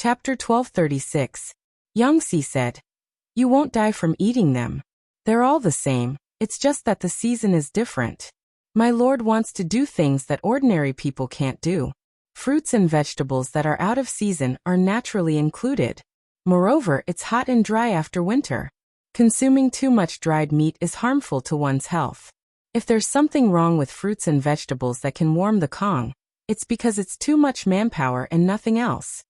Chapter 1236. Yangxi said, "You won't die from eating them. They're all the same, it's just that the season is different. My lord wants to do things that ordinary people can't do. Fruits and vegetables that are out of season are naturally included. Moreover, it's hot and dry after winter. Consuming too much dried meat is harmful to one's health. If there's something wrong with fruits and vegetables that can warm the Kong, it's because it's too much manpower and nothing else."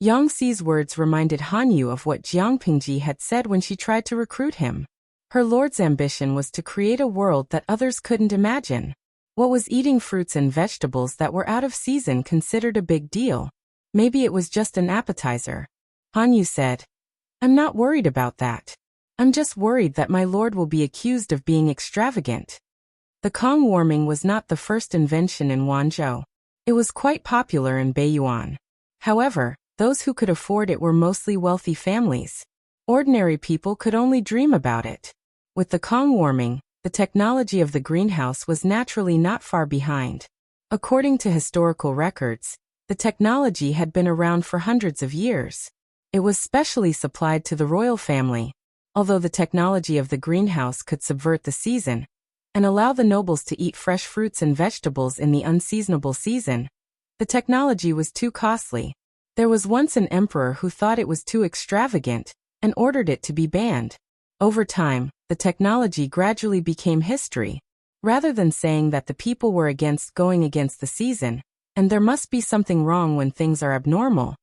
Yangxi's words reminded Han Yu of what Jiang Pingji had said when she tried to recruit him. Her lord's ambition was to create a world that others couldn't imagine. What was eating fruits and vegetables that were out of season considered a big deal? Maybe it was just an appetizer. Han Yu said, "I'm not worried about that. I'm just worried that my lord will be accused of being extravagant." The Kong warming was not the first invention in Wanzhou. It was quite popular in Beiyuan. However, those who could afford it were mostly wealthy families. Ordinary people could only dream about it. With the Kong warming, the technology of the greenhouse was naturally not far behind. According to historical records, the technology had been around for hundreds of years. It was specially supplied to the royal family, although the technology of the greenhouse could subvert the season and allow the nobles to eat fresh fruits and vegetables in the unseasonable season. The technology was too costly. There was once an emperor who thought it was too extravagant and ordered it to be banned. Over time, the technology gradually became history. Rather than saying that the people were going against the season, and there must be something wrong when things are abnormal,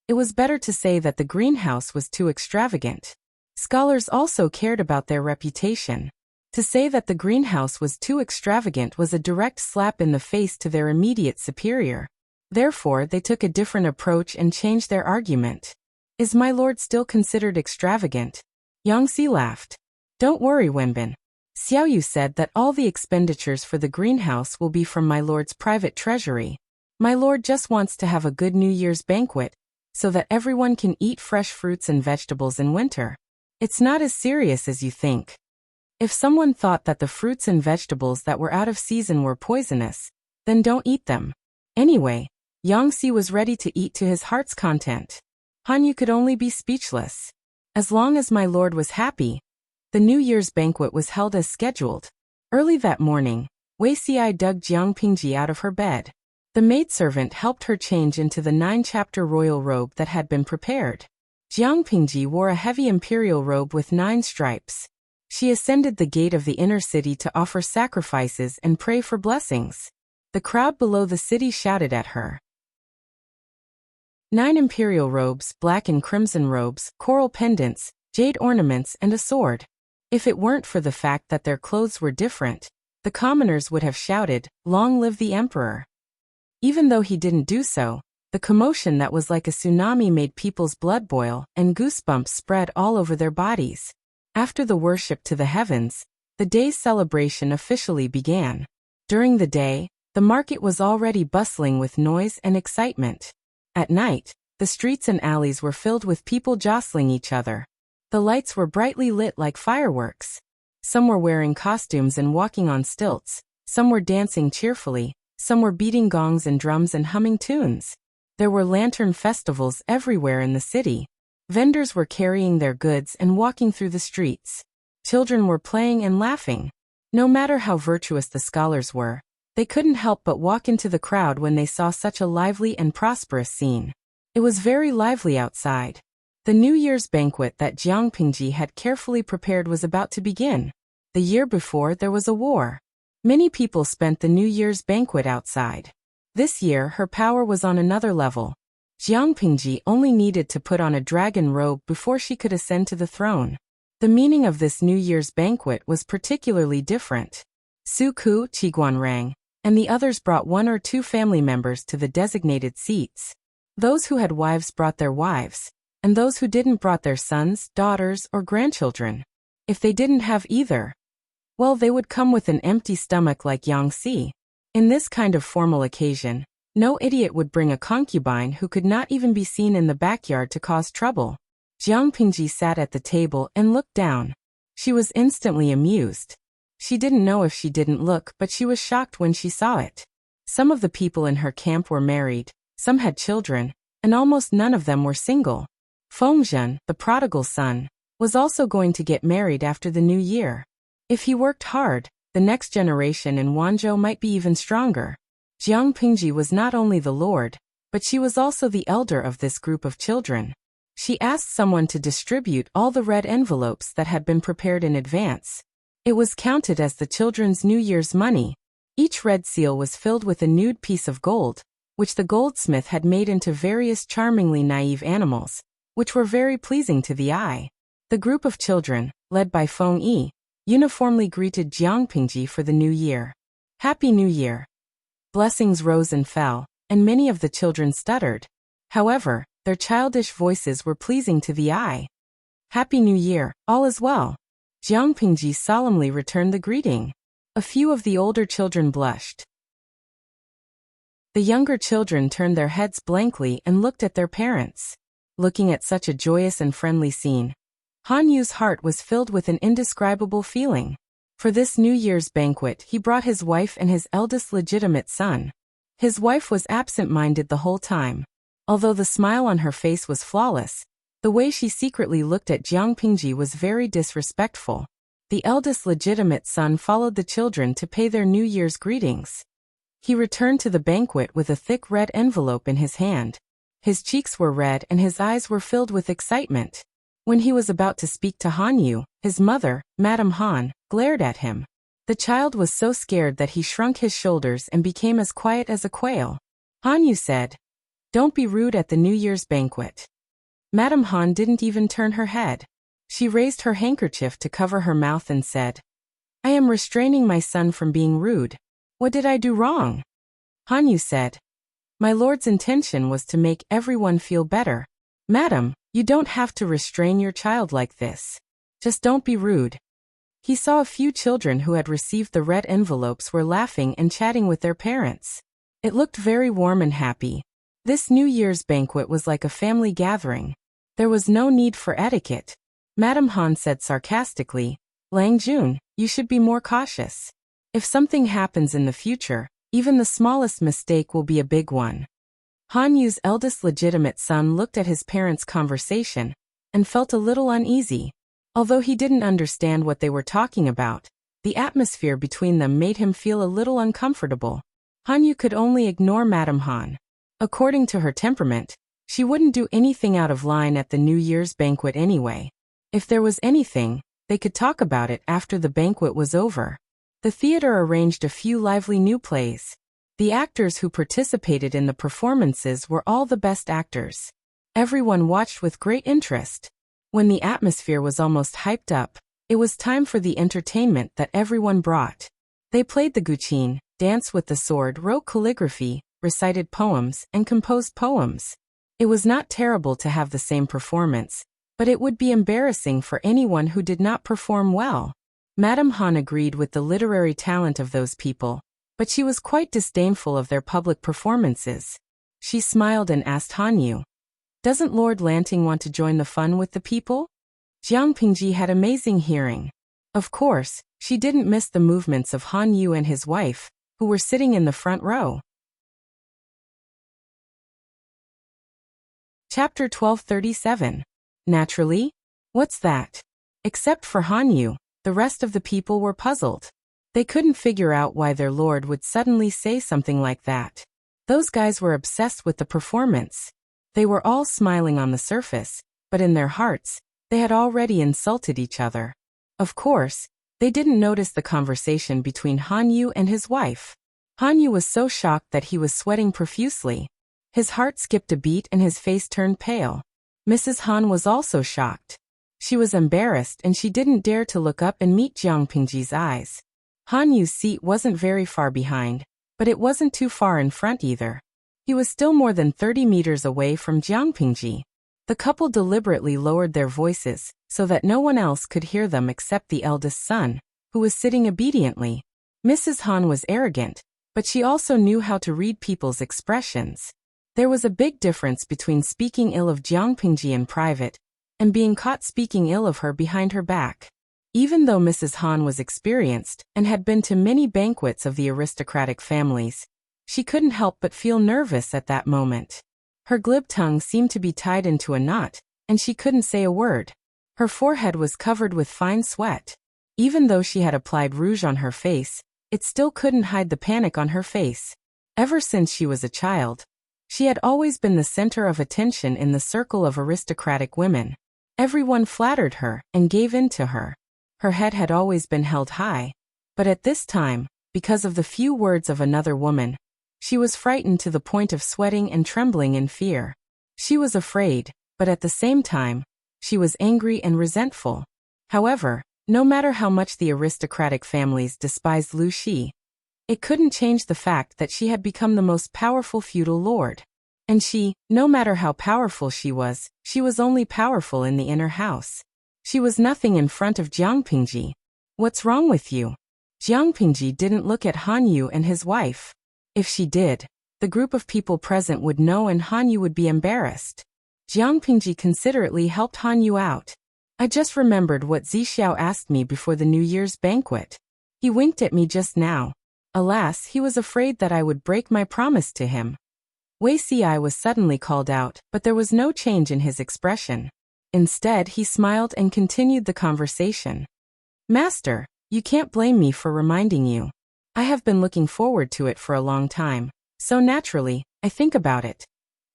it was better to say that the greenhouse was too extravagant. Scholars also cared about their reputation. To say that the greenhouse was too extravagant was a direct slap in the face to their immediate superior. Therefore, they took a different approach and changed their argument. "Is my lord still considered extravagant?" Yangxi laughed. "Don't worry, Wenbin. Xiao Yu said that all the expenditures for the greenhouse will be from my lord's private treasury. My lord just wants to have a good New Year's banquet, so that everyone can eat fresh fruits and vegetables in winter. It's not as serious as you think. If someone thought that the fruits and vegetables that were out of season were poisonous, then don't eat them." Anyway, Yangxi was ready to eat to his heart's content. Han Yu could only be speechless. As long as my lord was happy, the New Year's banquet was held as scheduled. Early that morning, Wei Xi dug Jiang Pingji out of her bed. The maidservant helped her change into the 9-chapter royal robe that had been prepared. Jiang Pingji wore a heavy imperial robe with 9 stripes. She ascended the gate of the inner city to offer sacrifices and pray for blessings. The crowd below the city shouted at her. 9 imperial robes, black and crimson robes, coral pendants, jade ornaments, and a sword. If it weren't for the fact that their clothes were different, the commoners would have shouted, "Long live the emperor." Even though he didn't do so, the commotion that was like a tsunami made people's blood boil and goosebumps spread all over their bodies. After the worship to the heavens, the day's celebration officially began. During the day, the market was already bustling with noise and excitement. At night, the streets and alleys were filled with people jostling each other. The lights were brightly lit like fireworks. Some were wearing costumes and walking on stilts, some were dancing cheerfully, some were beating gongs and drums and humming tunes. There were lantern festivals everywhere in the city. Vendors were carrying their goods and walking through the streets. Children were playing and laughing. No matter how virtuous the scholars were, they couldn't help but walk into the crowd when they saw such a lively and prosperous scene. It was very lively outside. The New Year's banquet that Jiang Pingji had carefully prepared was about to begin. The year before, there was a war. Many people spent the New Year's banquet outside. This year, her power was on another level. Jiang Pingji only needed to put on a dragon robe before she could ascend to the throne. The meaning of this New Year's banquet was particularly different. Su Ku, Qiguanrang, and the others brought 1 or 2 family members to the designated seats. Those who had wives brought their wives, and those who didn't brought their sons, daughters, or grandchildren. If they didn't have either, well, they would come with an empty stomach like Yangxi. In this kind of formal occasion, no idiot would bring a concubine who could not even be seen in the backyard to cause trouble. Jiang Pingji sat at the table and looked down. She was instantly amused. She didn't know if she didn't look, but she was shocked when she saw it. Some of the people in her camp were married, some had children, and almost none of them were single. Fengzhen, the prodigal son, was also going to get married after the new year. If he worked hard, the next generation in Wanzhou might be even stronger. Jiang Pingji was not only the lord, but she was also the elder of this group of children. She asked someone to distribute all the red envelopes that had been prepared in advance. It was counted as the children's New Year's money. Each red seal was filled with a nude piece of gold, which the goldsmith had made into various charmingly naive animals, which were very pleasing to the eye. The group of children, led by Feng Yi, uniformly greeted Jiang Pingji for the new year. Happy New Year! Blessings rose and fell, and many of the children stuttered. However, their childish voices were pleasing to the eye. Happy New Year, all is well. Jiang Pingji solemnly returned the greeting. A few of the older children blushed. The younger children turned their heads blankly and looked at their parents. Looking at such a joyous and friendly scene, Han Yu's heart was filled with an indescribable feeling. For this New Year's banquet he brought his wife and his eldest legitimate son. His wife was absent-minded the whole time. Although the smile on her face was flawless, the way she secretly looked at Jiang Pingji was very disrespectful. The eldest legitimate son followed the children to pay their New Year's greetings. He returned to the banquet with a thick red envelope in his hand. His cheeks were red and his eyes were filled with excitement. When he was about to speak to Han Yu, his mother, Madame Han, glared at him. The child was so scared that he shrunk his shoulders and became as quiet as a quail. Han Yu said, "Don't be rude at the New Year's banquet." Madame Han didn't even turn her head. She raised her handkerchief to cover her mouth and said, "I am restraining my son from being rude. What did I do wrong?" Han Yu said, "My lord's intention was to make everyone feel better. Madam, you don't have to restrain your child like this. Just don't be rude." He saw a few children who had received the red envelopes were laughing and chatting with their parents. It looked very warm and happy. This New Year's banquet was like a family gathering. There was no need for etiquette. Madame Han said sarcastically, "Lang Jun, you should be more cautious. If something happens in the future, even the smallest mistake will be a big one." Han Yu's eldest legitimate son looked at his parents' conversation and felt a little uneasy. Although he didn't understand what they were talking about, the atmosphere between them made him feel a little uncomfortable. Han Yu could only ignore Madame Han. According to her temperament, she wouldn't do anything out of line at the New Year's banquet anyway. If there was anything, they could talk about it after the banquet was over. The theater arranged a few lively new plays. The actors who participated in the performances were all the best actors. Everyone watched with great interest. When the atmosphere was almost hyped up, it was time for the entertainment that everyone brought. They played the guqin, danced with the sword, wrote calligraphy, recited poems, and composed poems. It was not terrible to have the same performance, but it would be embarrassing for anyone who did not perform well. Madame Han agreed with the literary talent of those people, but she was quite disdainful of their public performances. She smiled and asked Han Yu, "Doesn't Lord Lanting want to join the fun with the people?" Jiang Pingji had amazing hearing. Of course, she didn't miss the movements of Han Yu and his wife, who were sitting in the front row. Chapter 1237. Naturally? What's that? Except for Han Yu, the rest of the people were puzzled. They couldn't figure out why their lord would suddenly say something like that. Those guys were obsessed with the performance. They were all smiling on the surface, but in their hearts, they had already insulted each other. Of course, they didn't notice the conversation between Han Yu and his wife. Han Yu was so shocked that he was sweating profusely. His heart skipped a beat and his face turned pale. Mrs. Han was also shocked. She was embarrassed and she didn't dare to look up and meet Jiang Pingji's eyes. Han Yu's seat wasn't very far behind, but it wasn't too far in front either. He was still more than 30 meters away from Jiang Pingji. The couple deliberately lowered their voices, so that no one else could hear them except the eldest son, who was sitting obediently. Mrs. Han was arrogant, but she also knew how to read people's expressions. There was a big difference between speaking ill of Jiang Pingji in private and being caught speaking ill of her behind her back. Even though Mrs. Han was experienced and had been to many banquets of the aristocratic families, she couldn't help but feel nervous at that moment. Her glib tongue seemed to be tied into a knot, and she couldn't say a word. Her forehead was covered with fine sweat. Even though she had applied rouge on her face, it still couldn't hide the panic on her face. Ever since she was a child, she had always been the center of attention in the circle of aristocratic women. Everyone flattered her and gave in to her. Her head had always been held high, but at this time, because of the few words of another woman, she was frightened to the point of sweating and trembling in fear. She was afraid, but at the same time, she was angry and resentful. However, no matter how much the aristocratic families despised Lu Shi, it couldn't change the fact that she had become the most powerful feudal lord. And she, no matter how powerful she was only powerful in the inner house. She was nothing in front of Jiang Pingji. What's wrong with you? Jiang Pingji didn't look at Han Yu and his wife. If she did, the group of people present would know and Han Yu would be embarrassed. Jiang Pingji considerately helped Han Yu out. I just remembered what Zixiao asked me before the New Year's banquet. He winked at me just now. Alas, he was afraid that I would break my promise to him. Wei Ci was suddenly called out, but there was no change in his expression. Instead, he smiled and continued the conversation. Master, you can't blame me for reminding you. I have been looking forward to it for a long time, so naturally, I think about it.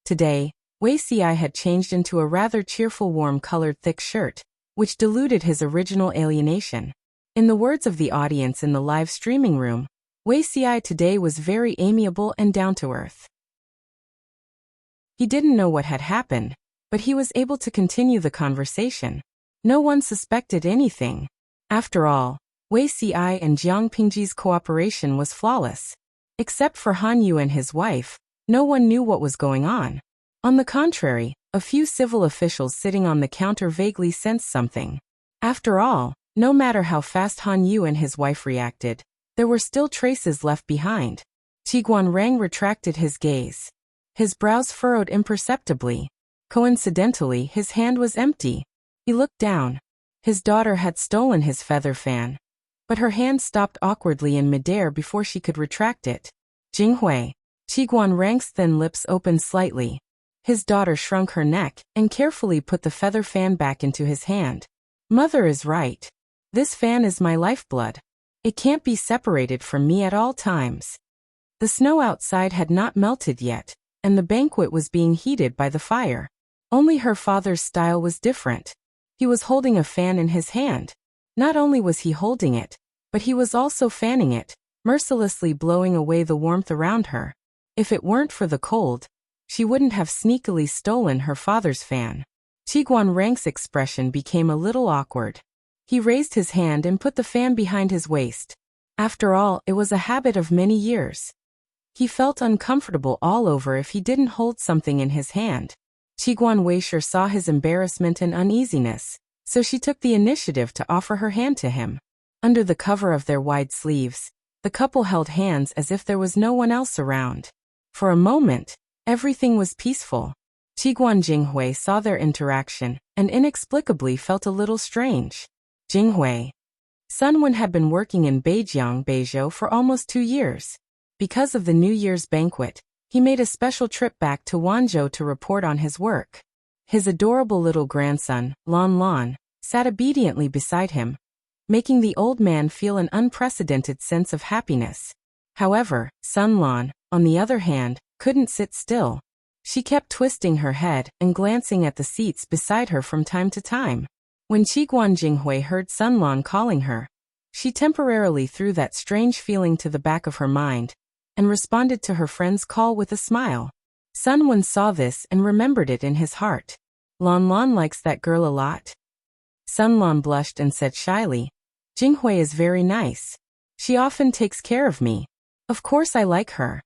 Today, Wei Ci had changed into a rather cheerful warm-colored thick shirt, which diluted his original alienation. In the words of the audience in the live streaming room, Wei Ci today was very amiable and down-to-earth. He didn't know what had happened, but he was able to continue the conversation. No one suspected anything. After all, Wei Ci and Jiang Pingji's cooperation was flawless. Except for Han Yu and his wife, no one knew what was going on. On the contrary, a few civil officials sitting on the counter vaguely sensed something. After all, no matter how fast Han Yu and his wife reacted, there were still traces left behind. Qiguanrang retracted his gaze. His brows furrowed imperceptibly. Coincidentally, his hand was empty. He looked down. His daughter had stolen his feather fan. But her hand stopped awkwardly in midair before she could retract it. Jinghui. Qiguanrang's thin lips opened slightly. His daughter shrunk her neck and carefully put the feather fan back into his hand. Mother is right. This fan is my lifeblood. It can't be separated from me at all times. The snow outside had not melted yet, and the banquet was being heated by the fire. Only her father's style was different. He was holding a fan in his hand. Not only was he holding it, but he was also fanning it, mercilessly blowing away the warmth around her. If it weren't for the cold, she wouldn't have sneakily stolen her father's fan. Qiguanrang's expression became a little awkward. He raised his hand and put the fan behind his waist. After all, it was a habit of many years. He felt uncomfortable all over if he didn't hold something in his hand. Qiguan Weisher saw his embarrassment and uneasiness, so she took the initiative to offer her hand to him. Under the cover of their wide sleeves, the couple held hands as if there was no one else around. For a moment, everything was peaceful. Qiguan Jinghui saw their interaction and inexplicably felt a little strange. Jinghui. Sun Wen had been working in Beizhou for almost 2 years. Because of the New Year's banquet, he made a special trip back to Wanzhou to report on his work. His adorable little grandson, Lan Lan, sat obediently beside him, making the old man feel an unprecedented sense of happiness. However, Sun Lan, on the other hand, couldn't sit still. She kept twisting her head and glancing at the seats beside her from time to time. When Qiguan Jinghui heard Sun Lan calling her, she temporarily threw that strange feeling to the back of her mind and responded to her friend's call with a smile. Sun Wen saw this and remembered it in his heart. Lan Lan likes that girl a lot. Sun Lan blushed and said shyly, Jinghui is very nice. She often takes care of me. Of course I like her.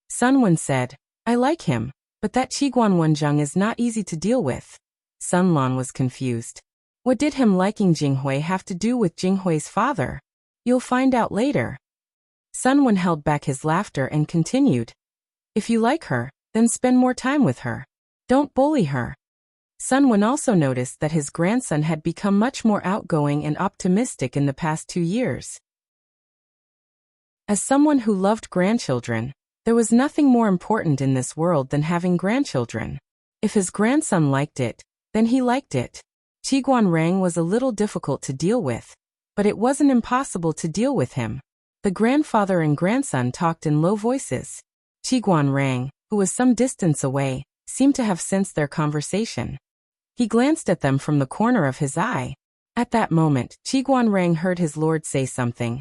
Sun Wen said, I like him, but that Qiguan Wenzheng is not easy to deal with. Sun Lan was confused. What did him liking Jinghui have to do with Jinghui's father? You'll find out later. Sun Wen held back his laughter and continued. If you like her, then spend more time with her. Don't bully her. Sun Wen also noticed that his grandson had become much more outgoing and optimistic in the past 2 years. As someone who loved grandchildren, there There was nothing more important in this world than having grandchildren. If his grandson liked it, then he liked it. Qiguanrang was a little difficult to deal with, but it wasn't impossible to deal with him. The grandfather and grandson talked in low voices. Qiguanrang, who was some distance away, seemed to have sensed their conversation. He glanced at them from the corner of his eye. At that moment, Qiguanrang heard his lord say something.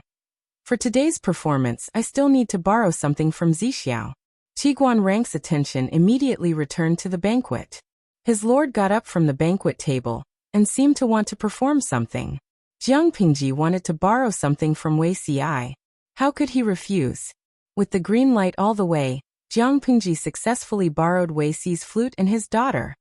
For today's performance, I still need to borrow something from Zixiao. Qiguanrang's attention immediately returned to the banquet. His lord got up from the banquet table and seemed to want to perform something. Jiang Pingji wanted to borrow something from Wei Ci. How could he refuse? With the green light all the way, Jiang Pingji successfully borrowed Wei Ci's flute and his daughter.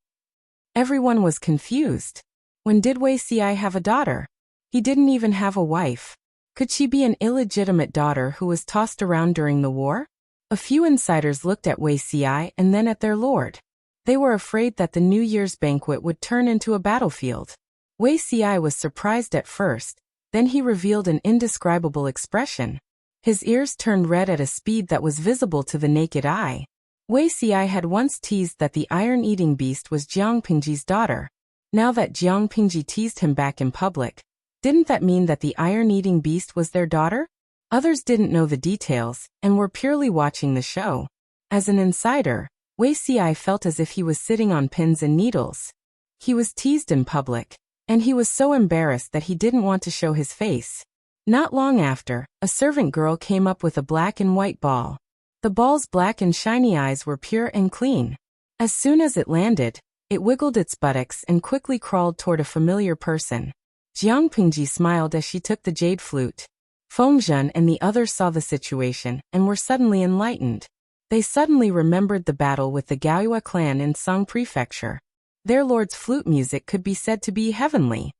Everyone was confused. When did Wei Ci have a daughter? He didn't even have a wife. Could she be an illegitimate daughter who was tossed around during the war? A few insiders looked at Wei Ci and then at their lord. They were afraid that the New Year's banquet would turn into a battlefield. Wei Ci was surprised at first, then he revealed an indescribable expression. His ears turned red at a speed that was visible to the naked eye. Wei Ci had once teased that the iron-eating beast was Jiang Pingji's daughter. Now that Jiang Pingji teased him back in public, didn't that mean that the iron-eating beast was their daughter? Others didn't know the details and were purely watching the show. As an insider, Wei Ci felt as if he was sitting on pins and needles. He was teased in public, and he was so embarrassed that he didn't want to show his face. Not long after, a servant girl came up with a black and white ball. The ball's black and shiny eyes were pure and clean. As soon as it landed, it wiggled its buttocks and quickly crawled toward a familiar person. Jiang Pingji smiled as she took the jade flute. Fengzhen and the others saw the situation and were suddenly enlightened. They suddenly remembered the battle with the Gaoyue clan in Song Prefecture. Their lord's flute music could be said to be heavenly.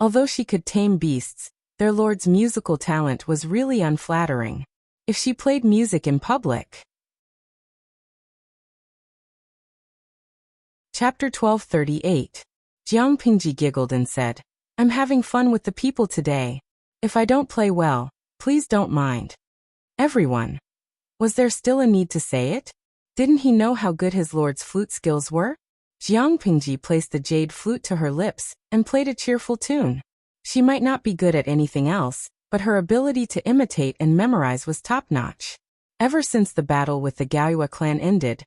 Although she could tame beasts, their lord's musical talent was really unflattering. If she played music in public. Chapter 1238. Jiang Pingji giggled and said, I'm having fun with the people today. If I don't play well, please don't mind. Everyone. Was there still a need to say it? Didn't he know how good his lord's flute skills were? Jiang Pingji placed the jade flute to her lips and played a cheerful tune. She might not be good at anything else, but her ability to imitate and memorize was top-notch. Ever since the battle with the Gaoyue clan ended,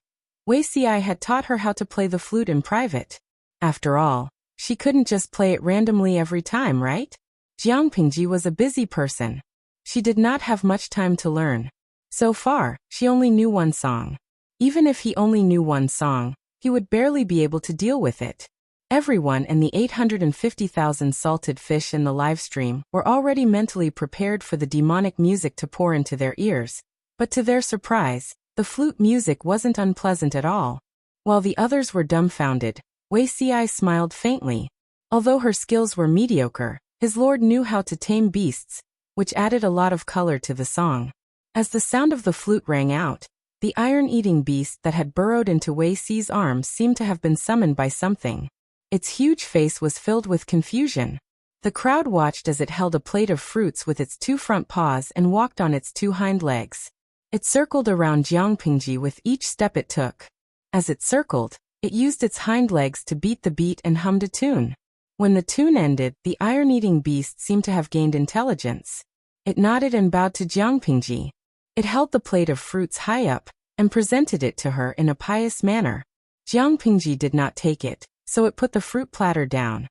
Wei Ci had taught her how to play the flute in private. After all, she couldn't just play it randomly every time, right? Jiang Pingji was a busy person. She did not have much time to learn. So far, she only knew one song. Even if he only knew one song, he would barely be able to deal with it. Everyone and the 850,000 salted fish in the livestream were already mentally prepared for the demonic music to pour into their ears, but to their surprise, the flute music wasn't unpleasant at all. While the others were dumbfounded, Wei Ci smiled faintly. Although her skills were mediocre, his lord knew how to tame beasts, which added a lot of color to the song. As the sound of the flute rang out, the iron-eating beast that had burrowed into Wei Ci's arms seemed to have been summoned by something. Its huge face was filled with confusion. The crowd watched as it held a plate of fruits with its two front paws and walked on its two hind legs. It circled around Jiang Pingji with each step it took. As it circled, it used its hind legs to beat the beat and hummed a tune. When the tune ended, the iron-eating beast seemed to have gained intelligence. It nodded and bowed to Jiang Pingji. It held the plate of fruits high up and presented it to her in a pious manner. Jiang Pingji did not take it, so it put the fruit platter down.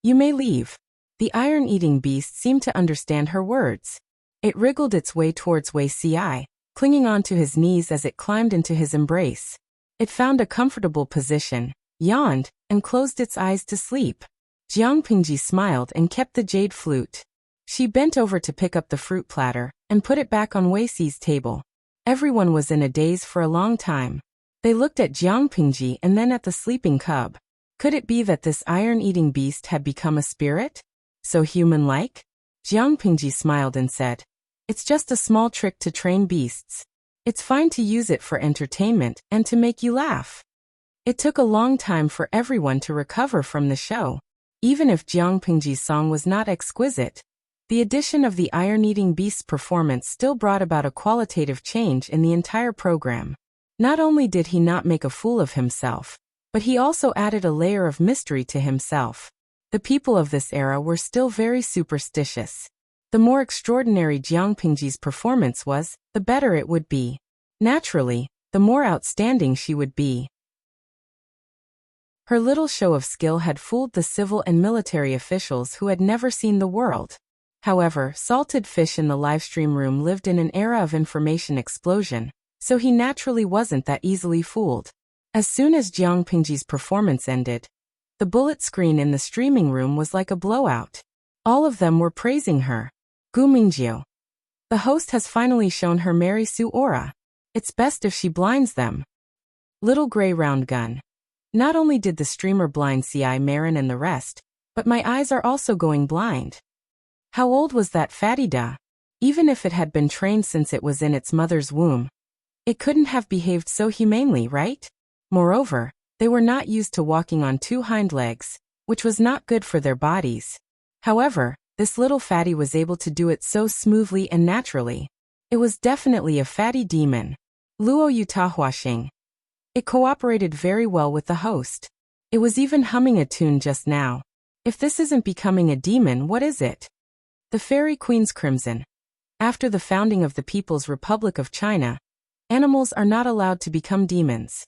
You may leave. The iron-eating beast seemed to understand her words. It wriggled its way towards Wei Ci, clinging onto his knees as it climbed into his embrace. It found a comfortable position, yawned, and closed its eyes to sleep. Jiang Pingji smiled and kept the jade flute. She bent over to pick up the fruit platter and put it back on Wei Ci's table. Everyone was in a daze for a long time. They looked at Jiang Pingji and then at the sleeping cub. Could it be that this iron-eating beast had become a spirit? So human-like? Jiang Pingji smiled and said, It's just a small trick to train beasts. It's fine to use it for entertainment and to make you laugh. It took a long time for everyone to recover from the show. Even if Jiang Pingji's song was not exquisite, The addition of the iron-eating beast's performance still brought about a qualitative change in the entire program. Not only did he not make a fool of himself, but he also added a layer of mystery to himself. The people of this era were still very superstitious. The more extraordinary Jiang Pingji's performance was, the better it would be. Naturally, the more outstanding she would be. Her little show of skill had fooled the civil and military officials who had never seen the world. However, Salted Fish in the Livestream room lived in an era of information explosion, so he naturally wasn't that easily fooled. As soon as Jiang Pingji's performance ended, the bullet screen in the streaming room was like a blowout. All of them were praising her. Gu Mingjiu. The host has finally shown her Mary Sue aura. It's best if she blinds them. Little gray round gun. Not only did the streamer blind Ci Marin and the rest, but my eyes are also going blind. How old was that fatty da? Even if it had been trained since it was in its mother's womb, it couldn't have behaved so humanely, right? Moreover, they were not used to walking on two hind legs, which was not good for their bodies. However, this little fatty was able to do it so smoothly and naturally. It was definitely a fatty demon. Luo Yutahuaxing. It cooperated very well with the host. It was even humming a tune just now. If this isn't becoming a demon, what is it? The Fairy Queen's Crimson. After the founding of the People's Republic of China, animals are not allowed to become demons.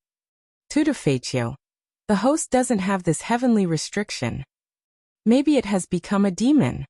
Tutafeitio. The host doesn't have this heavenly restriction. Maybe it has become a demon.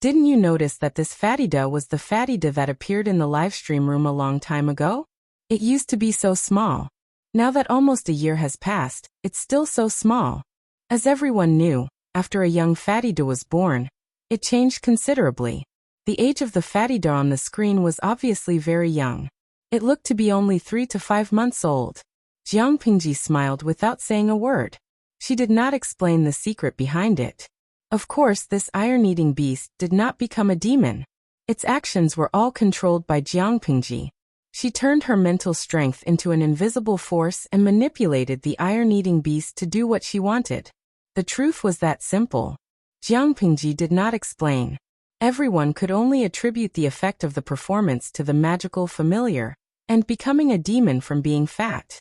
Didn't you notice that this fatty-da was the fatty-da that appeared in the livestream room a long time ago? It used to be so small. Now that almost a year has passed, it's still so small. As everyone knew, after a young fatty-da was born, it changed considerably. The age of the fatty-da on the screen was obviously very young. It looked to be only 3 to 5 months old. Jiang Pingji smiled without saying a word. She did not explain the secret behind it. Of course, this iron-eating beast did not become a demon. Its actions were all controlled by Jiang Pingji. She turned her mental strength into an invisible force and manipulated the iron-eating beast to do what she wanted. The truth was that simple. Jiang Pingji did not explain. Everyone could only attribute the effect of the performance to the magical familiar, and becoming a demon from being fat.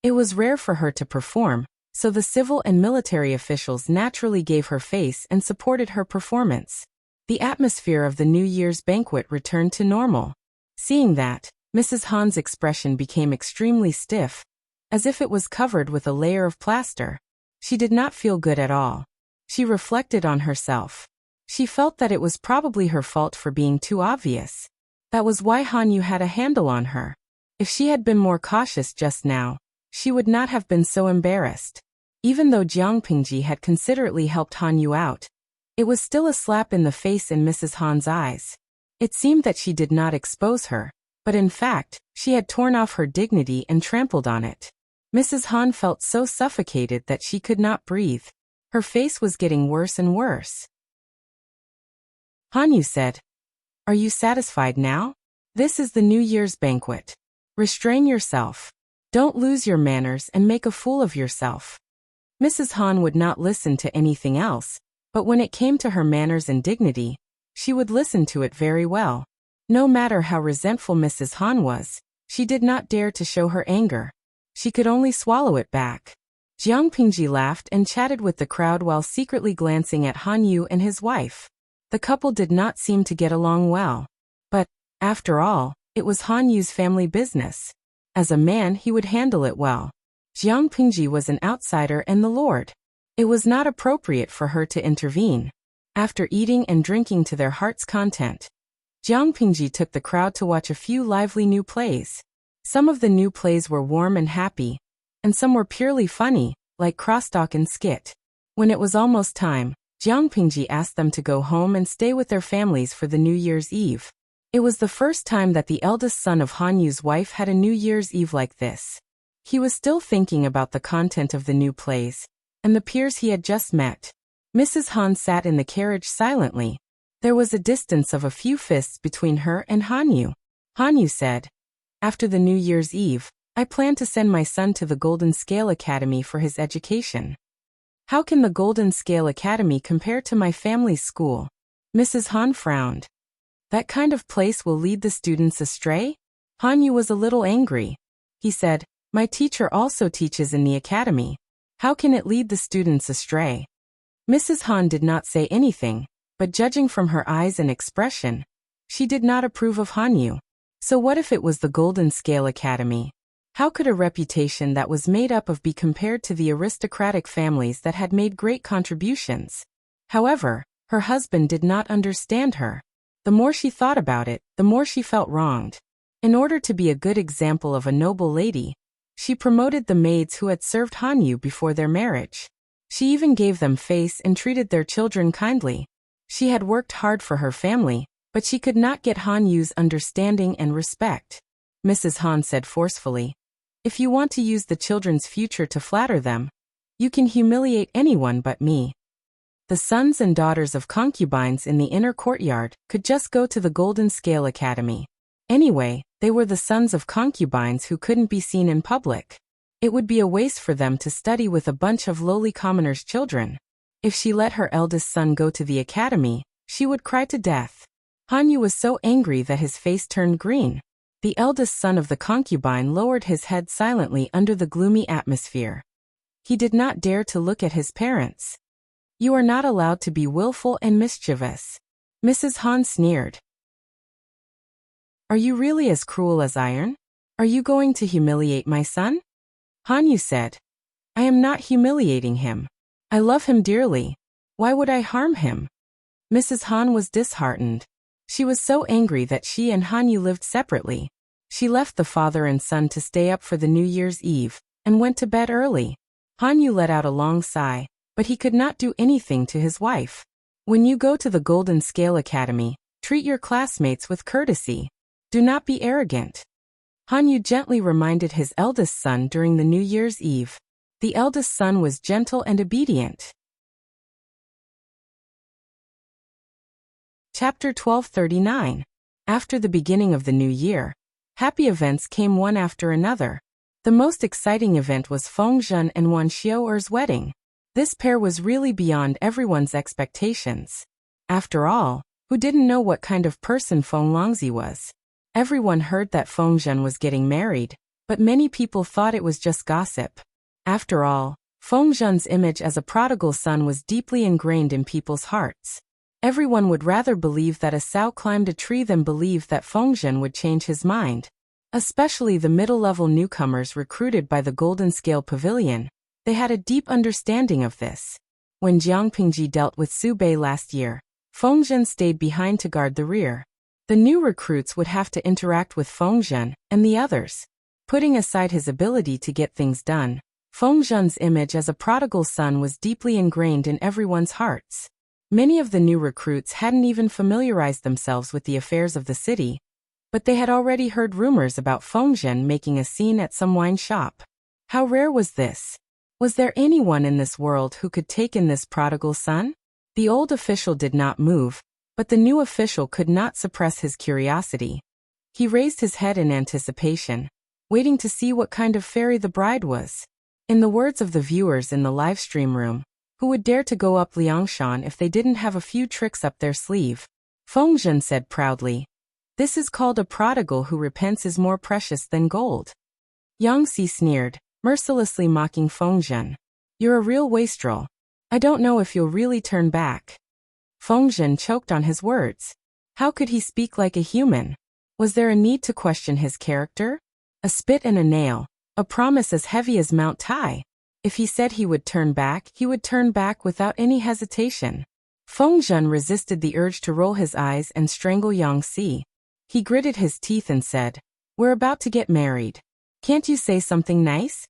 It was rare for her to perform, so the civil and military officials naturally gave her face and supported her performance. The atmosphere of the New Year's banquet returned to normal. Seeing that, Mrs. Han's expression became extremely stiff, as if it was covered with a layer of plaster. She did not feel good at all. She reflected on herself. She felt that it was probably her fault for being too obvious. That was why Han Yu had a handle on her. If she had been more cautious just now, she would not have been so embarrassed. Even though Jiang Pingji had considerately helped Han Yu out, it was still a slap in the face in Mrs. Han's eyes. It seemed that she did not expose her, but in fact, she had torn off her dignity and trampled on it. Mrs. Han felt so suffocated that she could not breathe. Her face was getting worse and worse. Han Yu said, "Are you satisfied now? This is the New Year's banquet. Restrain yourself. Don't lose your manners and make a fool of yourself." Mrs. Han would not listen to anything else, but when it came to her manners and dignity, she would listen to it very well. No matter how resentful Mrs. Han was, she did not dare to show her anger. She could only swallow it back. Jiang Pingji laughed and chatted with the crowd while secretly glancing at Han Yu and his wife. The couple did not seem to get along well. But, after all, it was Han Yu's family business. As a man, he would handle it well. Jiang Pingji was an outsider and the lord. It was not appropriate for her to intervene. After eating and drinking to their heart's content, Jiang Pingji took the crowd to watch a few lively new plays. Some of the new plays were warm and happy, and some were purely funny, like Crosstalk and Skit. When it was almost time, Jiang Pingji asked them to go home and stay with their families for the New Year's Eve. It was the first time that the eldest son of Han Yu's wife had a New Year's Eve like this. He was still thinking about the content of the new plays, and the peers he had just met. Mrs. Han sat in the carriage silently. There was a distance of a few fists between her and Han Yu. Han Yu said, "After the New Year's Eve, I plan to send my son to the Golden Scale Academy for his education." "How can the Golden Scale Academy compare to my family's school?" Mrs. Han frowned. That kind of place will lead the students astray? Han Yu was a little angry. He said, my teacher also teaches in the academy. How can it lead the students astray? Mrs. Han did not say anything, but judging from her eyes and expression, she did not approve of Han Yu. So what if it was the Golden Scale Academy? How could a reputation that was made up of be compared to the aristocratic families that had made great contributions? However, her husband did not understand her. The more she thought about it, the more she felt wronged. In order to be a good example of a noble lady, she promoted the maids who had served Han Yu before their marriage. She even gave them face and treated their children kindly. She had worked hard for her family, but she could not get Han Yu's understanding and respect. Mrs. Han said forcefully, if you want to use the children's future to flatter them, you can humiliate anyone but me. The sons and daughters of concubines in the inner courtyard could just go to the Golden Scale Academy. Anyway, they were the sons of concubines who couldn't be seen in public. It would be a waste for them to study with a bunch of lowly commoners' children. If she let her eldest son go to the academy, she would cry to death. Han Yu was so angry that his face turned green. The eldest son of the concubine lowered his head silently under the gloomy atmosphere. He did not dare to look at his parents. You are not allowed to be willful and mischievous. Mrs. Han sneered. Are you really as cruel as iron? Are you going to humiliate my son? Han Yu said. I am not humiliating him. I love him dearly. Why would I harm him? Mrs. Han was disheartened. She was so angry that she and Han Yu lived separately. She left the father and son to stay up for the New Year's Eve, and went to bed early. Han Yu let out a long sigh, but he could not do anything to his wife. When you go to the Golden Scale Academy, treat your classmates with courtesy. Do not be arrogant. Han Yu gently reminded his eldest son during the New Year's Eve. The eldest son was gentle and obedient. Chapter 1239. After the beginning of the new year, happy events came one after another. The most exciting event was Feng Zhen and Wan Xiao'er's wedding. This pair was really beyond everyone's expectations. After all, who didn't know what kind of person Feng Longzi was? Everyone heard that Feng Zhen was getting married, but many people thought it was just gossip. After all, Feng Zhen's image as a prodigal son was deeply ingrained in people's hearts. Everyone would rather believe that a sow climbed a tree than believe that Feng Zhen would change his mind. Especially the middle-level newcomers recruited by the Golden Scale Pavilion. They had a deep understanding of this. When Jiang Pingji dealt with Su Bei last year, Feng Zhen stayed behind to guard the rear. The new recruits would have to interact with Feng Zhen and the others. Putting aside his ability to get things done, Feng Zhen's image as a prodigal son was deeply ingrained in everyone's hearts. Many of the new recruits hadn't even familiarized themselves with the affairs of the city, but they had already heard rumors about Feng Zhen making a scene at some wine shop. How rare was this? Was there anyone in this world who could take in this prodigal son? The old official did not move, but the new official could not suppress his curiosity. He raised his head in anticipation, waiting to see what kind of fairy the bride was. In the words of the viewers in the livestream room, who would dare to go up Liangshan if they didn't have a few tricks up their sleeve? Feng Zhen said proudly, this is called a prodigal who repents is more precious than gold. Yang Si sneered, mercilessly mocking Feng Zhen. You're a real wastrel. I don't know if you'll really turn back. Feng Zhen choked on his words. How could he speak like a human? Was there a need to question his character? A spit and a nail, a promise as heavy as Mount Tai. If he said he would turn back without any hesitation. Feng Zhen resisted the urge to roll his eyes and strangle Yang Si. He gritted his teeth and said, we're about to get married. Can't you say something nice?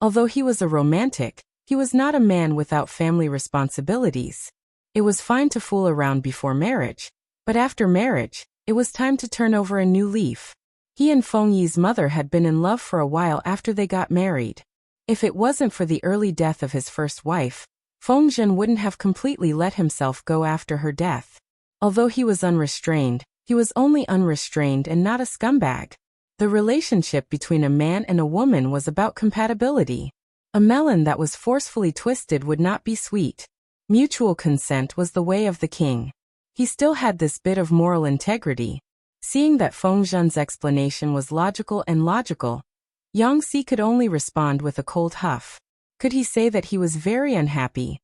Although he was a romantic, he was not a man without family responsibilities. It was fine to fool around before marriage, but after marriage, it was time to turn over a new leaf. He and Feng Yi's mother had been in love for a while after they got married. If it wasn't for the early death of his first wife, Feng Zhen wouldn't have completely let himself go after her death. Although he was unrestrained, he was only unrestrained and not a scumbag. The relationship between a man and a woman was about compatibility. A melon that was forcefully twisted would not be sweet. Mutual consent was the way of the king. He still had this bit of moral integrity. Seeing that Feng Zhen's explanation was logical, Yang Si could only respond with a cold huff. Could he say that he was very unhappy?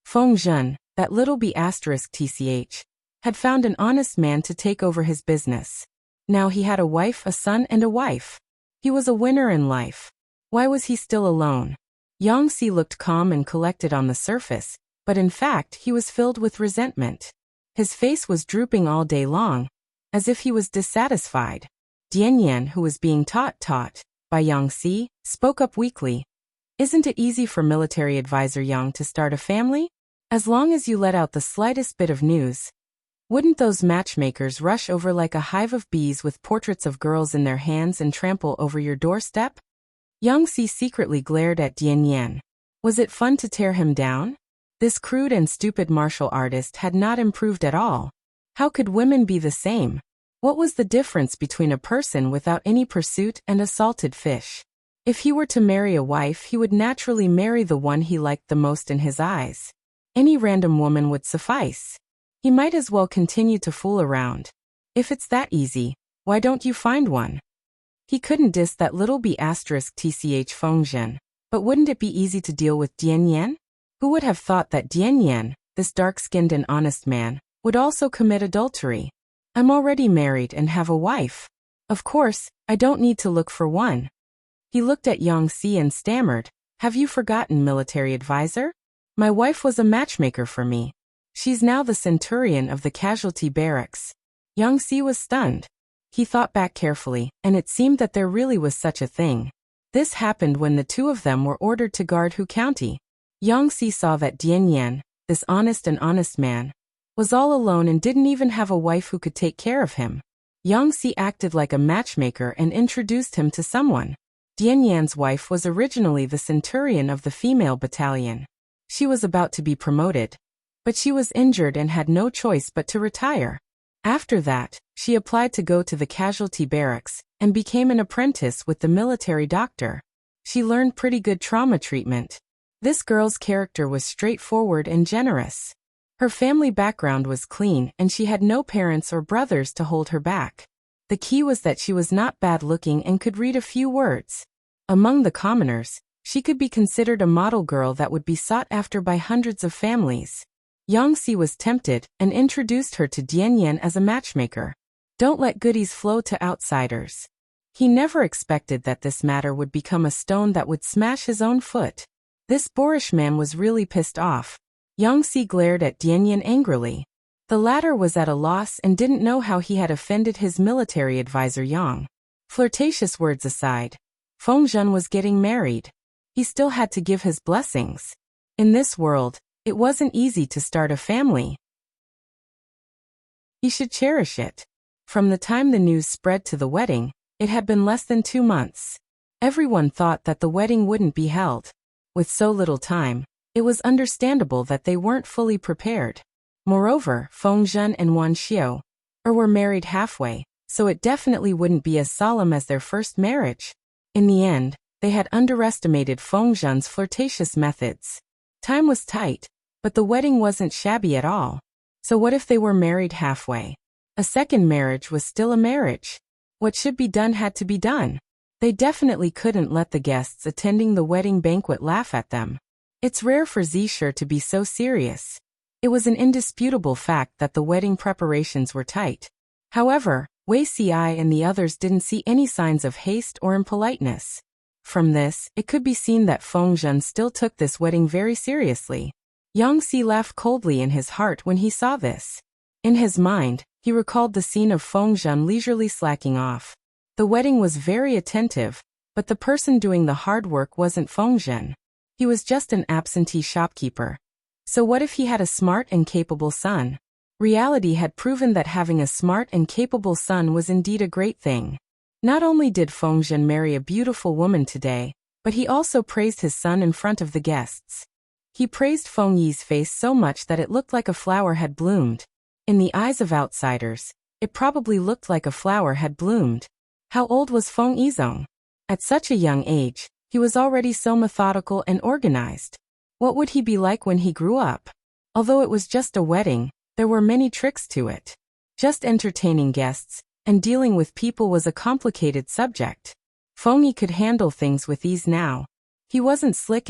Feng Zhen, that little b*tch, had found an honest man to take over his business. Now he had a wife, a son, and a wife. He was a winner in life. Why was he still alone? Yang Si looked calm and collected on the surface, but in fact he was filled with resentment. His face was drooping all day long, as if he was dissatisfied. Dian Yan, who was being taught by Yang Si, spoke up weakly. Isn't it easy for military advisor Yang to start a family? As long as you let out the slightest bit of news. Wouldn't those matchmakers rush over like a hive of bees with portraits of girls in their hands and trample over your doorstep? Yang Si secretly glared at Dian Yan. Was it fun to tear him down? This crude and stupid martial artist had not improved at all. How could women be the same? What was the difference between a person without any pursuit and a salted fish? If he were to marry a wife, he would naturally marry the one he liked the most in his eyes. Any random woman would suffice. He might as well continue to fool around. If it's that easy, why don't you find one? He couldn't diss that little b*tch Feng Zhen, but wouldn't it be easy to deal with Dian Yan? Who would have thought that Dian Yan, this dark-skinned and honest man, would also commit adultery? I'm already married and have a wife. Of course, I don't need to look for one. He looked at Yang Si and stammered, have you forgotten, military advisor? My wife was a matchmaker for me. She's now the centurion of the casualty barracks. Yang Si was stunned. He thought back carefully, and it seemed that there really was such a thing. This happened when the two of them were ordered to guard Hu County. Yang Si saw that Dian Yan, this honest man, was all alone and didn't even have a wife who could take care of him. Yang Si acted like a matchmaker and introduced him to someone. Dian Yan's wife was originally the centurion of the female battalion. She was about to be promoted, but she was injured and had no choice but to retire. After that, she applied to go to the casualty barracks and became an apprentice with the military doctor. She learned pretty good trauma treatment. This girl's character was straightforward and generous. Her family background was clean and she had no parents or brothers to hold her back. The key was that she was not bad-looking and could read a few words. Among the commoners, she could be considered a model girl that would be sought after by hundreds of families. Yang Si was tempted and introduced her to Dian Yan as a matchmaker. Don't let goodies flow to outsiders. He never expected that this matter would become a stone that would smash his own foot. This boorish man was really pissed off. Yang Si glared at Dian Yan angrily. The latter was at a loss and didn't know how he had offended his military advisor Yang. Flirtatious words aside, Feng Zhen was getting married. He still had to give his blessings. In this world, it wasn't easy to start a family. He should cherish it. From the time the news spread to the wedding, it had been less than 2 months. Everyone thought that the wedding wouldn't be held. With so little time, it was understandable that they weren't fully prepared. Moreover, Feng Zhen and Wan Xiao were married halfway, so it definitely wouldn't be as solemn as their first marriage. In the end, they had underestimated Feng Zhen's flirtatious methods. Time was tight, but the wedding wasn't shabby at all. So what if they were married halfway? A second marriage was still a marriage. What should be done had to be done. They definitely couldn't let the guests attending the wedding banquet laugh at them. It's rare for Zisher to be so serious. It was an indisputable fact that the wedding preparations were tight. However, Wei Si and the others didn't see any signs of haste or impoliteness. From this, it could be seen that Feng Zhen still took this wedding very seriously. Yang Si laughed coldly in his heart when he saw this. In his mind, he recalled the scene of Feng Zhen leisurely slacking off. The wedding was very attentive, but the person doing the hard work wasn't Feng Zhen. He was just an absentee shopkeeper. So what if he had a smart and capable son? Reality had proven that having a smart and capable son was indeed a great thing. Not only did Feng Zhen marry a beautiful woman today, but he also praised his son in front of the guests. He praised Feng Yi's face so much that it looked like a flower had bloomed. In the eyes of outsiders, it probably looked like a flower had bloomed. How old was Feng Yizong? At such a young age, he was already so methodical and organized. What would he be like when he grew up? Although it was just a wedding, there were many tricks to it. Just entertaining guests and dealing with people was a complicated subject. Feng Yi could handle things with ease now. He wasn't slick,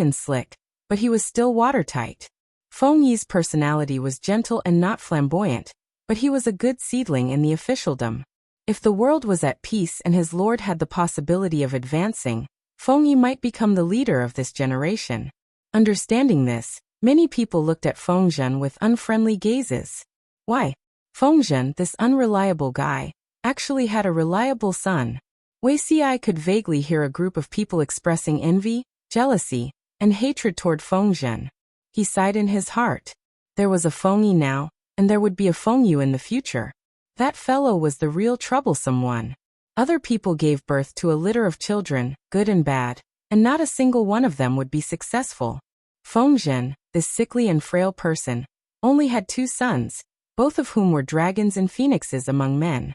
but he was still watertight. Feng Yi's personality was gentle and not flamboyant, but he was a good seedling in the officialdom. If the world was at peace and his lord had the possibility of advancing, Feng Yi might become the leader of this generation. Understanding this, many people looked at Feng Zhen with unfriendly gazes. Why? Feng Zhen, this unreliable guy, actually had a reliable son. Wuxia could vaguely hear a group of people expressing envy, jealousy, and hatred toward Feng Zhen. He sighed in his heart. There was a Feng Yi now, and there would be a Feng Yu in the future. That fellow was the real troublesome one. Other people gave birth to a litter of children, good and bad, and not a single one of them would be successful. Feng Zhen, this sickly and frail person, only had 2 sons, both of whom were dragons and phoenixes among men.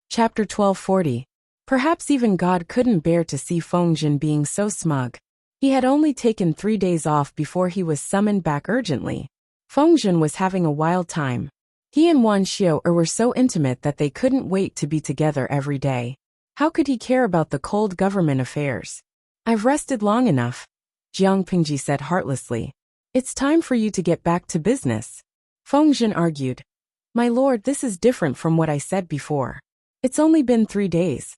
Chapter 1240. Perhaps even God couldn't bear to see Feng Zhen being so smug. He had only taken 3 days off before he was summoned back urgently. Feng Zhen was having a wild time. He and Wan Xiu were so intimate that they couldn't wait to be together every day. How could he care about the cold government affairs? I've rested long enough, Jiang Pingji said heartlessly. It's time for you to get back to business. Feng Zhen argued. My lord, this is different from what I said before. It's only been 3 days.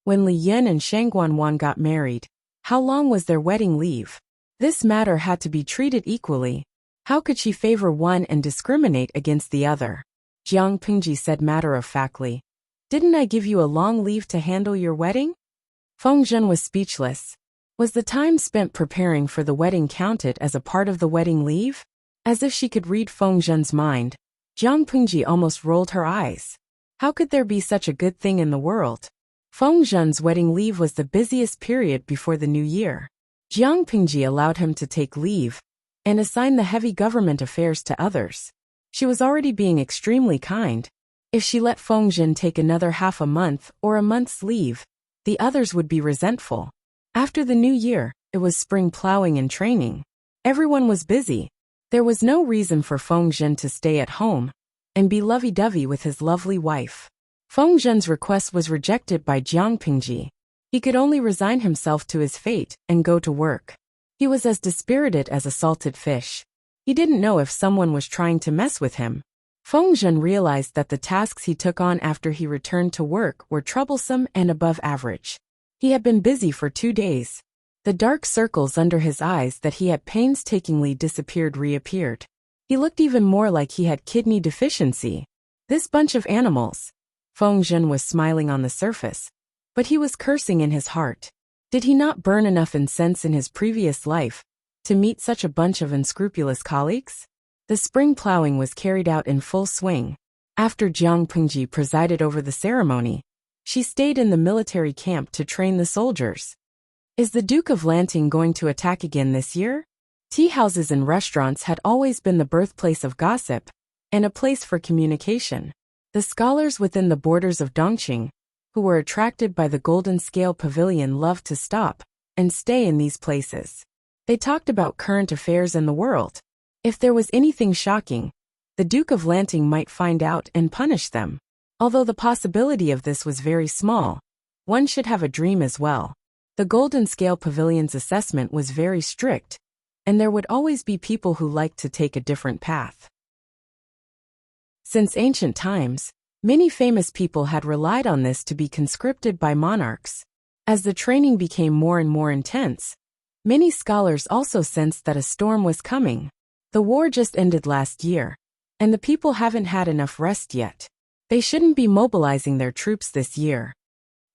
When Li Yin and Shangguan Wan got married, how long was their wedding leave? This matter had to be treated equally. How could she favor one and discriminate against the other? Jiang Pingji said matter-of-factly. Didn't I give you a long leave to handle your wedding? Feng Zhen was speechless. Was the time spent preparing for the wedding counted as a part of the wedding leave? As if she could read Feng Zhen's mind, Jiang Pingji almost rolled her eyes. How could there be such a good thing in the world? Feng Zhen's wedding leave was the busiest period before the new year. Jiang Pingji allowed him to take leave and assign the heavy government affairs to others. She was already being extremely kind. If she let Feng Zhen take another half a month or a month's leave, the others would be resentful. After the new year, it was spring plowing and training. Everyone was busy. There was no reason for Feng Zhen to stay at home and be lovey-dovey with his lovely wife. Feng Zhen's request was rejected by Jiang Pingji. He could only resign himself to his fate and go to work. He was as dispirited as a salted fish. He didn't know if someone was trying to mess with him. Feng Zhen realized that the tasks he took on after he returned to work were troublesome and above average. He had been busy for 2 days. The dark circles under his eyes that he had painstakingly disappeared reappeared. He looked even more like he had kidney deficiency. This bunch of animals. Feng Zhen was smiling on the surface, but he was cursing in his heart. Did he not burn enough incense in his previous life to meet such a bunch of unscrupulous colleagues? The spring plowing was carried out in full swing. After Jiang Pingji presided over the ceremony, she stayed in the military camp to train the soldiers. Is the Duke of Lanting going to attack again this year? Tea houses and restaurants had always been the birthplace of gossip and a place for communication. The scholars within the borders of Dongqing, who were attracted by the Golden Scale Pavilion, loved to stop and stay in these places. They talked about current affairs in the world. If there was anything shocking, the Duke of Lanting might find out and punish them. Although the possibility of this was very small, one should have a dream as well. The Golden Scale Pavilion's assessment was very strict, and there would always be people who liked to take a different path. Since ancient times, many famous people had relied on this to be conscripted by monarchs. As the training became more and more intense, many scholars also sensed that a storm was coming. The war just ended last year, and the people haven't had enough rest yet. They shouldn't be mobilizing their troops this year.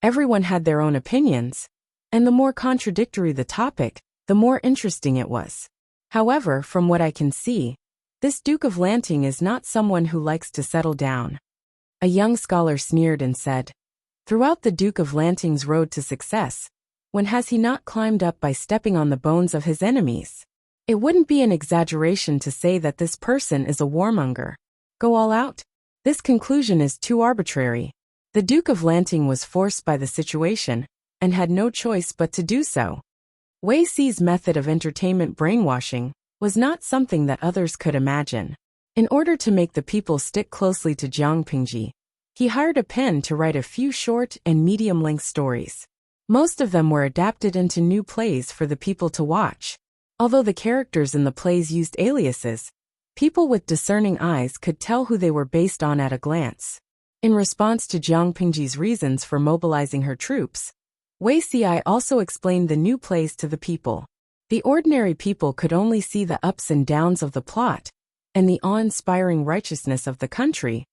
Everyone had their own opinions, and the more contradictory the topic, the more interesting it was. However, from what I can see, this Duke of Lanting is not someone who likes to settle down. A young scholar sneered and said, throughout the Duke of Lanting's road to success, when has he not climbed up by stepping on the bones of his enemies? It wouldn't be an exaggeration to say that this person is a warmonger. Go all out? This conclusion is too arbitrary. The Duke of Lanting was forced by the situation and had no choice but to do so. Wei Xi's method of entertainment brainwashing was not something that others could imagine. In order to make the people stick closely to Jiang Pingji, he hired a pen to write a few short and medium-length stories. Most of them were adapted into new plays for the people to watch. Although the characters in the plays used aliases, people with discerning eyes could tell who they were based on at a glance. In response to Jiang Pingji's reasons for mobilizing her troops, Wei Xi also explained the new plays to the people. The ordinary people could only see the ups and downs of the plot and the awe-inspiring righteousness of the country,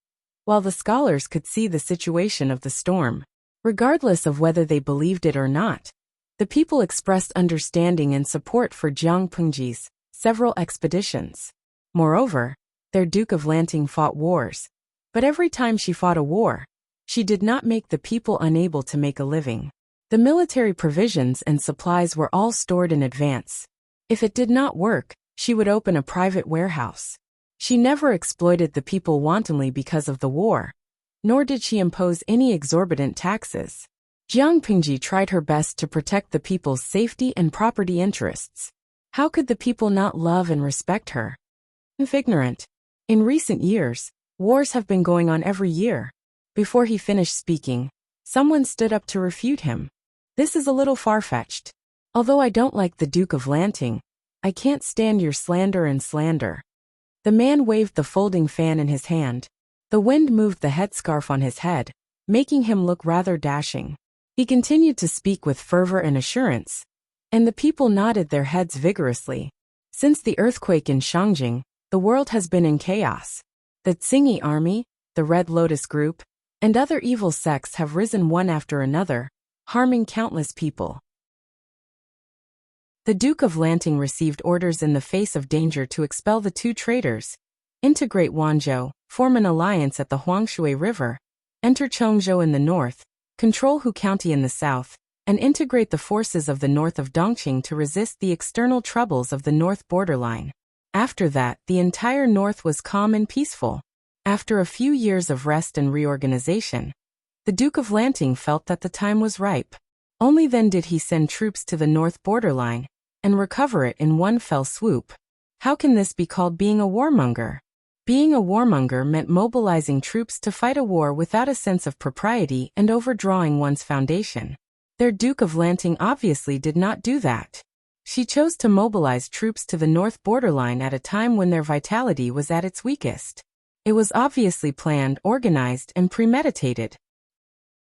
while the scholars could see the situation of the storm. Regardless of whether they believed it or not, the people expressed understanding and support for Jiang Pingji's several expeditions. Moreover, their Duke of Lanting fought wars, but every time she fought a war, she did not make the people unable to make a living. The military provisions and supplies were all stored in advance. If it did not work, she would open a private warehouse. She never exploited the people wantonly because of the war, nor did she impose any exorbitant taxes. Jiang Pingji tried her best to protect the people's safety and property interests. How could the people not love and respect her? Ignorant. In recent years, wars have been going on every year. Before he finished speaking, someone stood up to refute him. This is a little far-fetched. Although I don't like the Duke of Lanting, I can't stand your slander and slander. The man waved the folding fan in his hand. The wind moved the headscarf on his head, making him look rather dashing. He continued to speak with fervor and assurance, and the people nodded their heads vigorously. Since the earthquake in Shangjing, the world has been in chaos. The Tsingy army, the Red Lotus group, and other evil sects have risen one after another, harming countless people. The Duke of Lanting received orders in the face of danger to expel the two traitors, integrate Wanzhou, form an alliance at the Huangshui River, enter Chongzhou in the north, control Hu County in the south, and integrate the forces of the north of Dongqing to resist the external troubles of the north borderline. After that, the entire north was calm and peaceful. After a few years of rest and reorganization, the Duke of Lanting felt that the time was ripe. Only then did he send troops to the north borderline and recover it in one fell swoop. How can this be called being a warmonger? Being a warmonger meant mobilizing troops to fight a war without a sense of propriety and overdrawing one's foundation. Their Duke of Lanting obviously did not do that. She chose to mobilize troops to the north borderline at a time when their vitality was at its weakest. It was obviously planned, organized, and premeditated.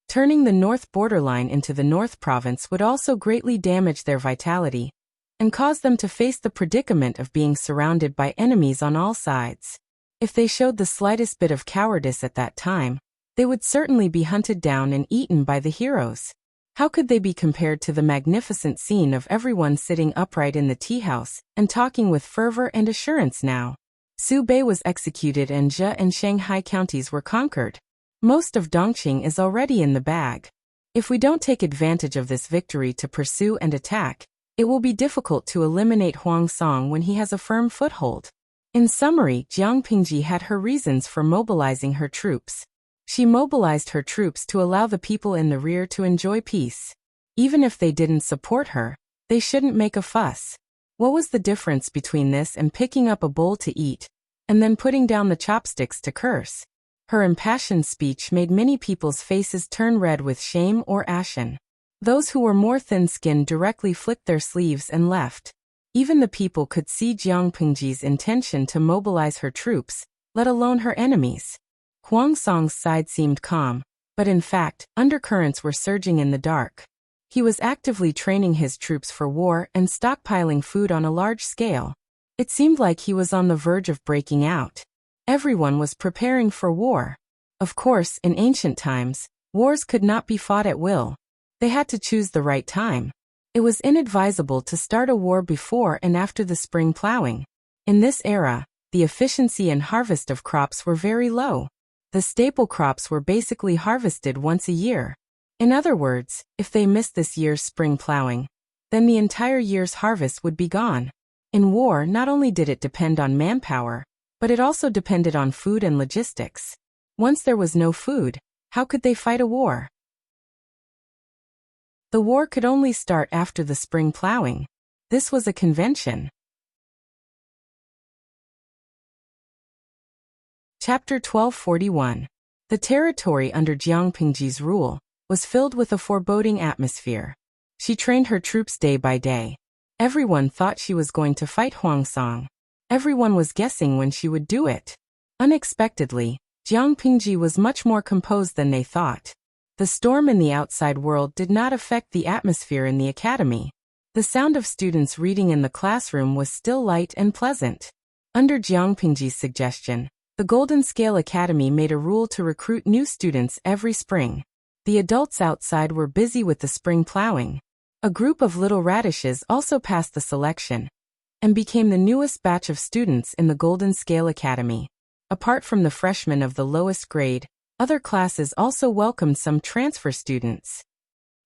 Turning the north borderline into the North Province would also greatly damage their vitality and cause them to face the predicament of being surrounded by enemies on all sides. If they showed the slightest bit of cowardice at that time, they would certainly be hunted down and eaten by the heroes. How could they be compared to the magnificent scene of everyone sitting upright in the tea house and talking with fervor and assurance now? Su Bei was executed and Zhe and Shanghai counties were conquered. Most of Dongqing is already in the bag. If we don't take advantage of this victory to pursue and attack, it will be difficult to eliminate Huang Song when he has a firm foothold. In summary, Jiang Pingji had her reasons for mobilizing her troops. She mobilized her troops to allow the people in the rear to enjoy peace. Even if they didn't support her, they shouldn't make a fuss. What was the difference between this and picking up a bowl to eat, and then putting down the chopsticks to curse? Her impassioned speech made many people's faces turn red with shame or ashen. Those who were more thin-skinned directly flicked their sleeves and left. Even the people could see Jiang Pingji's intention to mobilize her troops, let alone her enemies. Huang Song's side seemed calm, but in fact, undercurrents were surging in the dark. He was actively training his troops for war and stockpiling food on a large scale. It seemed like he was on the verge of breaking out. Everyone was preparing for war. Of course, in ancient times, wars could not be fought at will. They had to choose the right time. It was inadvisable to start a war before and after the spring plowing. In this era, the efficiency and harvest of crops were very low. The staple crops were basically harvested once a year. In other words, if they missed this year's spring plowing, then the entire year's harvest would be gone. In war, not only did it depend on manpower, but it also depended on food and logistics. Once there was no food, how could they fight a war? The war could only start after the spring plowing. This was a convention. Chapter 1241. The territory under Jiang Pingji's rule was filled with a foreboding atmosphere. She trained her troops day by day. Everyone thought she was going to fight Huangsong. Everyone was guessing when she would do it. Unexpectedly, Jiang Pingji was much more composed than they thought. The storm in the outside world did not affect the atmosphere in the academy. The sound of students reading in the classroom was still light and pleasant. Under Jiang Pingji's suggestion, the Golden Scale Academy made a rule to recruit new students every spring. The adults outside were busy with the spring plowing. A group of little radishes also passed the selection and became the newest batch of students in the Golden Scale Academy. Apart from the freshmen of the lowest grade, other classes also welcomed some transfer students.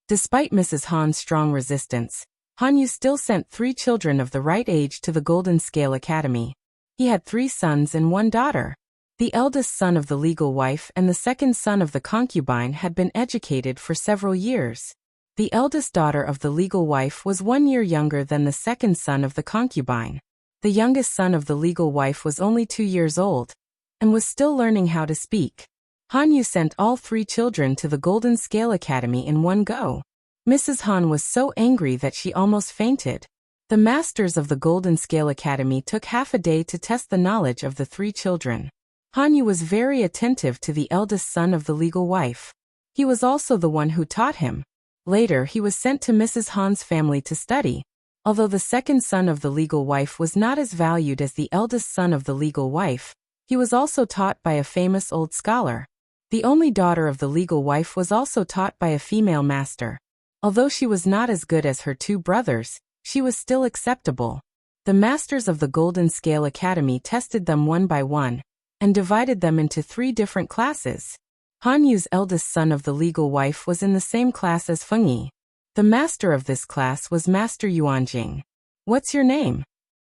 Despite Mrs. Han's strong resistance, Han Yu still sent 3 children of the right age to the Golden Scale Academy. He had 3 sons and 1 daughter. The eldest son of the legal wife and the second son of the concubine had been educated for several years. The eldest daughter of the legal wife was 1 year younger than the second son of the concubine. The youngest son of the legal wife was only 2 years old and was still learning how to speak. Han Yu sent all 3 children to the Golden Scale Academy in one go. Mrs. Han was so angry that she almost fainted. The masters of the Golden Scale Academy took half a day to test the knowledge of the 3 children. Han Yu was very attentive to the eldest son of the legal wife. He was also the one who taught him. Later he was sent to Mrs. Han's family to study. Although the second son of the legal wife was not as valued as the eldest son of the legal wife, he was also taught by a famous old scholar. The only daughter of the legal wife was also taught by a female master. Although she was not as good as her 2 brothers, she was still acceptable. The masters of the Golden Scale Academy tested them one by one and divided them into 3 different classes. Han Yu's eldest son of the legal wife was in the same class as Feng Yi. The master of this class was Master Yuanjing. "What's your name?"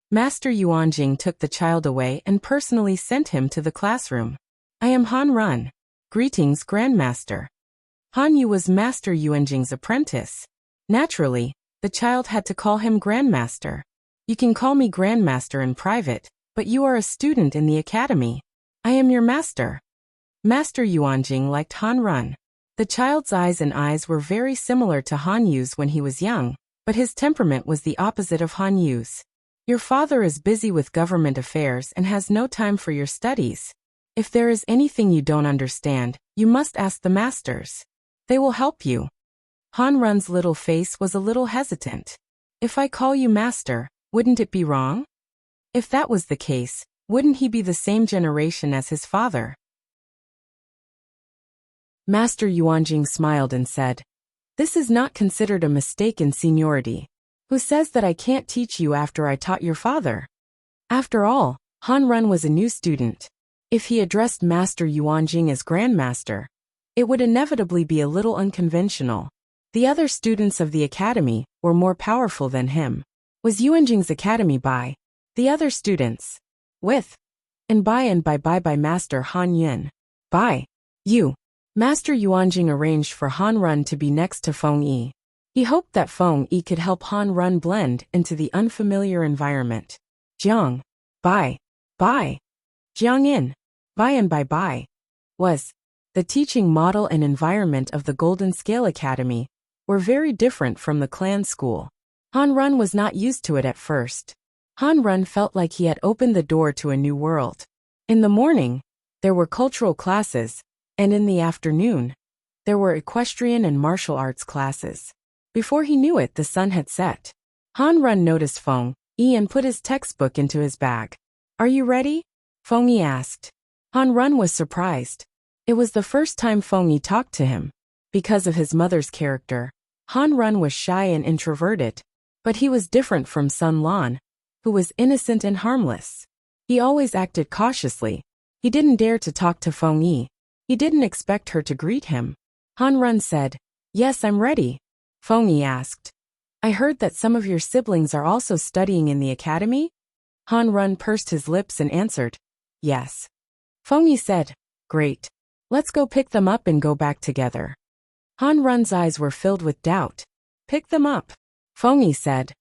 Master Yuanjing took the child away and personally sent him to the classroom. "I am Han Run. Greetings, Grandmaster." Han Yu was Master Yuanjing's apprentice. Naturally, the child had to call him Grandmaster. "You can call me Grandmaster in private, but you are a student in the academy. I am your master." Master Yuanjing liked Han Run. The child's eyes were very similar to Han Yu's when he was young, but his temperament was the opposite of Han Yu's. "Your father is busy with government affairs and has no time for your studies. If there is anything you don't understand, you must ask the masters. They will help you." Han Run's little face was a little hesitant. "If I call you master, wouldn't it be wrong? If that was the case, wouldn't he be the same generation as his father?" Master Yuanjing smiled and said, "This is not considered a mistake in seniority. Who says that I can't teach you after I taught your father?" After all, Han Run was a new student. If he addressed Master Yuanjing as Grandmaster, it would inevitably be a little unconventional. The other students of the academy were more powerful than him. Was Yuanjing's academy by the other students? With and by Master Han Yun. By you. Master Yuanjing arranged for Han Run to be next to Feng Yi. He hoped that Feng Yi could help Han Run blend into the unfamiliar environment. Jiang. By. Jiang In. By. Was. The teaching model and environment of the Golden Scale Academy were very different from the clan school. Han Run was not used to it at first. Han Run felt like he had opened the door to a new world. In the morning, there were cultural classes, and in the afternoon, there were equestrian and martial arts classes. Before he knew it, the sun had set. Han Run noticed Feng Yi and put his textbook into his bag. "Are you ready?" Feng Yi asked. Han Run was surprised. It was the first time Feng Yi talked to him. Because of his mother's character, Han Run was shy and introverted, but he was different from Sun Lan, who was innocent and harmless. He always acted cautiously. He didn't dare to talk to Feng Yi. He didn't expect her to greet him. Han Run said, "Yes, I'm ready." Feng Yi asked, "I heard that some of your siblings are also studying in the academy?" Han Run pursed his lips and answered, "Yes." Feng Yi said, "Great. Let's go pick them up and go back together." Han Run's eyes were filled with doubt. Pick them up. Fengyi said.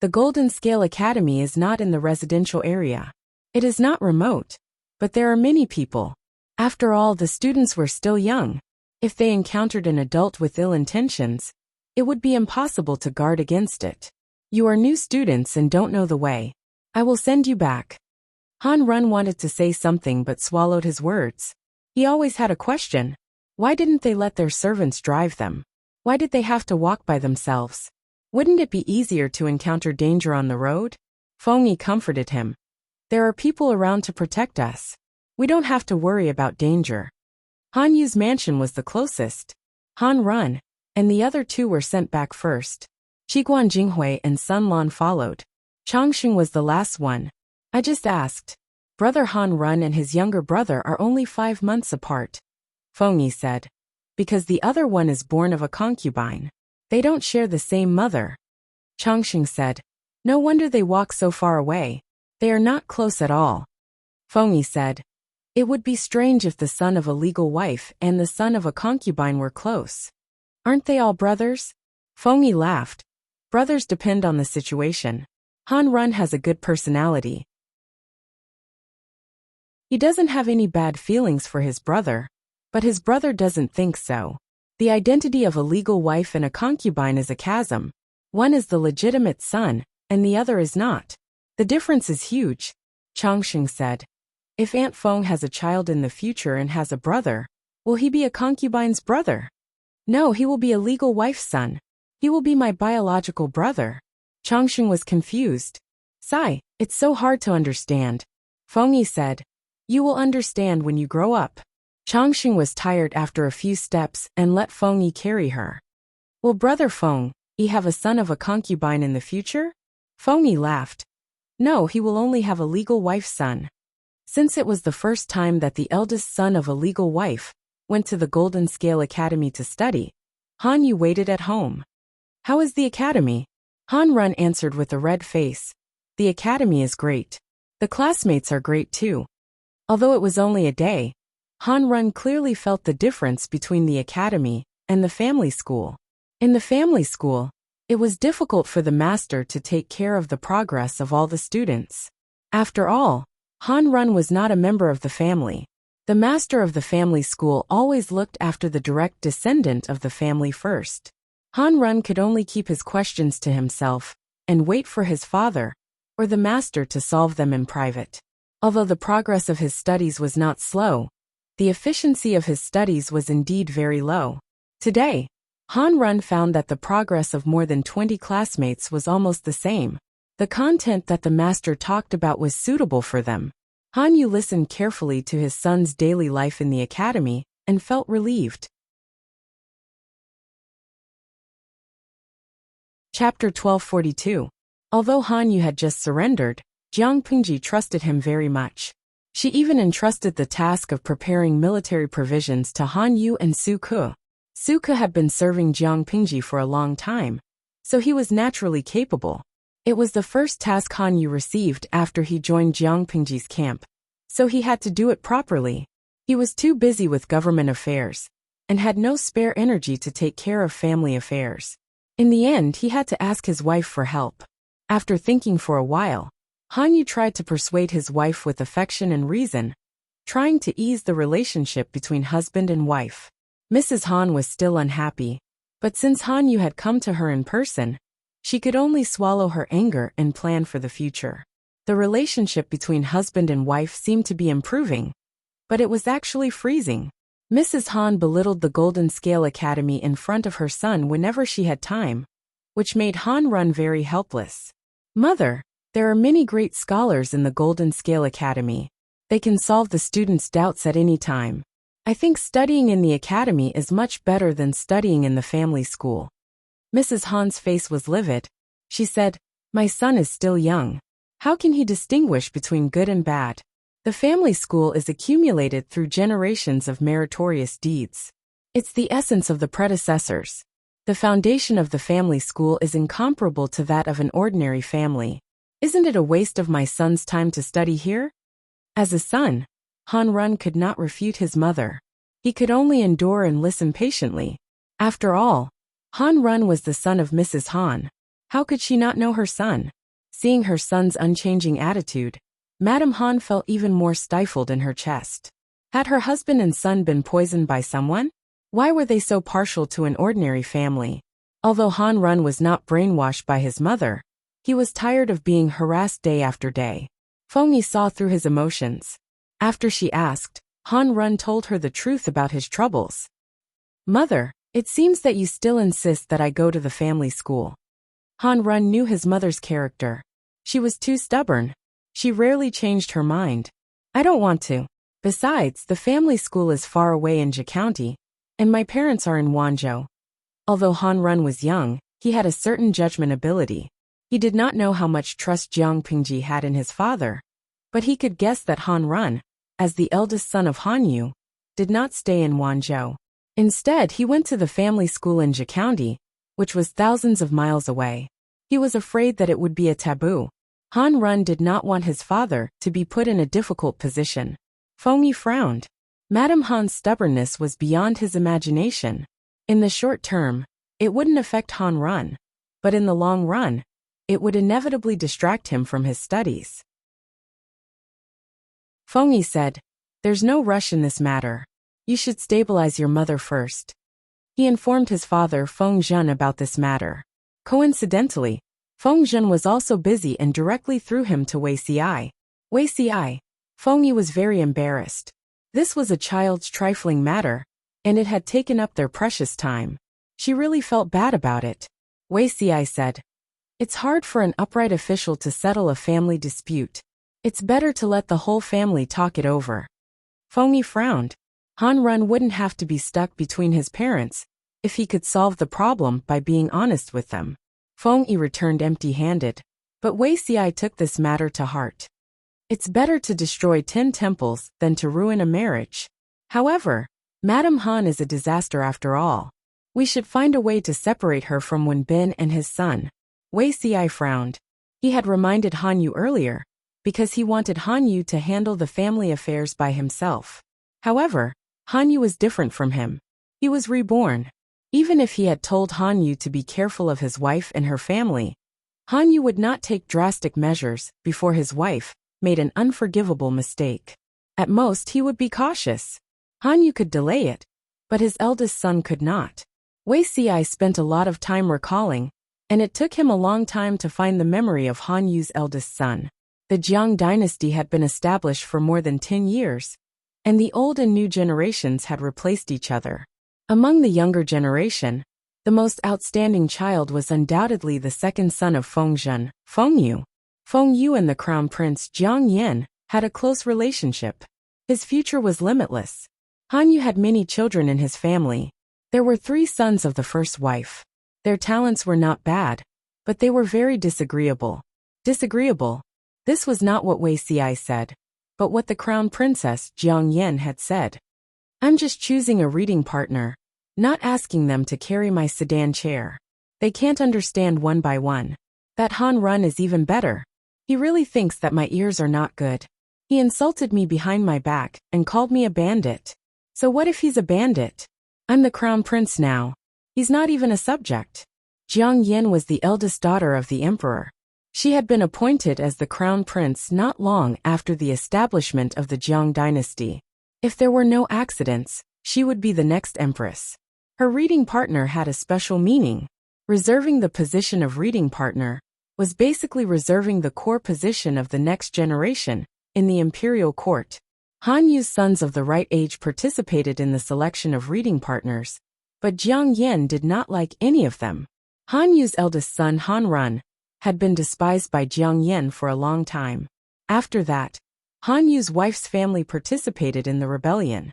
The Golden Scale Academy is not in the residential area. It is not remote. But there are many people. After all, the students were still young. If they encountered an adult with ill intentions, it would be impossible to guard against it. You are new students and don't know the way. I will send you back. Han Run wanted to say something but swallowed his words. He always had a question. Why didn't they let their servants drive them? Why did they have to walk by themselves? Wouldn't it be easier to encounter danger on the road? Fengyi comforted him. There are people around to protect us. We don't have to worry about danger. Han Yu's mansion was the closest. Han Run and the other two were sent back first. Qiguan Jinghui and Sun Lan followed. Changxing was the last one. I just asked. Brother Han Run and his younger brother are only 5 months apart. Fengyi said. Because the other one is born of a concubine. They don't share the same mother. Changxing said. No wonder they walk so far away. They are not close at all. Fengyi said. It would be strange if the son of a legal wife and the son of a concubine were close. Aren't they all brothers? Fengyi laughed. Brothers depend on the situation. Han Run has a good personality. He doesn't have any bad feelings for his brother, but his brother doesn't think so. The identity of a legal wife and a concubine is a chasm. One is the legitimate son, and the other is not. The difference is huge, Changxing said. If Aunt Feng has a child in the future and has a brother, will he be a concubine's brother? No, he will be a legal wife's son. He will be my biological brother. Changxing was confused. Sigh, it's so hard to understand. Fengyi said. You will understand when you grow up. Changxing was tired after a few steps and let Fengyi carry her. Will Brother Feng, he have a son of a concubine in the future? Fengyi laughed. No, he will only have a legal wife's son. Since it was the first time that the eldest son of a legal wife went to the Golden Scale Academy to study, Han Yu waited at home. How is the academy? Han Run answered with a red face. The academy is great. The classmates are great too. Although it was only a day, Han Run clearly felt the difference between the academy and the family school. In the family school, it was difficult for the master to take care of the progress of all the students. After all, Han Run was not a member of the family. The master of the family school always looked after the direct descendant of the family first. Han Run could only keep his questions to himself and wait for his father or the master to solve them in private. Although the progress of his studies was not slow, the efficiency of his studies was indeed very low. Today, Han Run found that the progress of more than 20 classmates was almost the same. The content that the master talked about was suitable for them. Han Yu listened carefully to his son's daily life in the academy and felt relieved. Chapter 1242. Although Han Yu had just surrendered, Jiang Pingji trusted him very much. She even entrusted the task of preparing military provisions to Han Yu and Su Ke. Su Ke had been serving Jiang Pingji for a long time, so he was naturally capable. It was the first task Han Yu received after he joined Jiang Pingji's camp, so he had to do it properly. He was too busy with government affairs and had no spare energy to take care of family affairs. In the end, he had to ask his wife for help. After thinking for a while, Han Yu tried to persuade his wife with affection and reason, trying to ease the relationship between husband and wife. Mrs. Han was still unhappy, but since Han Yu had come to her in person, she could only swallow her anger and plan for the future. The relationship between husband and wife seemed to be improving, but it was actually freezing. Mrs. Han belittled the Golden Scale Academy in front of her son whenever she had time, which made Han Run very helpless. Mother, there are many great scholars in the Golden Scale Academy. They can solve the students' doubts at any time. I think studying in the academy is much better than studying in the family school. Mrs. Han's face was livid. She said, My son is still young. How can he distinguish between good and bad? The family school is accumulated through generations of meritorious deeds. It's the essence of the predecessors. The foundation of the family school is incomparable to that of an ordinary family. Isn't it a waste of my son's time to study here? As a son, Han Run could not refute his mother. He could only endure and listen patiently. After all, Han Run was the son of Mrs. Han. How could she not know her son? Seeing her son's unchanging attitude, Madame Han felt even more stifled in her chest. Had her husband and son been poisoned by someone? Why were they so partial to an ordinary family? Although Han Run was not brainwashed by his mother, he was tired of being harassed day after day. Feng Yi saw through his emotions. After she asked, Han Run told her the truth about his troubles. Mother, it seems that you still insist that I go to the family school. Han Run knew his mother's character. She was too stubborn. She rarely changed her mind. I don't want to. Besides, the family school is far away in Zhe County, and my parents are in Wanzhou. Although Han Run was young, he had a certain judgment ability. He did not know how much trust Jiang Pingji had in his father, but he could guess that Han Run, as the eldest son of Han Yu, did not stay in Wanzhou. Instead, he went to the family school in Zhe County, which was thousands of miles away. He was afraid that it would be a taboo. Han Run did not want his father to be put in a difficult position. Feng Yi frowned. Madame Han's stubbornness was beyond his imagination. In the short term, it wouldn't affect Han Run, but in the long run, it would inevitably distract him from his studies. Feng Yi said, "There's no rush in this matter. You should stabilize your mother first." He informed his father Feng Zhen about this matter. Coincidentally, Feng Zhen was also busy and directly threw him to Wei Ci. Wei Ci. Feng Yi was very embarrassed. This was a child's trifling matter, and it had taken up their precious time. She really felt bad about it. Wei Ci said, "It's hard for an upright official to settle a family dispute. It's better to let the whole family talk it over." Feng Yi frowned. Han Run wouldn't have to be stuck between his parents if he could solve the problem by being honest with them. Feng Yi returned empty-handed, but Wei Ci took this matter to heart. It's better to destroy 10 temples than to ruin a marriage. However, Madame Han is a disaster after all. We should find a way to separate her from Wen Bin and his son. Wei Ci frowned. He had reminded Han Yu earlier, because he wanted Han Yu to handle the family affairs by himself. However, Han Yu was different from him. He was reborn. Even if he had told Han Yu to be careful of his wife and her family, Han Yu would not take drastic measures before his wife made an unforgivable mistake. At most, he would be cautious. Han Yu could delay it, but his eldest son could not. Wei Ci spent a lot of time recalling, and it took him a long time to find the memory of Han Yu's eldest son. The Jiang dynasty had been established for more than 10 years, and the old and new generations had replaced each other. Among the younger generation, the most outstanding child was undoubtedly the second son of Feng Zhen, Feng Yu. Feng Yu and the crown prince Jiang Yan had a close relationship. His future was limitless. Han Yu had many children in his family. There were 3 sons of the first wife. Their talents were not bad, but they were very disagreeable. Disagreeable? This was not what Wei Ci said, but what the crown princess Jiang Yan had said. "I'm just choosing a reading partner, not asking them to carry my sedan chair. They can't understand one by one. That Han Run is even better. He really thinks that my ears are not good. He insulted me behind my back and called me a bandit. So what if he's a bandit? I'm the crown prince now. He's not even a subject." Jiang Yan was the eldest daughter of the emperor. She had been appointed as the crown prince not long after the establishment of the Jiang dynasty. If there were no accidents, she would be the next empress. Her reading partner had a special meaning. Reserving the position of reading partner was basically reserving the core position of the next generation in the imperial court. Han Yu's sons of the right age participated in the selection of reading partners, but Jiang Yan did not like any of them. Han Yu's eldest son Han Run had been despised by Jiang Yan for a long time. After that, Han Yu's wife's family participated in the rebellion.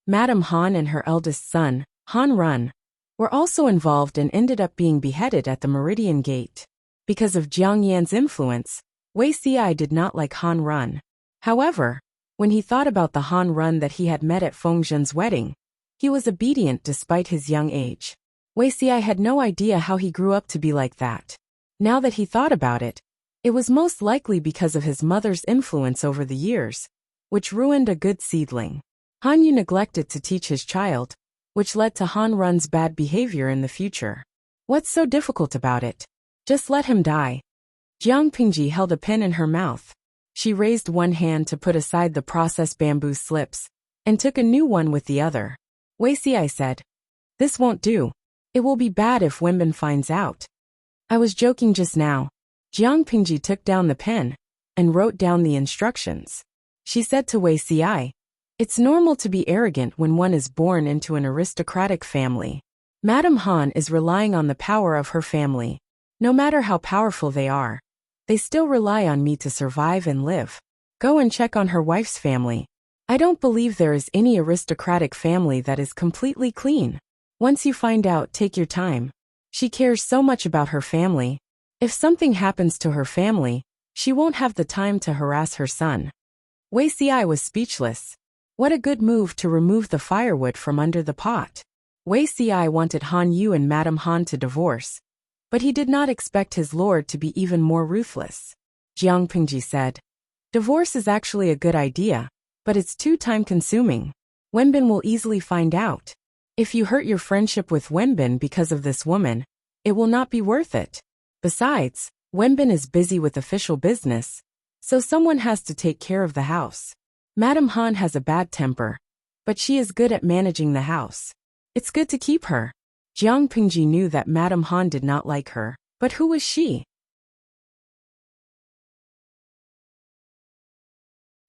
Madame Han and her eldest son, Han Run, were also involved and ended up being beheaded at the Meridian Gate. Because of Jiang Yan's influence, Wei Ci did not like Han Run. However, when he thought about the Han Run that he had met at Feng Zhen's wedding, he was obedient despite his young age. Wei Ci had no idea how he grew up to be like that. Now that he thought about it, it was most likely because of his mother's influence over the years, which ruined a good seedling. Han Yu neglected to teach his child, which led to Han Run's bad behavior in the future. What's so difficult about it? Just let him die. Jiang Pingji held a pen in her mouth. She raised one hand to put aside the processed bamboo slips, and took a new one with the other. Wuxia said, "This won't do. It will be bad if Wenbin finds out." "I was joking just now." Jiang Pingji took down the pen and wrote down the instructions. She said to Wuxia, "It's normal to be arrogant when one is born into an aristocratic family. Madame Han is relying on the power of her family. No matter how powerful they are, they still rely on me to survive and live. Go and check on her wife's family. I don't believe there is any aristocratic family that is completely clean. Once you find out, take your time. She cares so much about her family. If something happens to her family, she won't have the time to harass her son." Wuxia was speechless. What a good move to remove the firewood from under the pot. Wuxia wanted Han Yu and Madame Han to divorce, but he did not expect his lord to be even more ruthless. Jiang Pingji said, "Divorce is actually a good idea, but it's too time-consuming. Wenbin will easily find out. If you hurt your friendship with Wenbin because of this woman, it will not be worth it. Besides, Wenbin is busy with official business, so someone has to take care of the house. Madame Han has a bad temper, but she is good at managing the house. It's good to keep her." Jiang Pingji knew that Madame Han did not like her, but who was she?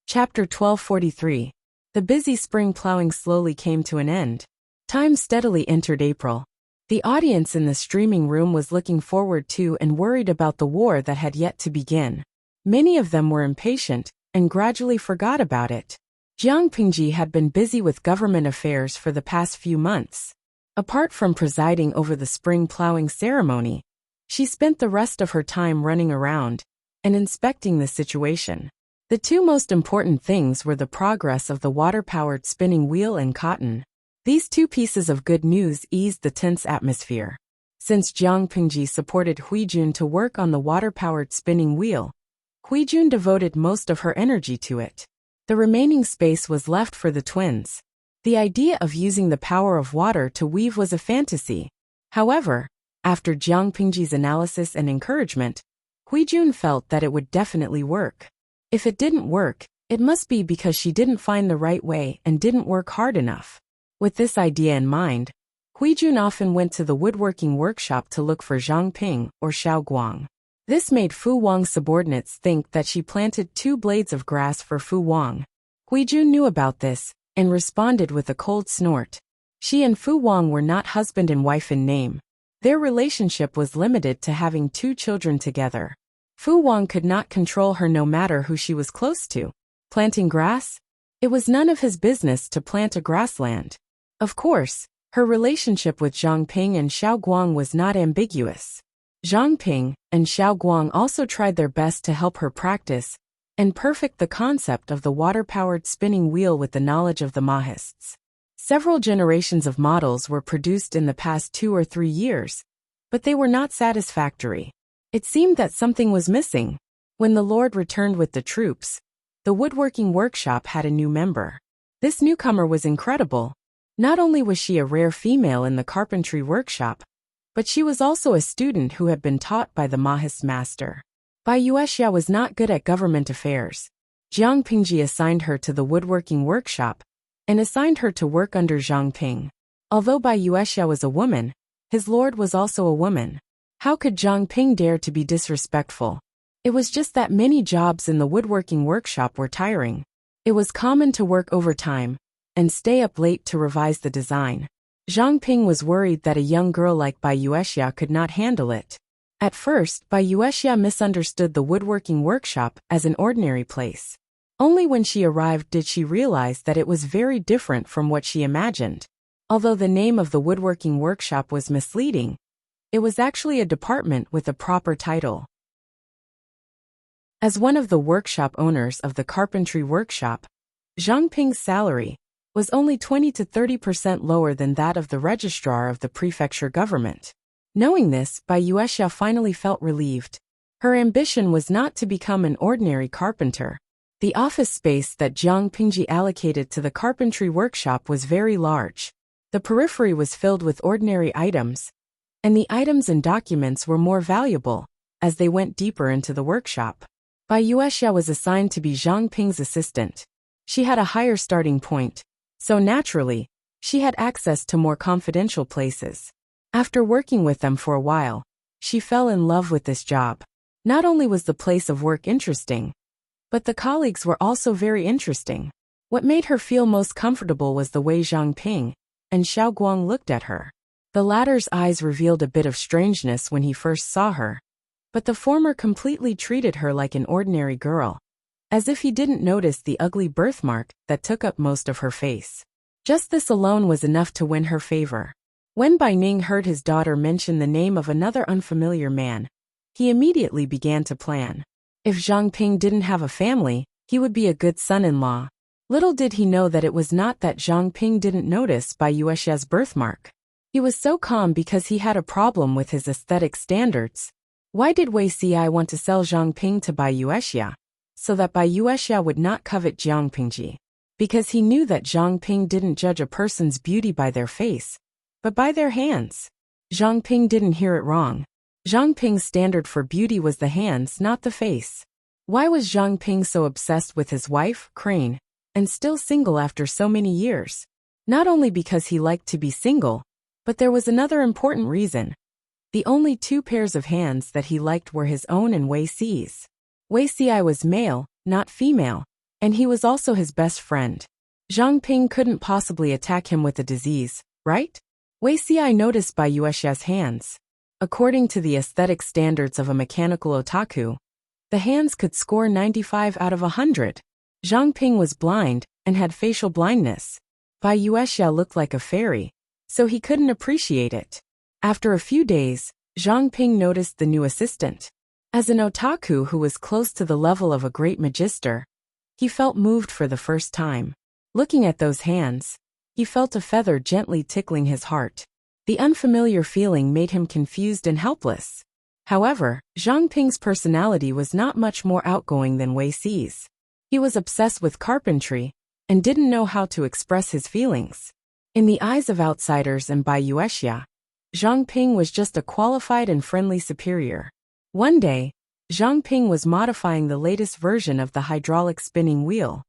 Chapter 1243. The busy spring plowing slowly came to an end. Time steadily entered April. The audience in the streaming room was looking forward to and worried about the war that had yet to begin. Many of them were impatient and gradually forgot about it. Jiang Pingji had been busy with government affairs for the past few months. Apart from presiding over the spring plowing ceremony, she spent the rest of her time running around and inspecting the situation. The two most important things were the progress of the water-powered spinning wheel and cotton. These two pieces of good news eased the tense atmosphere. Since Jiang Pingji supported Huijun to work on the water-powered spinning wheel, Huijun devoted most of her energy to it. The remaining space was left for the twins. The idea of using the power of water to weave was a fantasy. However, after Jiang Pingji's analysis and encouragement, Huijun felt that it would definitely work. If it didn't work, it must be because she didn't find the right way and didn't work hard enough. With this idea in mind, Huijun often went to the woodworking workshop to look for Zhang Ping or Xiao Guang. This made Fu Wang's subordinates think that she planted 2 blades of grass for Fu Wang. Huijun knew about this and responded with a cold snort. She and Fu Wang were not husband and wife in name. Their relationship was limited to having 2 children together. Fu Wang could not control her no matter who she was close to. Planting grass? It was none of his business to plant a grassland. Of course, her relationship with Zhang Ping and Xiao Guang was not ambiguous. Zhang Ping and Xiao Guang also tried their best to help her practice and perfect the concept of the water-powered spinning wheel with the knowledge of the Mahists. Several generations of models were produced in the past 2 or 3 years, but they were not satisfactory. It seemed that something was missing. When the Lord returned with the troops, the woodworking workshop had a new member. This newcomer was incredible. Not only was she a rare female in the carpentry workshop, but she was also a student who had been taught by the Mahist master. Bai Yuexia was not good at government affairs. Jiang Pingji assigned her to the woodworking workshop and assigned her to work under Zhang Ping. Although Bai Yuexia was a woman, his lord was also a woman. How could Zhang Ping dare to be disrespectful? It was just that many jobs in the woodworking workshop were tiring. It was common to work overtime and stay up late to revise the design. Zhang Ping was worried that a young girl like Bai Yuexia could not handle it. At first, Bai Yuexia misunderstood the woodworking workshop as an ordinary place. Only when she arrived did she realize that it was very different from what she imagined. Although the name of the woodworking workshop was misleading, it was actually a department with a proper title. As one of the workshop owners of the carpentry workshop, Zhang Ping's salary was only 20 to 30% lower than that of the registrar of the prefecture government. Knowing this, Bai Yuexia finally felt relieved. Her ambition was not to become an ordinary carpenter. The office space that Jiang Pingji allocated to the carpentry workshop was very large. The periphery was filled with ordinary items, and the items and documents were more valuable as they went deeper into the workshop. Bai Yuexia was assigned to be Zhang Ping's assistant. She had a higher starting point, so naturally, she had access to more confidential places. After working with them for a while, she fell in love with this job. Not only was the place of work interesting, but the colleagues were also very interesting. What made her feel most comfortable was the way Zhang Ping and Xiao Guang looked at her. The latter's eyes revealed a bit of strangeness when he first saw her, but the former completely treated her like an ordinary girl, as if he didn't notice the ugly birthmark that took up most of her face. Just this alone was enough to win her favor. When Bai Ning heard his daughter mention the name of another unfamiliar man, he immediately began to plan. If Zhang Ping didn't have a family, he would be a good son-in-law. Little did he know that it was not that Zhang Ping didn't notice Bai Yuexia's birthmark. He was so calm because he had a problem with his aesthetic standards. Why did Wei Xi want to sell Zhang Ping to Bai Yuexia? So that Bai Yuexia would not covet Jiang Pingji. Because he knew that Zhang Ping didn't judge a person's beauty by their face, but by their hands. Zhang Ping didn't hear it wrong. Zhang Ping's standard for beauty was the hands, not the face. Why was Zhang Ping so obsessed with his wife, Crane, and still single after so many years? Not only because he liked to be single, but there was another important reason. The only two pairs of hands that he liked were his own and Wei Xi's. Wei Xi was male, not female, and he was also his best friend. Zhang Ping couldn't possibly attack him with a disease, right? Wei Xi noticed Bai Yuexia's hands. According to the aesthetic standards of a mechanical otaku, the hands could score 95 out of 100. Zhang Ping was blind and had facial blindness. Bai Yuexia looked like a fairy, so he couldn't appreciate it. After a few days, Zhang Ping noticed the new assistant. As an otaku who was close to the level of a great magister, he felt moved for the first time. Looking at those hands, he felt a feather gently tickling his heart. The unfamiliar feeling made him confused and helpless. However, Zhang Ping's personality was not much more outgoing than Wei Xi's. He was obsessed with carpentry and didn't know how to express his feelings. In the eyes of outsiders and Bai Yuexia, Zhang Ping was just a qualified and friendly superior. One day, Zhang Ping was modifying the latest version of the hydraulic spinning wheel.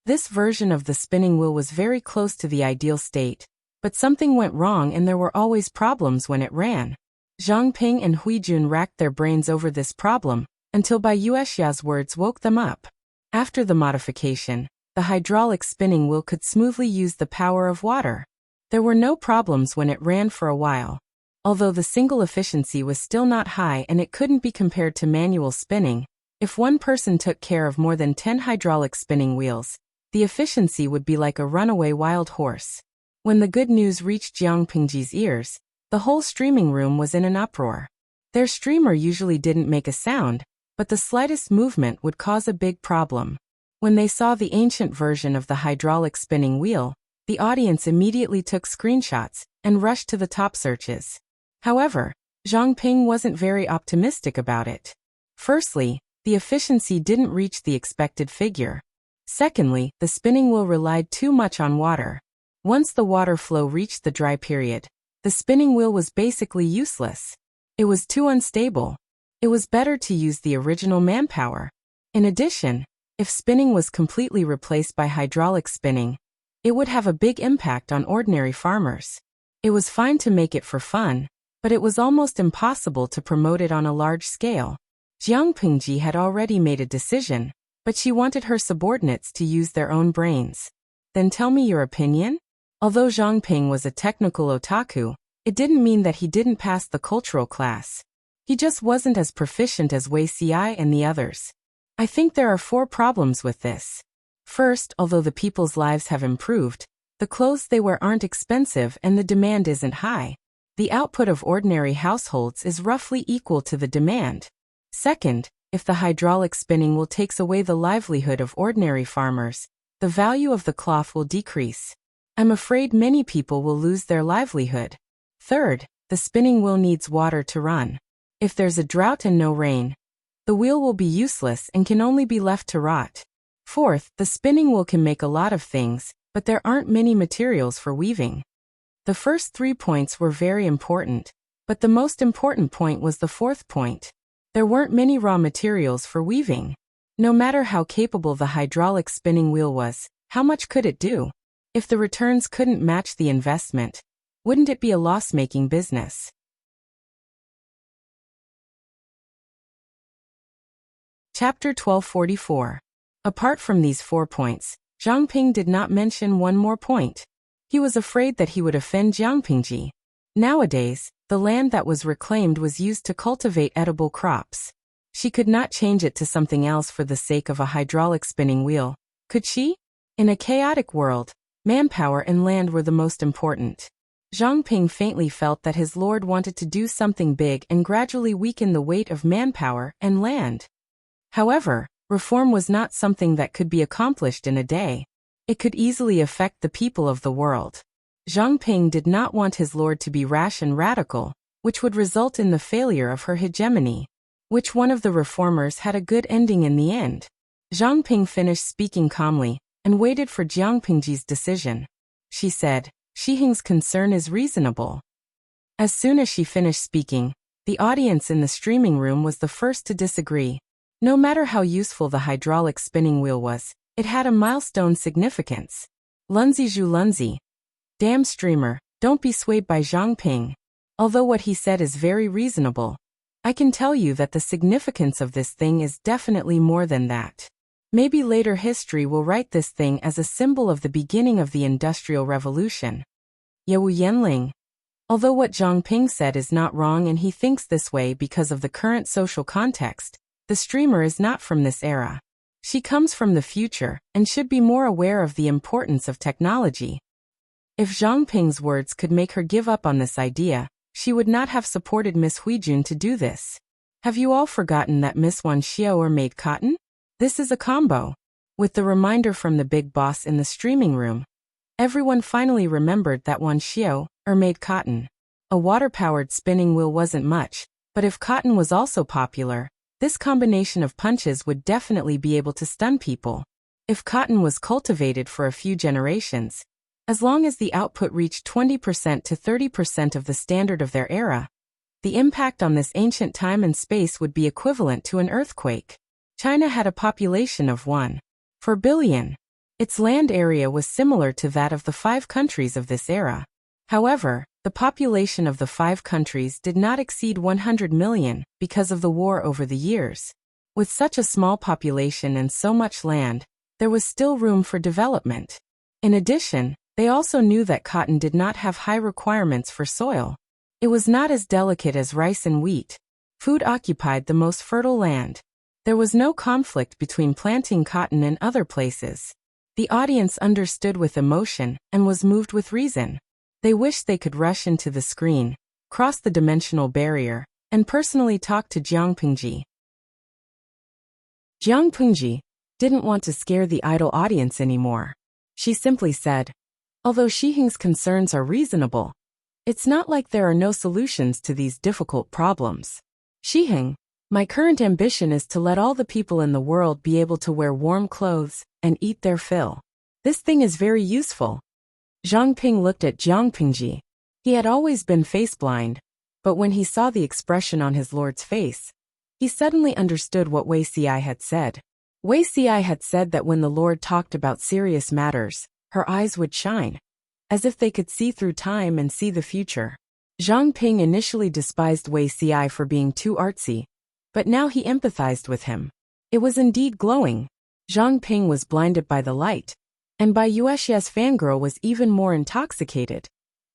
This version of the spinning wheel was very close to the ideal state, but something went wrong and there were always problems when it ran. Zhang Ping and Huijun racked their brains over this problem, until Bai Yuexia's words woke them up. After the modification, the hydraulic spinning wheel could smoothly use the power of water. There were no problems when it ran for a while. Although the single efficiency was still not high and it couldn't be compared to manual spinning, if one person took care of more than 10 hydraulic spinning wheels, the efficiency would be like a runaway wild horse. When the good news reached Jiang Pingji's ears, the whole streaming room was in an uproar. Their streamer usually didn't make a sound, but the slightest movement would cause a big problem. When they saw the ancient version of the hydraulic spinning wheel, the audience immediately took screenshots and rushed to the top searches. However, Zhang Ping wasn't very optimistic about it. Firstly, the efficiency didn't reach the expected figure. Secondly, the spinning wheel relied too much on water. Once the water flow reached the dry period, the spinning wheel was basically useless. It was too unstable. It was better to use the original manpower. In addition, if spinning was completely replaced by hydraulic spinning, it would have a big impact on ordinary farmers. It was fine to make it for fun, but it was almost impossible to promote it on a large scale. Jiang Pingji had already made a decision, but she wanted her subordinates to use their own brains. Then tell me your opinion? Although Zhang Ping was a technical otaku, it didn't mean that he didn't pass the cultural class. He just wasn't as proficient as Wei Xi and the others. I think there are 4 problems with this. First, although the people's lives have improved, the clothes they wear aren't expensive and the demand isn't high. The output of ordinary households is roughly equal to the demand. Second, if the hydraulic spinning wheel takes away the livelihood of ordinary farmers, the value of the cloth will decrease. I'm afraid many people will lose their livelihood. Third, the spinning wheel needs water to run. If there's a drought and no rain, the wheel will be useless and can only be left to rot. Fourth, the spinning wheel can make a lot of things, but there aren't many materials for weaving. The first 3 points were very important, but the most important point was the fourth point. There weren't many raw materials for weaving. No matter how capable the hydraulic spinning wheel was, how much could it do? If the returns couldn't match the investment, wouldn't it be a loss-making business? Chapter 1244. Apart from these 4 points, Zhang Ping did not mention one more point. He was afraid that he would offend Jiang Pingji. Nowadays, the land that was reclaimed was used to cultivate edible crops. She could not change it to something else for the sake of a hydraulic spinning wheel, could she? In a chaotic world, manpower and land were the most important. Zhang Ping faintly felt that his lord wanted to do something big and gradually weaken the weight of manpower and land. However, reform was not something that could be accomplished in a day. It could easily affect the people of the world. Zhang Ping did not want his lord to be rash and radical, which would result in the failure of her hegemony. Which one of the reformers had a good ending in the end? Zhang Ping finished speaking calmly and waited for Jiang Pingji's decision. She said, "Shiheng's concern is reasonable." As soon as she finished speaking, the audience in the streaming room was the first to disagree. No matter how useful the hydraulic spinning wheel was, it had a milestone significance. Lunzi Zhu Lunzi. Damn streamer, don't be swayed by Zhang Ping. Although what he said is very reasonable, I can tell you that the significance of this thing is definitely more than that. Maybe later history will write this thing as a symbol of the beginning of the Industrial Revolution. Yewu Yanling. Although what Zhang Ping said is not wrong and he thinks this way because of the current social context, the streamer is not from this era. She comes from the future and should be more aware of the importance of technology. If Zhang Ping's words could make her give up on this idea, she would not have supported Miss Huijun to do this. Have you all forgotten that Miss Wan Xiao made cotton? This is a combo. With the reminder from the big boss in the streaming room, everyone finally remembered that Wan Xiao made cotton. A water-powered spinning wheel wasn't much, but if cotton was also popular, this combination of punches would definitely be able to stun people. If cotton was cultivated for a few generations, as long as the output reached 20% to 30% of the standard of their era, the impact on this ancient time and space would be equivalent to an earthquake. China had a population of 1.4 billion. Its land area was similar to that of the 5 countries of this era. However, the population of the 5 countries did not exceed 100 million because of the war over the years. With such a small population and so much land, there was still room for development. In addition, they also knew that cotton did not have high requirements for soil. It was not as delicate as rice and wheat. Food occupied the most fertile land. There was no conflict between planting cotton and other places. The audience understood with emotion and was moved with reason. They wished they could rush into the screen, cross the dimensional barrier, and personally talk to Jiang Pingji. Jiang Pingji didn't want to scare the idle audience anymore. She simply said, "Although Shiheng's concerns are reasonable, it's not like there are no solutions to these difficult problems. Shiheng, my current ambition is to let all the people in the world be able to wear warm clothes and eat their fill. This thing is very useful." Zhang Ping looked at Jiang Pingji. He had always been face-blind, but when he saw the expression on his lord's face, he suddenly understood what Wei Xi had said. Wei Xi had said that when the lord talked about serious matters, her eyes would shine, as if they could see through time and see the future. Zhang Ping initially despised Wei Xi for being too artsy, but now he empathized with him. It was indeed glowing. Zhang Ping was blinded by the light, and Bai Yuexia's fangirl was even more intoxicated,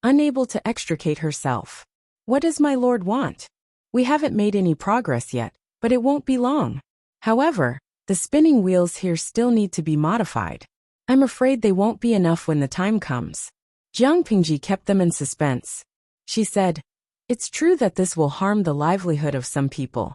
unable to extricate herself. What does my lord want? We haven't made any progress yet, but it won't be long. However, the spinning wheels here still need to be modified. I'm afraid they won't be enough when the time comes. Jiang Pingji kept them in suspense. She said, "It's true that this will harm the livelihood of some people,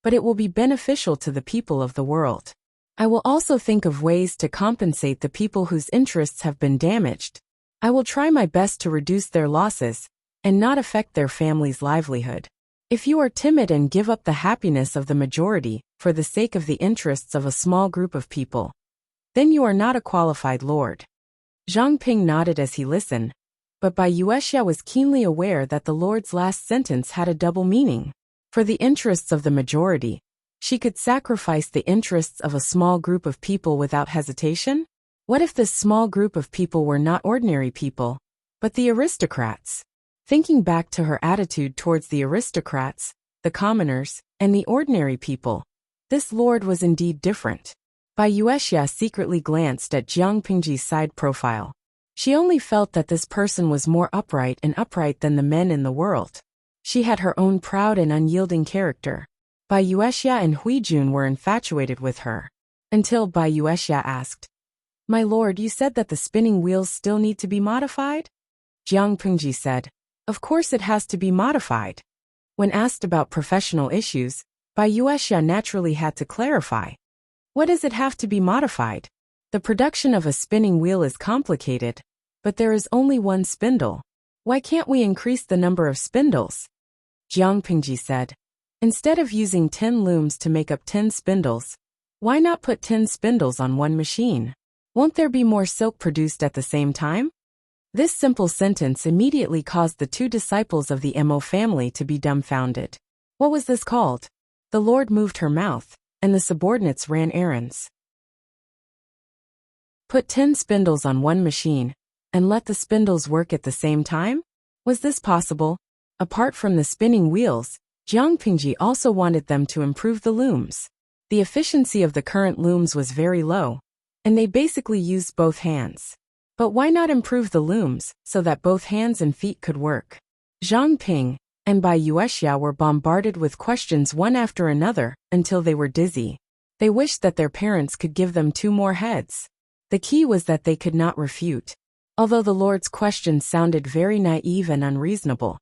but it will be beneficial to the people of the world. I will also think of ways to compensate the people whose interests have been damaged. I will try my best to reduce their losses and not affect their family's livelihood. If you are timid and give up the happiness of the majority for the sake of the interests of a small group of people, then you are not a qualified lord." Zhang Ping nodded as he listened, but Bai Yuexia was keenly aware that the Lord's last sentence had a double meaning. For the interests of the majority, she could sacrifice the interests of a small group of people without hesitation? What if this small group of people were not ordinary people, but the aristocrats? Thinking back to her attitude towards the aristocrats, the commoners, and the ordinary people, this lord was indeed different. Bai Yuexia secretly glanced at Jiang Pingji's side profile. She only felt that this person was more upright than the men in the world. She had her own proud and unyielding character. Bai Yuexia and Huijun were infatuated with her. Until Bai Yuexia asked, "My lord, you said that the spinning wheels still need to be modified?" Jiang Pingji said, "Of course it has to be modified." When asked about professional issues, Bai Yuexia naturally had to clarify. What does it have to be modified? The production of a spinning wheel is complicated, but there is only one spindle. Why can't we increase the number of spindles? Jiang Pingji said, "Instead of using 10 looms to make up 10 spindles, why not put 10 spindles on one machine? Won't there be more silk produced at the same time?" This simple sentence immediately caused the two disciples of the Mo family to be dumbfounded. What was this called? The Lord moved her mouth, and the subordinates ran errands. Put 10 spindles on one machine, and let the spindles work at the same time? Was this possible? Apart from the spinning wheels, Jiang Pingji also wanted them to improve the looms. The efficiency of the current looms was very low, and they basically used both hands. But why not improve the looms, so that both hands and feet could work? Zhang Ping and Bai Yuexia were bombarded with questions one after another, until they were dizzy. They wished that their parents could give them 2 more heads. The key was that they could not refute. Although the Lord's questions sounded very naive and unreasonable,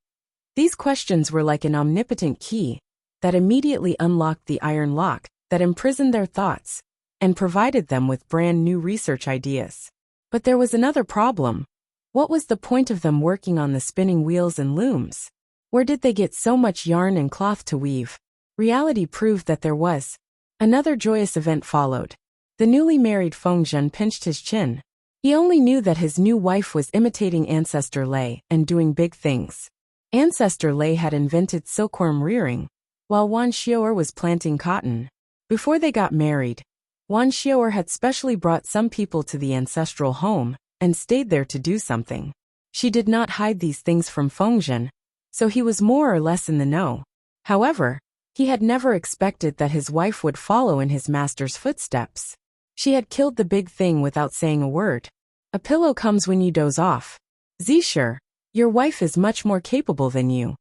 these questions were like an omnipotent key that immediately unlocked the iron lock that imprisoned their thoughts and provided them with brand new research ideas. But there was another problem. What was the point of them working on the spinning wheels and looms? Where did they get so much yarn and cloth to weave? Reality proved that there was. Another joyous event followed. The newly married Feng Zhen pinched his chin. He only knew that his new wife was imitating Ancestor Lei and doing big things. Ancestor Lei had invented silkworm rearing, while Wan Xiao'er was planting cotton. Before they got married, Wan Xiao'er had specially brought some people to the ancestral home and stayed there to do something. She did not hide these things from Feng Zhen, so he was more or less in the know. However, he had never expected that his wife would follow in his master's footsteps. She had killed the big thing without saying a word. A pillow comes when you doze off. Zisher, your wife is much more capable than you.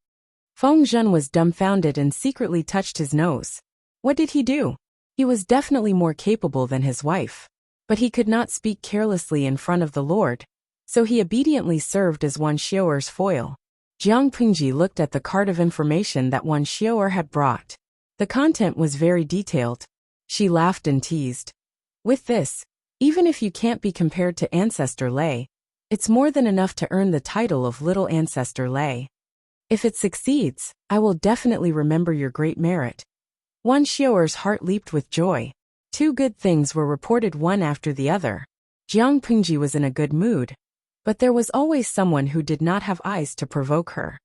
Feng Zhen was dumbfounded and secretly touched his nose. What did he do? He was definitely more capable than his wife. But he could not speak carelessly in front of the Lord, so he obediently served as Wan Xiao'er's foil. Jiang Pingji looked at the card of information that Wan Xiao'er had brought. The content was very detailed. She laughed and teased. With this, even if you can't be compared to Ancestor Lei, it's more than enough to earn the title of Little Ancestor Lei. If it succeeds, I will definitely remember your great merit. Wan Xiao'er's heart leaped with joy. 2 good things were reported one after the other. Jiang Pingji was in a good mood, but there was always someone who did not have eyes to provoke her.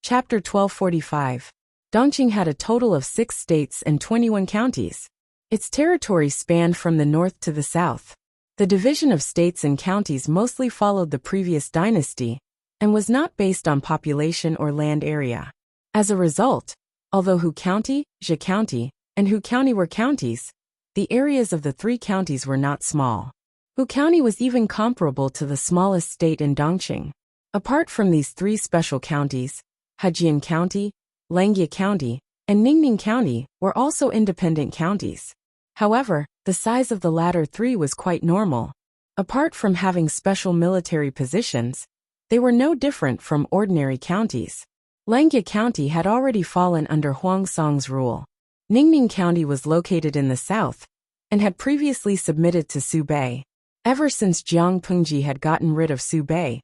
Chapter 1245. Dongqing had a total of 6 states and 21 counties. Its territory spanned from the north to the south. The division of states and counties mostly followed the previous dynasty and was not based on population or land area. As a result, although Hu County, Zhe County, and Hu County were counties, the areas of the 3 counties were not small. Hu County was even comparable to the smallest state in Dongqing. Apart from these 3 special counties, Hejian County, Langjie County, and Ningning County were also independent counties. However, the size of the latter 3 was quite normal. Apart from having special military positions, they were no different from ordinary counties. Langjie County had already fallen under Huang Song's rule. Ningning County was located in the south and had previously submitted to Subei. Ever since Jiang Pingji had gotten rid of Subei,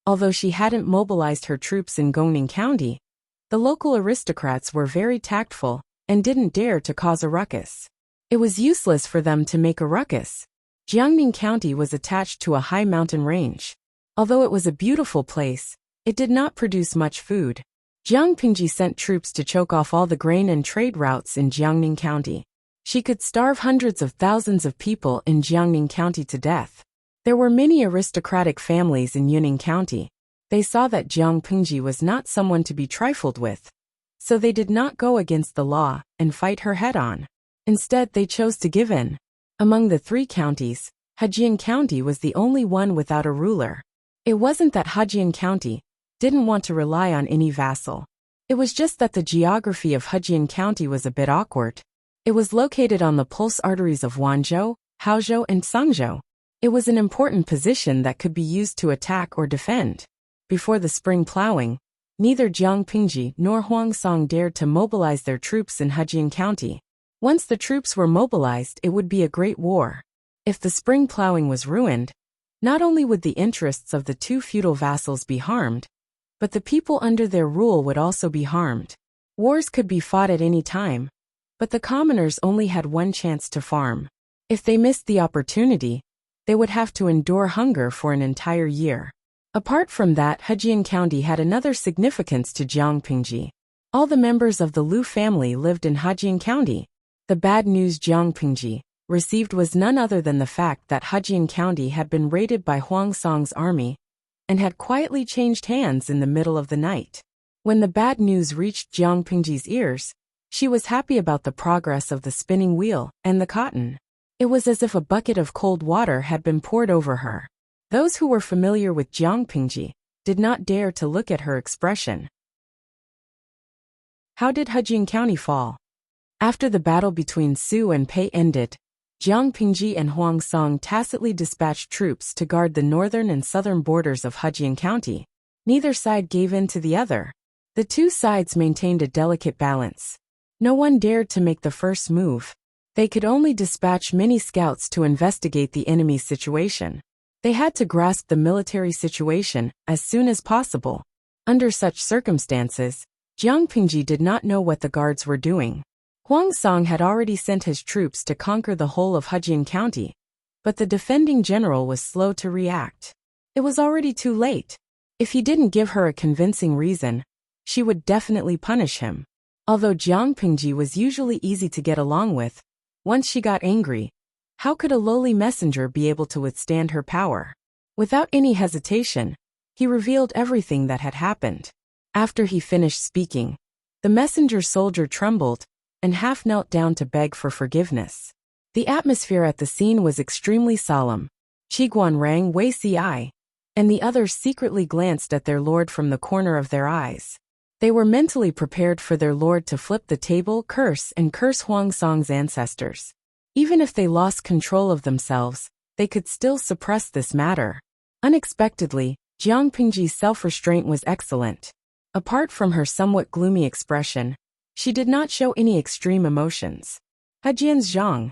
although she hadn't mobilized her troops in Gongning County, the local aristocrats were very tactful and didn't dare to cause a ruckus. It was useless for them to make a ruckus. Jiangning County was attached to a high mountain range. Although it was a beautiful place, it did not produce much food. Jiang Pingji sent troops to choke off all the grain and trade routes in Jiangning County. She could starve hundreds of thousands of people in Jiangning County to death. There were many aristocratic families in Yunning County. They saw that Jiang Pingji was not someone to be trifled with. So they did not go against the law and fight her head-on. Instead, they chose to give in. Among the 3 counties, Hejian County was the only one without a ruler. It wasn't that Hejian County didn't want to rely on any vassal. It was just that the geography of Hejian County was a bit awkward. It was located on the pulse arteries of Wanzhou, Haozhou, and Sangzhou. It was an important position that could be used to attack or defend. Before the spring plowing, neither Jiang Pingji nor Huang Song dared to mobilize their troops in Hejian County. Once the troops were mobilized, it would be a great war. If the spring plowing was ruined, not only would the interests of the 2 feudal vassals be harmed, but the people under their rule would also be harmed. Wars could be fought at any time, but the commoners only had one chance to farm. If they missed the opportunity, they would have to endure hunger for an entire year. Apart from that, Hejian County had another significance to Jiang Pingji. All the members of the Lu family lived in Hejian County. The bad news Jiang Pingji received was none other than the fact that Hejian County had been raided by Huang Song's army and had quietly changed hands in the middle of the night. When the bad news reached Jiang Pingji's ears, she was happy about the progress of the spinning wheel and the cotton. It was as if a bucket of cold water had been poured over her. Those who were familiar with Jiang Pingji did not dare to look at her expression. How did Hejian County fall? After the battle between Su and Pei ended, Jiang Pingji and Huang Song tacitly dispatched troops to guard the northern and southern borders of Hejian County. Neither side gave in to the other. The 2 sides maintained a delicate balance. No one dared to make the first move. They could only dispatch many scouts to investigate the enemy's situation. They had to grasp the military situation as soon as possible. Under such circumstances, Jiang Pingji did not know what the guards were doing. Huang Song had already sent his troops to conquer the whole of Hejian County, but the defending general was slow to react. It was already too late. If he didn't give her a convincing reason, she would definitely punish him. Although Jiang Pingji was usually easy to get along with, once she got angry, how could a lowly messenger be able to withstand her power? Without any hesitation, he revealed everything that had happened. After he finished speaking, the messenger soldier trembled and half knelt down to beg for forgiveness. The atmosphere at the scene was extremely solemn. Qiguan rang Wei Ci, and the others secretly glanced at their lord from the corner of their eyes. They were mentally prepared for their lord to flip the table, curse Huang Song's ancestors. Even if they lost control of themselves, they could still suppress this matter. Unexpectedly, Jiang Pingji's self-restraint was excellent. Apart from her somewhat gloomy expression, she did not show any extreme emotions. Hejian's Zhang.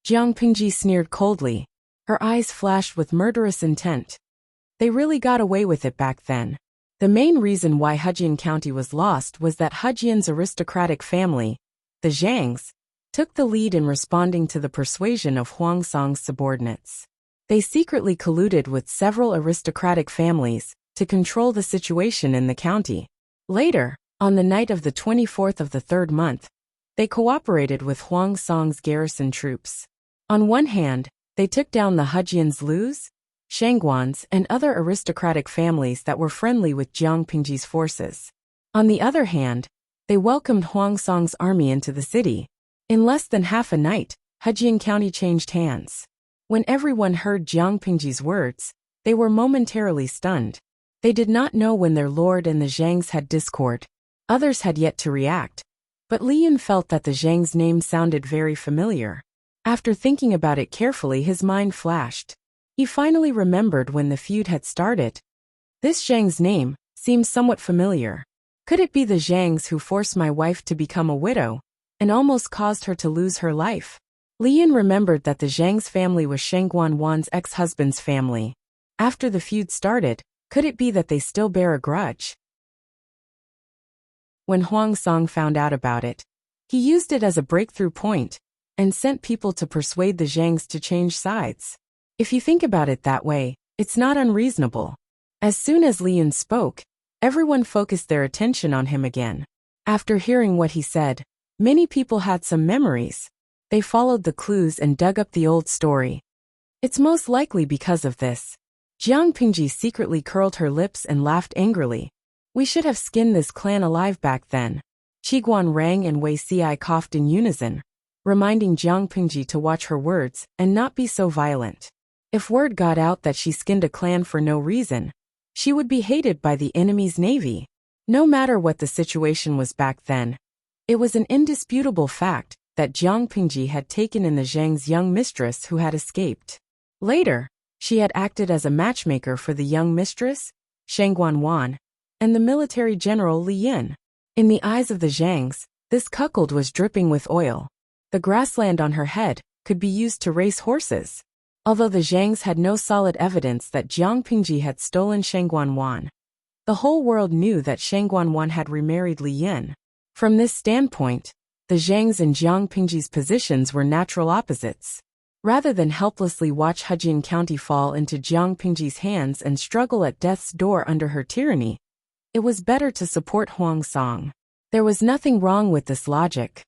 Jiang Pingji sneered coldly. Her eyes flashed with murderous intent. They really got away with it back then. The main reason why Hejian County was lost was that Hejian's aristocratic family, the Zhangs, took the lead in responding to the persuasion of Huang Song's subordinates. They secretly colluded with several aristocratic families to control the situation in the county. Later, on the night of the 24th of the 3rd month, they cooperated with Huang Song's garrison troops. On one hand, they took down the Hejian's Lus, Shangguans, and other aristocratic families that were friendly with Jiang Pingji's forces. On the other hand, they welcomed Huang Song's army into the city. In less than half a night, Hejian County changed hands. When everyone heard Jiang Pingji's words, they were momentarily stunned. They did not know when their lord and the Zhangs had discord. Others had yet to react, but Li Yun felt that the Zhang's name sounded very familiar. After thinking about it carefully, his mind flashed. He finally remembered when the feud had started. This Zhang's name seemed somewhat familiar. Could it be the Zhangs who forced my wife to become a widow and almost caused her to lose her life? Li Yun remembered that the Zhang's family was Shangguan Wan's ex-husband's family. After the feud started, could it be that they still bear a grudge? When Huang Song found out about it, he used it as a breakthrough point. and sent people to persuade the Zhangs to change sides. If you think about it that way, it's not unreasonable. As soon as Li Yun spoke, everyone focused their attention on him again. After hearing what he said, many people had some memories. They followed the clues and dug up the old story. It's most likely because of this. Jiang Pingji secretly curled her lips and laughed angrily. We should have skinned this clan alive back then. Qiguan rang and Wei Ci coughed in unison, reminding Jiang Pingji to watch her words and not be so violent. If word got out that she skinned a clan for no reason, she would be hated by the enemy's navy. No matter what the situation was back then, it was an indisputable fact that Jiang Pingji had taken in the Zhang's young mistress who had escaped. Later, she had acted as a matchmaker for the young mistress, Shangguan Wan, and the military general Li Yin. In the eyes of the Zhangs, this cuckold was dripping with oil. The grassland on her head could be used to race horses. Although the Zhangs had no solid evidence that Jiang Pingji had stolen Shangguan Wan, the whole world knew that Shangguan Wan had remarried Li Yin. From this standpoint, the Zhangs and Jiang Pingji's positions were natural opposites. Rather than helplessly watch Hejian County fall into Jiang Pingji's hands and struggle at death's door under her tyranny, it was better to support Huang Song. There was nothing wrong with this logic.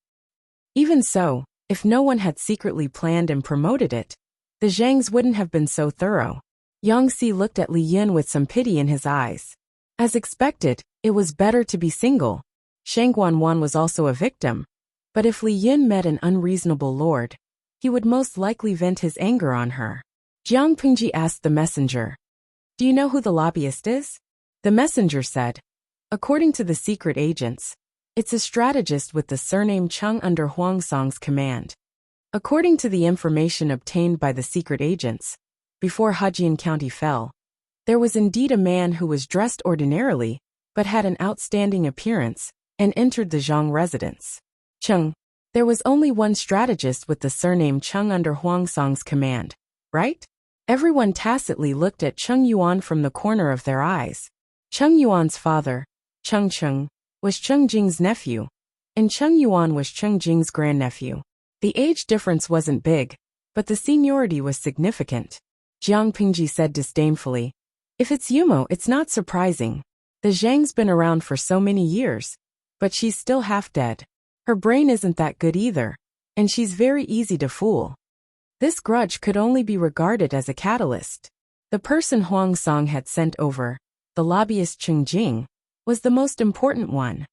Even so, if no one had secretly planned and promoted it, the Zhangs wouldn't have been so thorough. Yang Si looked at Li Yin with some pity in his eyes. As expected, it was better to be single. Shangguan Wan was also a victim, but if Li Yin met an unreasonable lord, he would most likely vent his anger on her. Jiang Pingji asked the messenger, "Do you know who the lobbyist is?" The messenger said, "According to the secret agents, it's a strategist with the surname Chung under Huang Song's command." According to the information obtained by the secret agents, before Hejian County fell, there was indeed a man who was dressed ordinarily, but had an outstanding appearance, and entered the Zhang residence. Chung. There was only one strategist with the surname Chung under Huang Song's command, right? Everyone tacitly looked at Chung Yuan from the corner of their eyes. Chung Yuan's father, Chung Chung, was Chung Jing's nephew, and Chung Yuan was Chung Jing's grandnephew. The age difference wasn't big, but the seniority was significant. Jiang Pingji said disdainfully, "If it's Yumo, it's not surprising. The Zhang's been around for so many years, but she's still half dead. Her brain isn't that good either, and she's very easy to fool." This grudge could only be regarded as a catalyst. The person Huang Song had sent over, the lobbyist Chung Jing, was the most important one.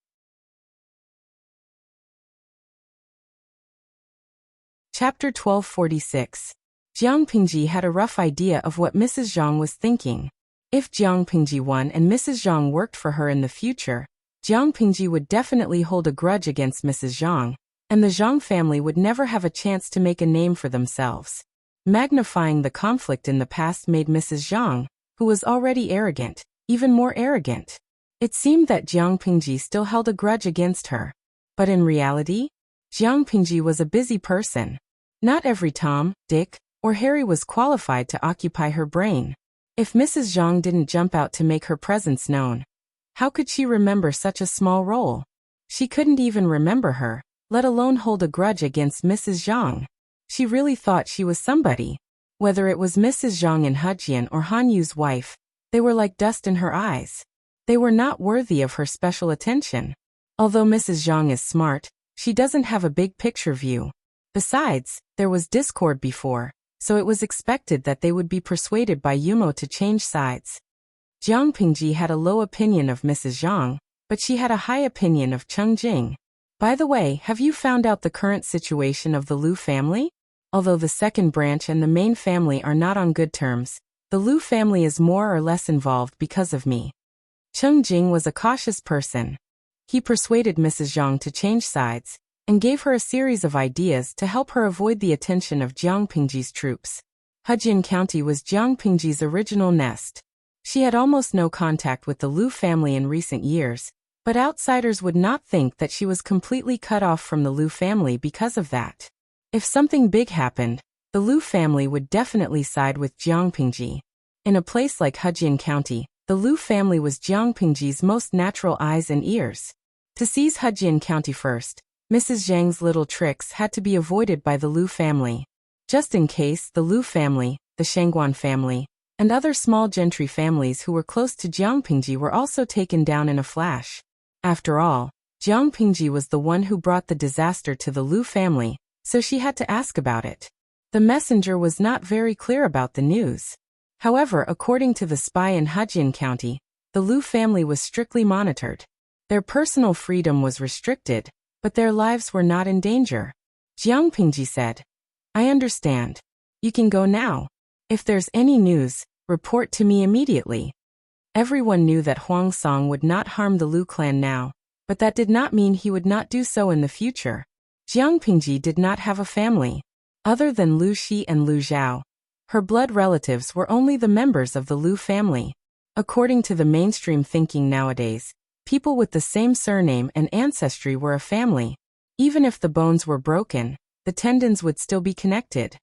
Chapter 1246. Jiang Pingji had a rough idea of what Mrs. Zhang was thinking. If Jiang Pingji won and Mrs. Zhang worked for her in the future, Jiang Pingji would definitely hold a grudge against Mrs. Zhang, and the Zhang family would never have a chance to make a name for themselves. Magnifying the conflict in the past made Mrs. Zhang, who was already arrogant, even more arrogant. It seemed that Jiang Pingji still held a grudge against her. But in reality, Jiang Pingji was a busy person. Not every Tom, Dick, or Harry was qualified to occupy her brain. If Mrs. Zhang didn't jump out to make her presence known, how could she remember such a small role? She couldn't even remember her, let alone hold a grudge against Mrs. Zhang. She really thought she was somebody. Whether it was Mrs. Zhang in Hejian or Han Yu's wife, they were like dust in her eyes. They were not worthy of her special attention. Although Mrs. Zhang is smart, she doesn't have a big picture view. Besides, there was discord before, so it was expected that they would be persuaded by Yumo to change sides. Jiang Pingji had a low opinion of Mrs. Zhang, but she had a high opinion of Chung Jing. By the way, have you found out the current situation of the Liu family? Although the second branch and the main family are not on good terms, the Liu family is more or less involved because of me. Chung Jing was a cautious person. He persuaded Mrs. Zhang to change sides, and gave her a series of ideas to help her avoid the attention of Jiang Pingji's troops. Hejian County was Jiang Pingji's original nest. She had almost no contact with the Liu family in recent years, but outsiders would not think that she was completely cut off from the Liu family because of that. If something big happened, the Liu family would definitely side with Jiang Pingji. In a place like Hejian County, the Liu family was Jiang Pingji's most natural eyes and ears. To seize Hejian County first, Mrs. Zhang's little tricks had to be avoided by the Lu family. Just in case, the Lu family, the Shangguan family, and other small gentry families who were close to Jiang Pingji were also taken down in a flash. After all, Jiang Pingji was the one who brought the disaster to the Lu family, so she had to ask about it. The messenger was not very clear about the news. However, according to the spy in Hejian County, the Lu family was strictly monitored. Their personal freedom was restricted, but their lives were not in danger. Jiang Pingji said, "I understand. You can go now. If there's any news, report to me immediately." Everyone knew that Huang Song would not harm the Lu clan now, but that did not mean he would not do so in the future. Jiang Pingji did not have a family. Other than Lu Shi and Lu Zhao, her blood relatives were only the members of the Lu family. According to the mainstream thinking nowadays, people with the same surname and ancestry were a family. Even if the bones were broken, the tendons would still be connected.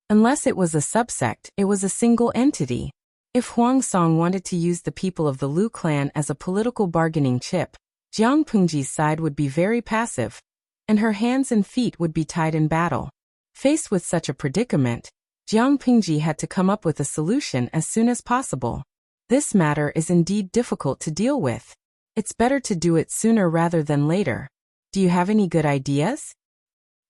Unless it was a subsect, it was a single entity. If Huang Song wanted to use the people of the Lu clan as a political bargaining chip, Jiang Pingji's side would be very passive, and her hands and feet would be tied in battle. Faced with such a predicament, Jiang Pingji had to come up with a solution as soon as possible. This matter is indeed difficult to deal with. It's better to do it sooner rather than later. Do you have any good ideas?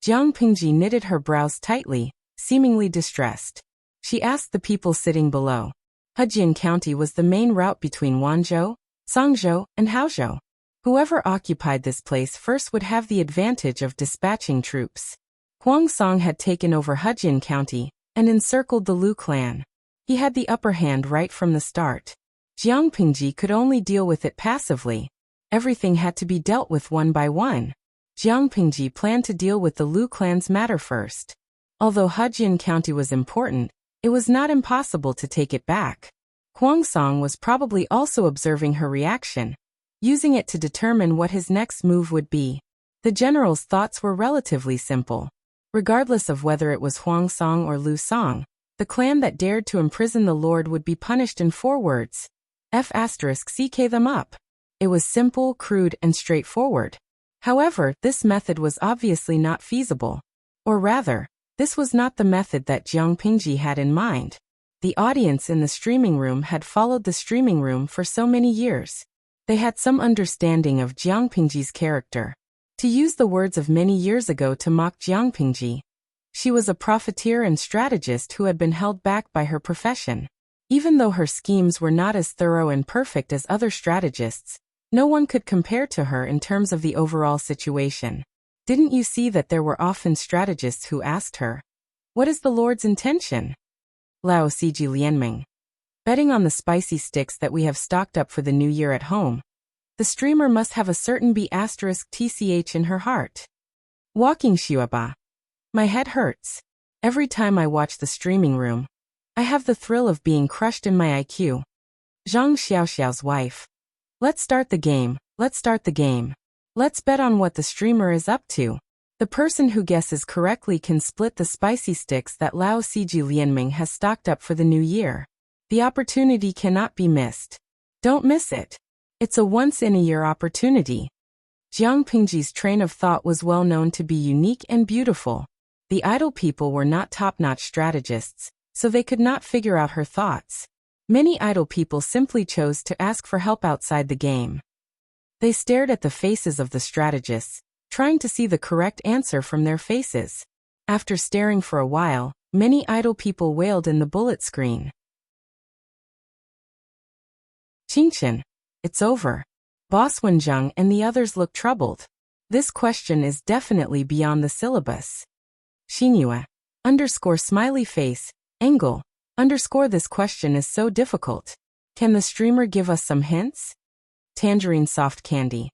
Jiang Pingji knitted her brows tightly, seemingly distressed. She asked the people sitting below. Hejian County was the main route between Wanzhou, Songzhou, and Haozhou. Whoever occupied this place first would have the advantage of dispatching troops. Huang Song had taken over Hejian County and encircled the Lu clan. He had the upper hand right from the start. Jiang Pingji could only deal with it passively. Everything had to be dealt with one by one. Jiang Pingji planned to deal with the Lu clan's matter first. Although Hejian County was important, it was not impossible to take it back. Huang Song was probably also observing her reaction, using it to determine what his next move would be. The general's thoughts were relatively simple. Regardless of whether it was Huang Song or Lu Song, the clan that dared to imprison the Lord would be punished in 4 words. F***ck them up. It was simple, crude, and straightforward. However, this method was obviously not feasible. Or rather, this was not the method that Jiang Pingji had in mind. The audience in the streaming room had followed the streaming room for so many years. They had some understanding of Jiang Pingji's character. To use the words of many years ago to mock Jiang Pingji, she was a profiteer and strategist who had been held back by her profession. Even though her schemes were not as thorough and perfect as other strategists, no one could compare to her in terms of the overall situation. Didn't you see that there were often strategists who asked her, "What is the Lord's intention?" Lao Siji Lianming. Betting on the spicy sticks that we have stocked up for the new year at home. The streamer must have a certain B***TCH in her heart. Walking Xiuaba. My head hurts. Every time I watch the streaming room, I have the thrill of being crushed in my IQ. Zhang Xiaoxiao's wife. Let's start the game, let's start the game. Let's bet on what the streamer is up to. The person who guesses correctly can split the spicy sticks that Lao Siji Lianming has stocked up for the new year. The opportunity cannot be missed. Don't miss it. It's a once-in-a-year opportunity. Jiang Pingji's train of thought was well known to be unique and beautiful. The idle people were not top-notch strategists, so they could not figure out her thoughts. Many idle people simply chose to ask for help outside the game. They stared at the faces of the strategists, trying to see the correct answer from their faces. After staring for a while, many idle people wailed in the bullet screen. Qingqian, it's over. Boss Wenzheng and the others look troubled. This question is definitely beyond the syllabus. Xingyue, _ smiley face, angle, _ this question is so difficult. Can the streamer give us some hints? Tangerine soft candy.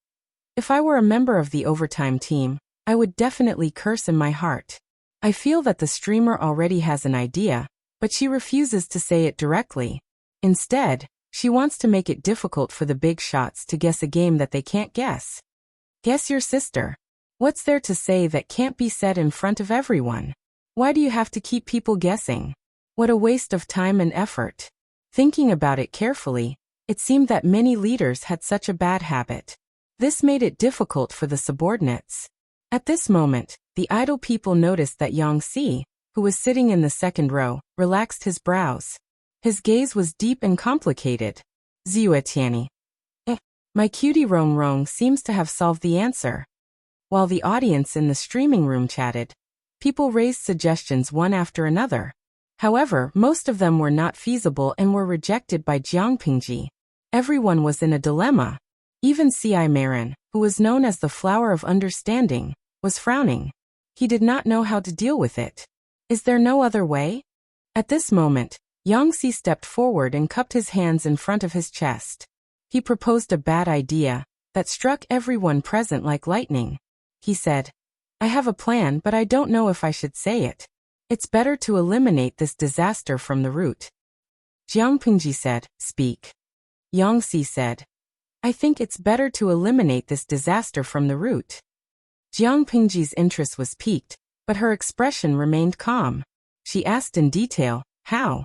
If I were a member of the overtime team, I would definitely curse in my heart. I feel that the streamer already has an idea, but she refuses to say it directly. Instead, she wants to make it difficult for the big shots to guess a game that they can't guess. Guess your sister. What's there to say that can't be said in front of everyone? Why do you have to keep people guessing? What a waste of time and effort. Thinking about it carefully, it seemed that many leaders had such a bad habit. This made it difficult for the subordinates. At this moment, the idle people noticed that Yang Si, who was sitting in the second row, relaxed his brows. His gaze was deep and complicated. Ziuetiani. My cutie Rong Rong seems to have solved the answer. While the audience in the streaming room chatted, people raised suggestions one after another. However, most of them were not feasible and were rejected by Jiang Pingji. Everyone was in a dilemma. Even C.I. Marin, who was known as the flower of understanding, was frowning. He did not know how to deal with it. Is there no other way? At this moment, Yang Si stepped forward and cupped his hands in front of his chest. He proposed a bad idea that struck everyone present like lightning. He said, I have a plan, but I don't know if I should say it. It's better to eliminate this disaster from the root. Jiang Pingji said, Speak. Yang Si said, I think it's better to eliminate this disaster from the root. Jiang Pingji's interest was piqued, but her expression remained calm. She asked in detail, How?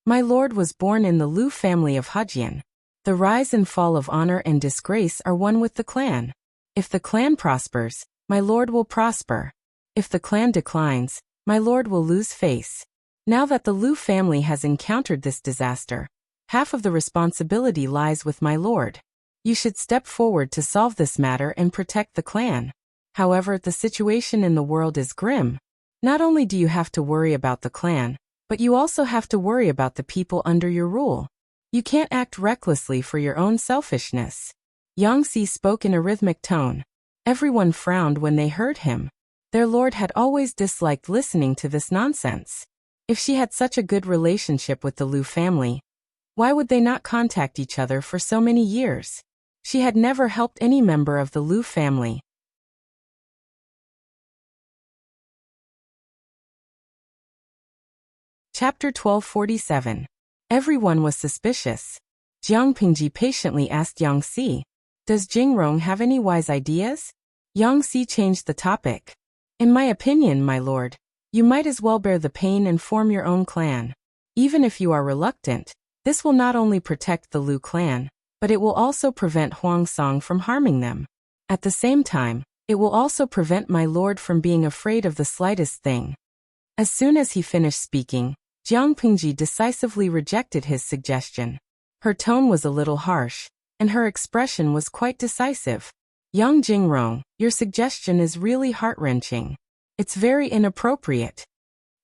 My lord was born in the Lu family of Hejian. The rise and fall of honor and disgrace are one with the clan. If the clan prospers, my lord will prosper. If the clan declines, my lord will lose face. Now that the Lu family has encountered this disaster, half of the responsibility lies with my lord. You should step forward to solve this matter and protect the clan. However, the situation in the world is grim. Not only do you have to worry about the clan, but you also have to worry about the people under your rule. You can't act recklessly for your own selfishness. Yang Si spoke in a rhythmic tone. Everyone frowned when they heard him. Their lord had always disliked listening to this nonsense. If she had such a good relationship with the Lu family, why would they not contact each other for so many years? She had never helped any member of the Lu family. Chapter 1247. Everyone was suspicious. Jiang Pingji patiently asked Yang Si, Does Jingrong have any wise ideas? Yang Si changed the topic. In my opinion, my lord, you might as well bear the pain and form your own clan. Even if you are reluctant, this will not only protect the Lu clan, but it will also prevent Huang Song from harming them. At the same time, it will also prevent my lord from being afraid of the slightest thing. As soon as he finished speaking, Jiang Pingji decisively rejected his suggestion. Her tone was a little harsh, and her expression was quite decisive. Young Jingrong, your suggestion is really heart-wrenching. It's very inappropriate.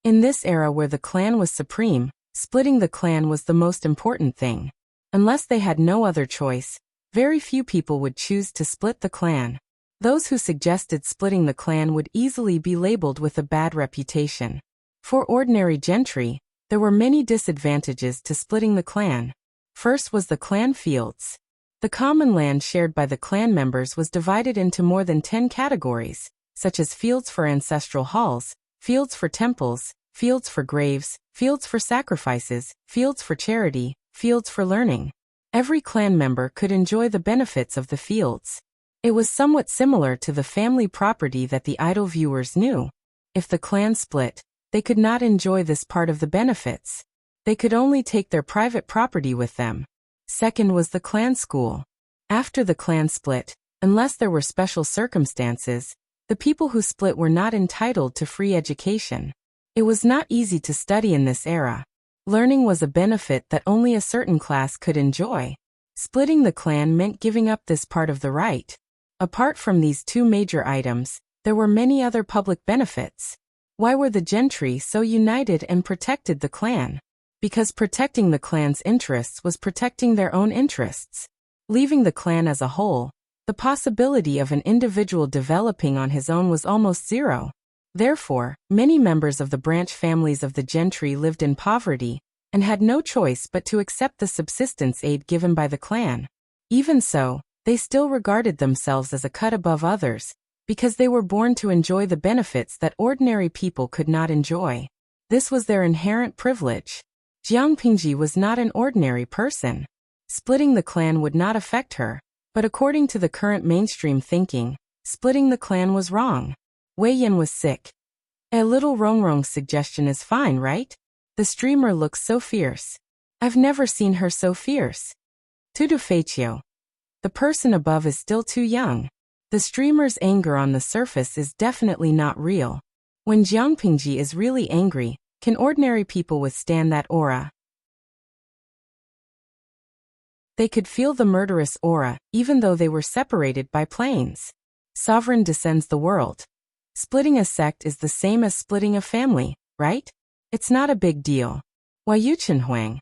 In this era where the clan was supreme, splitting the clan was the most important thing. Unless they had no other choice, very few people would choose to split the clan. Those who suggested splitting the clan would easily be labeled with a bad reputation. For ordinary gentry, there were many disadvantages to splitting the clan. First was the clan fields. The common land shared by the clan members was divided into more than 10 categories, such as fields for ancestral halls, fields for temples, fields for graves, fields for sacrifices, fields for charity, fields for learning. Every clan member could enjoy the benefits of the fields. It was somewhat similar to the family property that the idle viewers knew. If the clan split, they could not enjoy this part of the benefits. They could only take their private property with them. Second was the clan school. After the clan split, unless there were special circumstances, the people who split were not entitled to free education. It was not easy to study in this era. Learning was a benefit that only a certain class could enjoy. Splitting the clan meant giving up this part of the right. Apart from these two major items, there were many other public benefits. Why were the gentry so united and protected the clan? Because protecting the clan's interests was protecting their own interests. Leaving the clan as a whole, the possibility of an individual developing on his own was almost zero. Therefore, many members of the branch families of the gentry lived in poverty, and had no choice but to accept the subsistence aid given by the clan. Even so, they still regarded themselves as a cut above others, because they were born to enjoy the benefits that ordinary people could not enjoy. This was their inherent privilege. Jiang Pingji was not an ordinary person. Splitting the clan would not affect her, but according to the current mainstream thinking, splitting the clan was wrong. Wei Yan was sick. A little Rongrong's suggestion is fine, right? The streamer looks so fierce. I've never seen her so fierce. Tudu Feiqiu. The person above is still too young. The streamer's anger on the surface is definitely not real. When Jiang Pingji is really angry, can ordinary people withstand that aura? They could feel the murderous aura, even though they were separated by planes. Sovereign descends the world. Splitting a sect is the same as splitting a family, right? It's not a big deal. Why Yu Huang?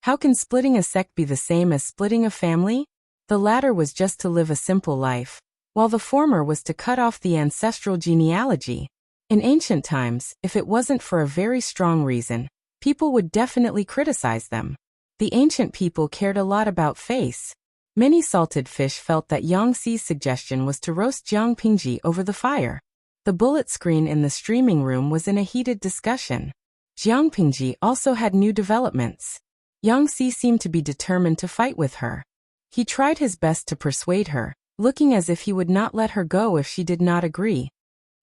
How can splitting a sect be the same as splitting a family? The latter was just to live a simple life, while the former was to cut off the ancestral genealogy. In ancient times, if it wasn't for a very strong reason, people would definitely criticize them. The ancient people cared a lot about face. Many salted fish felt that Yang Xi's suggestion was to roast Jiang Pingji over the fire. The bullet screen in the streaming room was in a heated discussion. Jiang Pingji also had new developments. Yang Xi seemed to be determined to fight with her. He tried his best to persuade her, looking as if he would not let her go if she did not agree.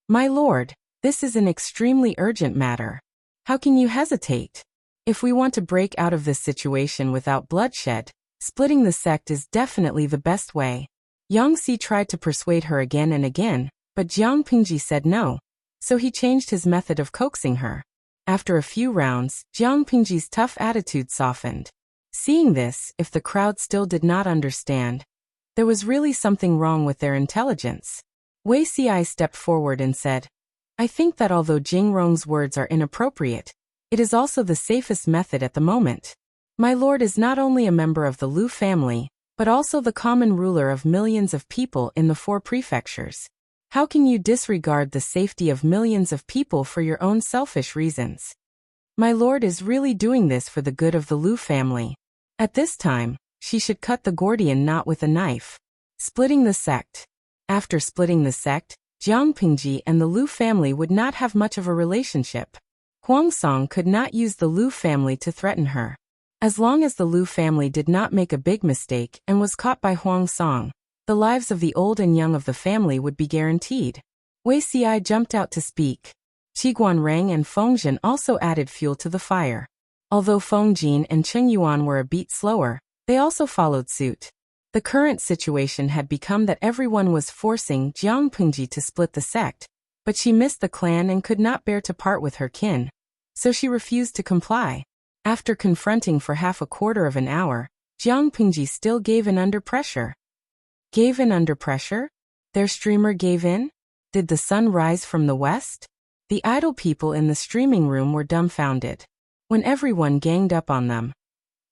My lord, this is an extremely urgent matter. How can you hesitate? If we want to break out of this situation without bloodshed, splitting the sect is definitely the best way. Yang Xi tried to persuade her again and again, but Jiang Pingji said no, so he changed his method of coaxing her. After a few rounds, Jiang Pingji's tough attitude softened. Seeing this, if the crowd still did not understand, there was really something wrong with their intelligence. Wei Xi stepped forward and said, I think that although Jing Rong's words are inappropriate, it is also the safest method at the moment. My lord is not only a member of the Lu family, but also the common ruler of millions of people in the 4 prefectures. How can you disregard the safety of millions of people for your own selfish reasons? My lord is really doing this for the good of the Lu family. At this time, she should cut the Gordian knot with a knife. Splitting the sect. After splitting the sect, Jiang Pingji and the Lu family would not have much of a relationship. Huang Song could not use the Lu family to threaten her. As long as the Lu family did not make a big mistake and was caught by Huang Song, the lives of the old and young of the family would be guaranteed. Wei Xi jumped out to speak. Qi Guanrang and Feng Jin also added fuel to the fire. Although Feng Jin and Cheng Yuan were a beat slower, they also followed suit. The current situation had become that everyone was forcing Jiang Pingji to split the sect, but she missed the clan and could not bear to part with her kin, so she refused to comply. After confronting for half a quarter of an hour, Jiang Pingji still gave in under pressure. Gave in under pressure? Their streamer gave in? Did the sun rise from the west? The idle people in the streaming room were dumbfounded. When everyone ganged up on them,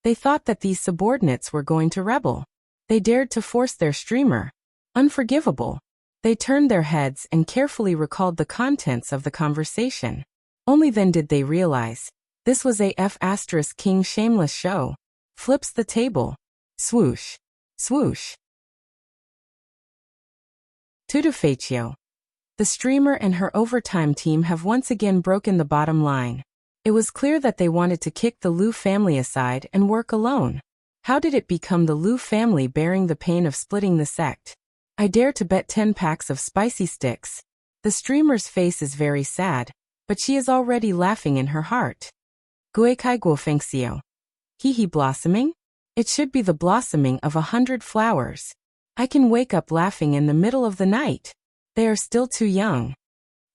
they thought that these subordinates were going to rebel. They dared to force their streamer. Unforgivable. They turned their heads and carefully recalled the contents of the conversation. Only then did they realize this was a King shameless show. Flips the table. Swoosh. Swoosh. Tudefaccio. The streamer and her overtime team have once again broken the bottom line. It was clear that they wanted to kick the Lu family aside and work alone. How did it become the Lu family bearing the pain of splitting the sect? I dare to bet 10 packs of spicy sticks. The streamer's face is very sad, but she is already laughing in her heart. Guikai guofengxio. He blossoming? It should be the blossoming of 100 flowers. I can wake up laughing in the middle of the night. They are still too young.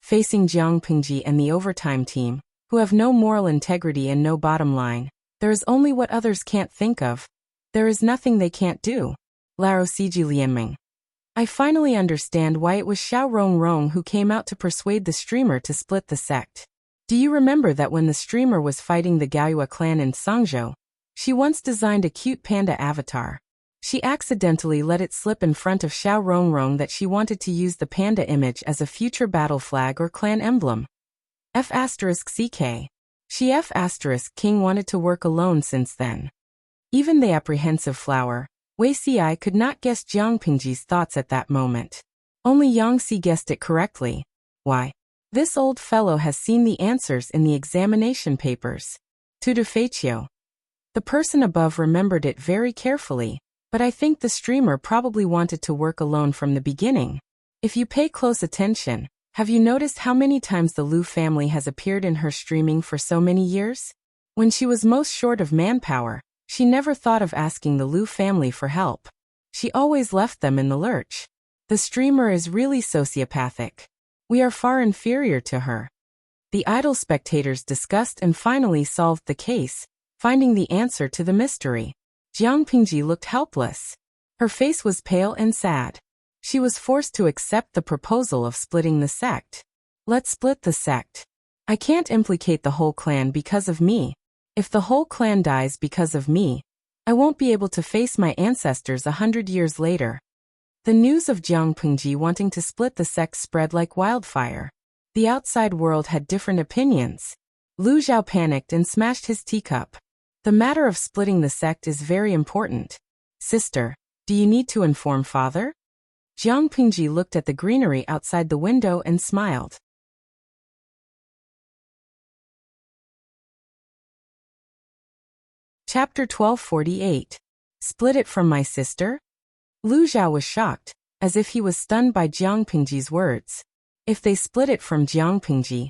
Facing Jiang Pingji and the overtime team, who have no moral integrity and no bottom line, there is only what others can't think of. There is nothing they can't do. Lao Siji Lianming. I finally understand why it was Xiao Rongrong who came out to persuade the streamer to split the sect. Do you remember that when the streamer was fighting the Gaoyue clan in Sangzhou, she once designed a cute panda avatar? She accidentally let it slip in front of Xiao Rongrong that she wanted to use the panda image as a future battle flag or clan emblem. F*CK. She F*King wanted to work alone since then. Even the apprehensive flower, Wei Xi could not guess Jiang Pingji's thoughts at that moment. Only Yang Xi guessed it correctly. Why? This old fellow has seen the answers in the examination papers. Tudefaccio. The person above remembered it very carefully, but I think the streamer probably wanted to work alone from the beginning. If you pay close attention, have you noticed how many times the Lu family has appeared in her streaming for so many years? When she was most short of manpower, she never thought of asking the Lu family for help. She always left them in the lurch. The streamer is really sociopathic. We are far inferior to her. The idle spectators discussed and finally solved the case, finding the answer to the mystery. Jiang Pingji looked helpless. Her face was pale and sad. She was forced to accept the proposal of splitting the sect. Let's split the sect. I can't implicate the whole clan because of me. If the whole clan dies because of me, I won't be able to face my ancestors 100 years later. The news of Jiang Pingji wanting to split the sect spread like wildfire. The outside world had different opinions. Lu Zhao panicked and smashed his teacup. The matter of splitting the sect is very important. Sister, do you need to inform father? Jiang Pingji looked at the greenery outside the window and smiled. Chapter 1248. Split it from my sister? Lu Zhao was shocked, as if he was stunned by Jiang Pingji's words. If they split it from Jiang Pingji,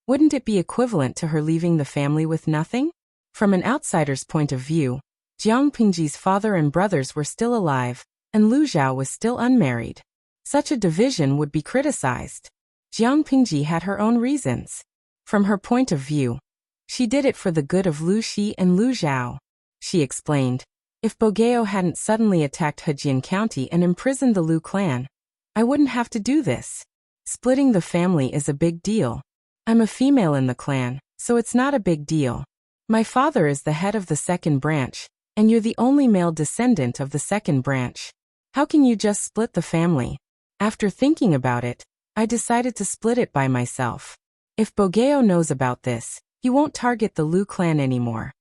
wouldn't it be equivalent to her leaving the family with nothing? From an outsider's point of view, Jiang Pingji's father and brothers were still alive, and Lu Zhao was still unmarried. Such a division would be criticized. Jiang Pingji had her own reasons. From her point of view, she did it for the good of Lu Xi and Lu Zhao. She explained, if Bogeo hadn't suddenly attacked Hejian County and imprisoned the Lu clan, I wouldn't have to do this. Splitting the family is a big deal. I'm a female in the clan, so it's not a big deal. My father is the head of the second branch, and you're the only male descendant of the second branch. How can you just split the family? After thinking about it, I decided to split it by myself. If Bogeo knows about this, he won't target the Lu clan anymore.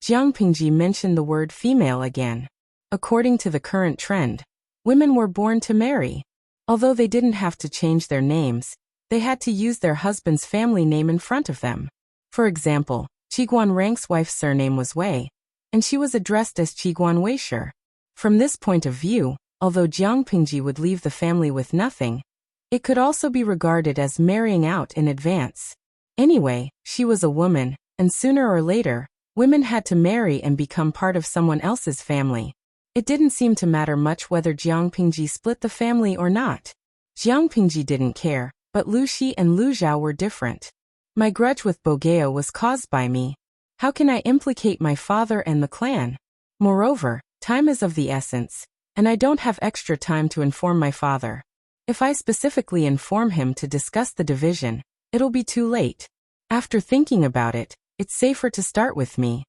Jiang Pingji mentioned the word female again. According to the current trend, women were born to marry. Although they didn't have to change their names, they had to use their husband's family name in front of them. For example, Qiguan Rank's wife's surname was Wei, and she was addressed as Qiguan Weisher. From this point of view, although Jiang Pingji would leave the family with nothing, it could also be regarded as marrying out in advance. Anyway, she was a woman, and sooner or later, women had to marry and become part of someone else's family. It didn't seem to matter much whether Jiang Pingji split the family or not. Jiang Pingji didn't care, but Lu Xi and Lu Zhao were different. My grudge with Bogeo was caused by me. How can I implicate my father and the clan? Moreover, time is of the essence, and I don't have extra time to inform my father. If I specifically inform him to discuss the division, it'll be too late. After thinking about it, it's safer to start with me.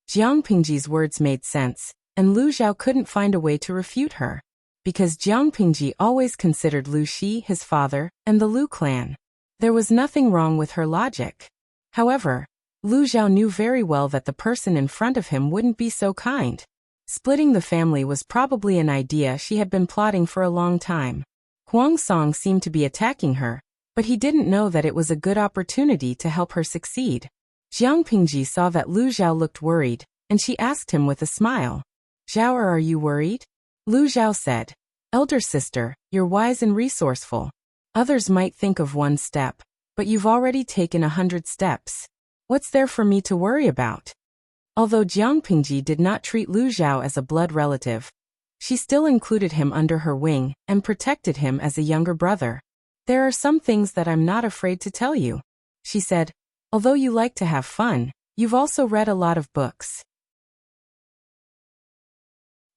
Jiang Pingji's words made sense, and Lu Zhao couldn't find a way to refute her. Because Jiang Pingji always considered Lu Xi his father and the Lu clan. There was nothing wrong with her logic. However, Lu Zhao knew very well that the person in front of him wouldn't be so kind. Splitting the family was probably an idea she had been plotting for a long time. Huang Song seemed to be attacking her, but he didn't know that it was a good opportunity to help her succeed. Jiang Pingji saw that Lu Zhao looked worried, and she asked him with a smile. Zhao, are you worried? Lu Zhao said, Elder sister, you're wise and resourceful. Others might think of one step, but you've already taken 100 steps. What's there for me to worry about? Although Jiang Pingji did not treat Lu Zhao as a blood relative, she still included him under her wing and protected him as a younger brother. There are some things that I'm not afraid to tell you, she said. Although you like to have fun, you've also read a lot of books.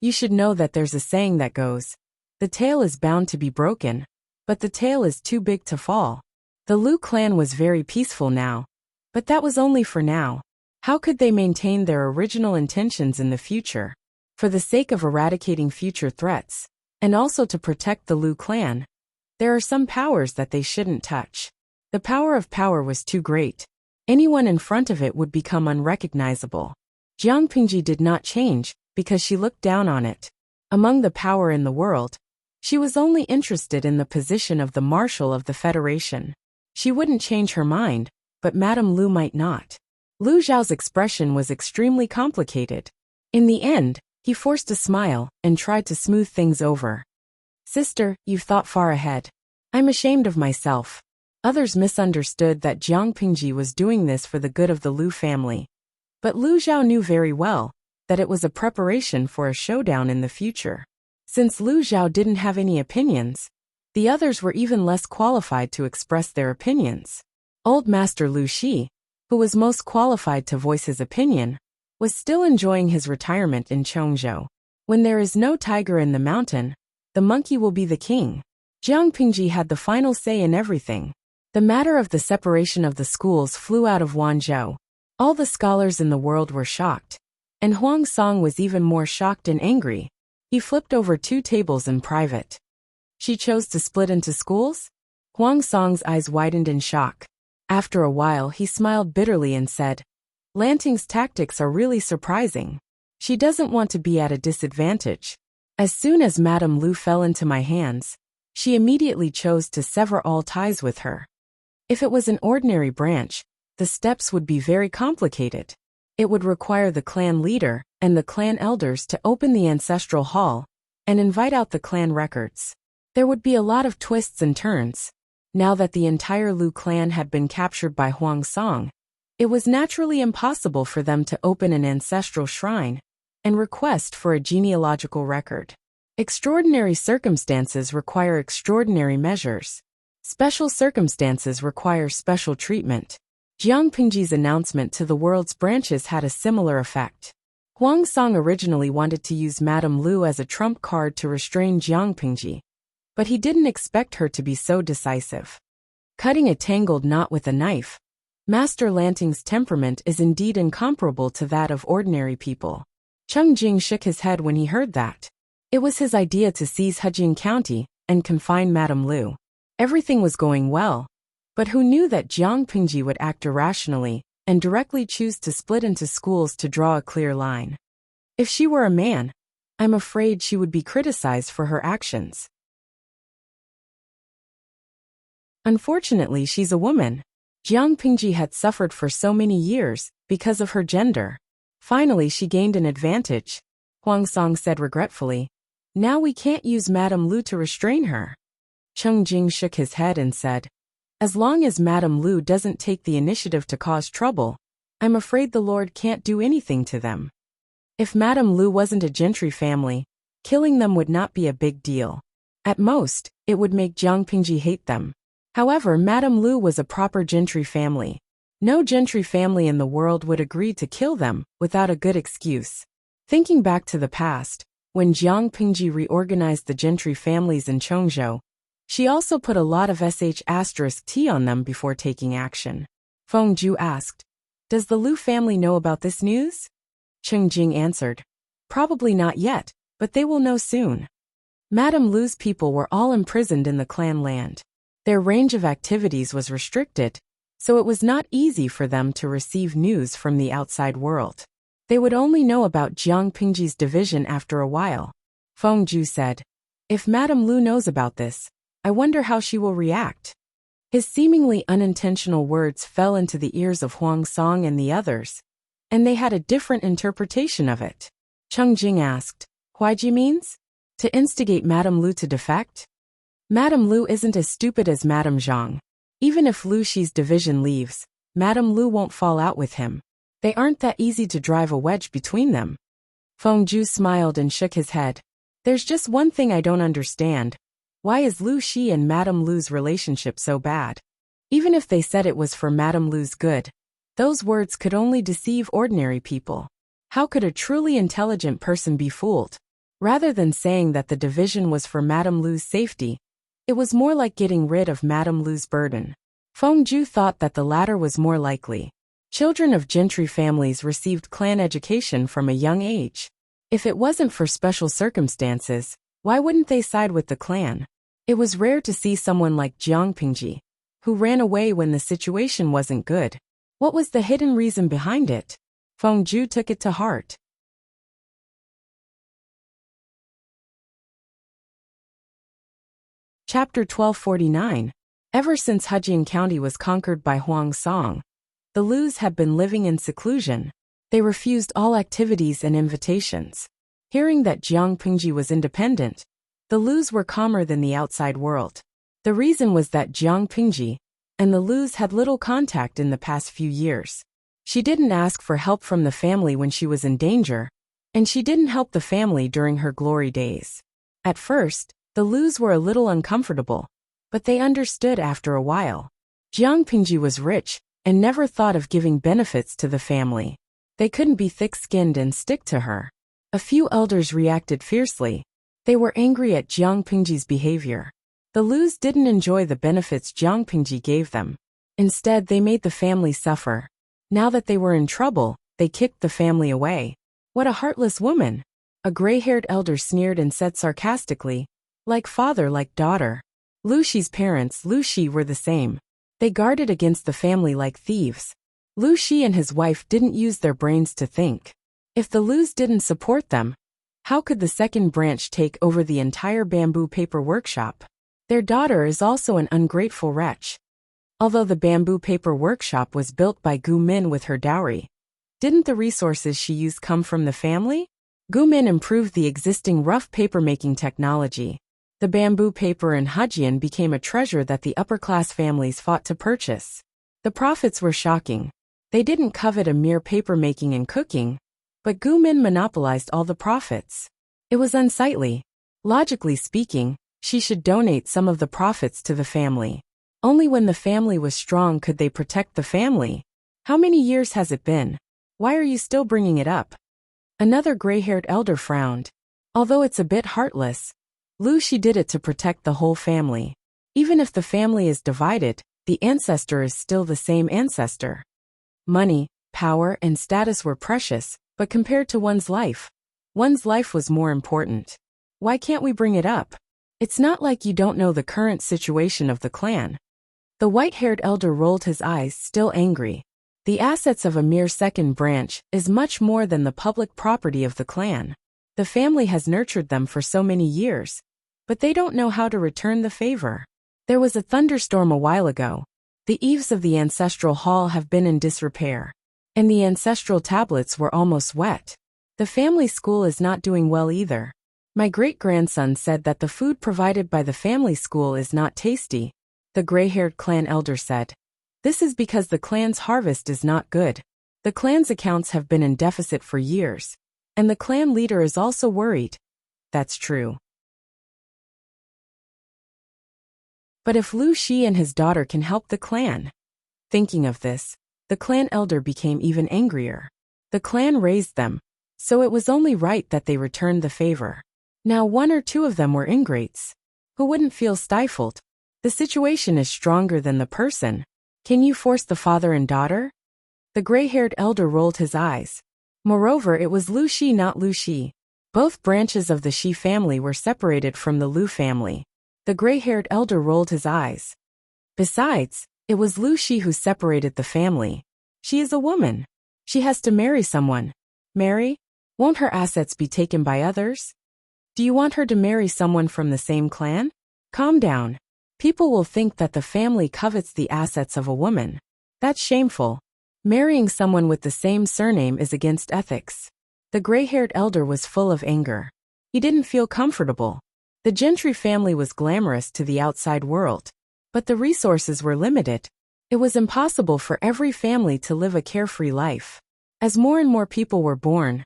You should know that there's a saying that goes, the tail is bound to be broken, but the tail is too big to fall. The Lu clan was very peaceful now, but that was only for now. How could they maintain their original intentions in the future? For the sake of eradicating future threats, and also to protect the Lu clan, there are some powers that they shouldn't touch. The power of power was too great. Anyone in front of it would become unrecognizable. Jiang Pingji did not change, because she looked down on it. Among the power in the world, she was only interested in the position of the Marshal of the Federation. She wouldn't change her mind, but Madame Lu might not. Lu Zhao's expression was extremely complicated. In the end, he forced a smile and tried to smooth things over. Sister, you've thought far ahead. I'm ashamed of myself. Others misunderstood that Jiang Pingji was doing this for the good of the Lu family. But Lu Zhao knew very well that it was a preparation for a showdown in the future. Since Lu Zhao didn't have any opinions, the others were even less qualified to express their opinions. Old Master Lu Shi, who was most qualified to voice his opinion, was still enjoying his retirement in Chongzhou. When there is no tiger in the mountain, the monkey will be the king. Jiang Pingji had the final say in everything. The matter of the separation of the schools flew out of Wanzhou. All the scholars in the world were shocked, and Huang Song was even more shocked and angry. He flipped over 2 tables in private. She chose to split into schools? Huang Song's eyes widened in shock. After a while he smiled bitterly and said, Lanting's tactics are really surprising. She doesn't want to be at a disadvantage. As soon as Madame Lu fell into my hands, she immediately chose to sever all ties with her. If it was an ordinary branch, the steps would be very complicated. It would require the clan leader and the clan elders to open the ancestral hall and invite out the clan records. There would be a lot of twists and turns. Now that the entire Lu clan had been captured by Huang Song, it was naturally impossible for them to open an ancestral shrine and request for a genealogical record. Extraordinary circumstances require extraordinary measures. Special circumstances require special treatment. Jiang Pingji's announcement to the world's branches had a similar effect. Huang Song originally wanted to use Madame Lu as a trump card to restrain Jiang Pingji, but he didn't expect her to be so decisive. Cutting a tangled knot with a knife, Master Lanting's temperament is indeed incomparable to that of ordinary people. Cheng Jing shook his head when he heard that. It was his idea to seize Hejing County and confine Madame Lu. Everything was going well, but who knew that Jiang Pingji would act irrationally and directly choose to split into schools to draw a clear line? If she were a man, I'm afraid she would be criticized for her actions. Unfortunately, she's a woman. Jiang Pingji had suffered for so many years because of her gender. Finally, she gained an advantage. Huang Song said regretfully, Now we can't use Madame Lu to restrain her. Cheng Jing shook his head and said, As long as Madame Lu doesn't take the initiative to cause trouble, I'm afraid the Lord can't do anything to them. If Madame Lu wasn't a gentry family, killing them would not be a big deal. At most, it would make Jiang Pingji hate them. However, Madame Lu was a proper gentry family. No gentry family in the world would agree to kill them without a good excuse. Thinking back to the past, when Jiang Pingji reorganized the gentry families in Chongzhou, she also put a lot of *T on them before taking action. Feng Ju asked, Does the Lu family know about this news? Cheng Jing answered, Probably not yet, but they will know soon. Madame Lu's people were all imprisoned in the clan land. Their range of activities was restricted, so it was not easy for them to receive news from the outside world. They would only know about Jiang Pingji's division after a while. Feng Ju said, If Madame Lu knows about this, I wonder how she will react. His seemingly unintentional words fell into the ears of Huang Song and the others, and they had a different interpretation of it. Cheng Jing asked, Huaiji means? To instigate Madame Lu to defect? Madame Lu isn't as stupid as Madame Zhang. Even if Lu Shi's division leaves, Madame Lu won't fall out with him. They aren't that easy to drive a wedge between them. Feng Ju smiled and shook his head. There's just one thing I don't understand. Why is Lu Shi and Madame Lu's relationship so bad? Even if they said it was for Madame Lu's good, those words could only deceive ordinary people. How could a truly intelligent person be fooled? Rather than saying that the division was for Madame Lu's safety, it was more like getting rid of Madame Lu's burden. Feng Ju thought that the latter was more likely. Children of gentry families received clan education from a young age. If it wasn't for special circumstances, why wouldn't they side with the clan? It was rare to see someone like Jiang Pingji, who ran away when the situation wasn't good. What was the hidden reason behind it? Feng Ju took it to heart. Chapter 1249. Ever since Hejing County was conquered by Huang Song, the Lus had been living in seclusion. They refused all activities and invitations. Hearing that Jiang Pingji was independent, the Lus were calmer than the outside world. The reason was that Jiang Pingji and the Lus had little contact in the past few years. She didn't ask for help from the family when she was in danger, and she didn't help the family during her glory days. At first, the Lus were a little uncomfortable, but they understood after a while. Jiang Pingji was rich and never thought of giving benefits to the family. They couldn't be thick-skinned and stick to her. A few elders reacted fiercely. They were angry at Jiang Pingji's behavior. The Lus didn't enjoy the benefits Jiang Pingji gave them. Instead, they made the family suffer. Now that they were in trouble, they kicked the family away. What a heartless woman! A gray-haired elder sneered and said sarcastically, like father like daughter. Lu Shi's parents, Lu Shi, were the same. They guarded against the family like thieves. Lu Shi and his wife didn't use their brains to think. If the Lus didn't support them, how could the second branch take over the entire bamboo paper workshop? Their daughter is also an ungrateful wretch. Although the bamboo paper workshop was built by Gu Min with her dowry, didn't the resources she used come from the family? Gu Min improved the existing rough paper-making technology. The bamboo paper in Hejian became a treasure that the upper-class families fought to purchase. The profits were shocking. They didn't covet a mere paper-making and cooking, but Gu Min monopolized all the profits. It was unsightly. Logically speaking, she should donate some of the profits to the family. Only when the family was strong could they protect the family. How many years has it been? Why are you still bringing it up? Another gray-haired elder frowned. Although it's a bit heartless, Lu Shi did it to protect the whole family. Even if the family is divided, the ancestor is still the same ancestor. Money, power, and status were precious, but compared to one's life was more important. Why can't we bring it up? It's not like you don't know the current situation of the clan. The white-haired elder rolled his eyes, still angry. The assets of a mere second branch is much more than the public property of the clan. The family has nurtured them for so many years, but they don't know how to return the favor. There was a thunderstorm a while ago. The eaves of the ancestral hall have been in disrepair, and the ancestral tablets were almost wet. The family school is not doing well either. My great-grandson said that the food provided by the family school is not tasty, the gray-haired clan elder said. This is because the clan's harvest is not good. The clan's accounts have been in deficit for years, and the clan leader is also worried. That's true. But if Lu Shi and his daughter can help the clan? Thinking of this, the clan elder became even angrier. The clan raised them, so it was only right that they returned the favor. Now one or two of them were ingrates. Who wouldn't feel stifled? The situation is stronger than the person. Can you force the father and daughter? The gray-haired elder rolled his eyes. Moreover, it was Lu Shi, not Lu Shi. Both branches of the Shi family were separated from the Lu family. The gray-haired elder rolled his eyes. Besides, it was Lu Shi who separated the family. She is a woman. She has to marry someone. Marry? Won't her assets be taken by others? Do you want her to marry someone from the same clan? Calm down. People will think that the family covets the assets of a woman. That's shameful. Marrying someone with the same surname is against ethics. The gray-haired elder was full of anger. He didn't feel comfortable. The gentry family was glamorous to the outside world, but the resources were limited. It was impossible for every family to live a carefree life. As more and more people were born,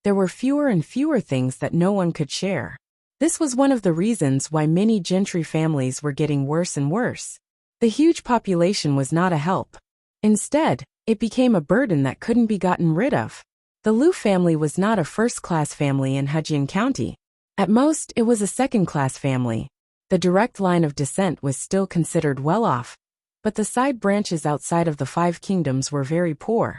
there were fewer and fewer things that no one could share. This was one of the reasons why many gentry families were getting worse and worse. The huge population was not a help. Instead, it became a burden that couldn't be gotten rid of. The Lu family was not a first-class family in Hejian County. At most, it was a second-class family. The direct line of descent was still considered well-off, but the side branches outside of the 5 kingdoms were very poor,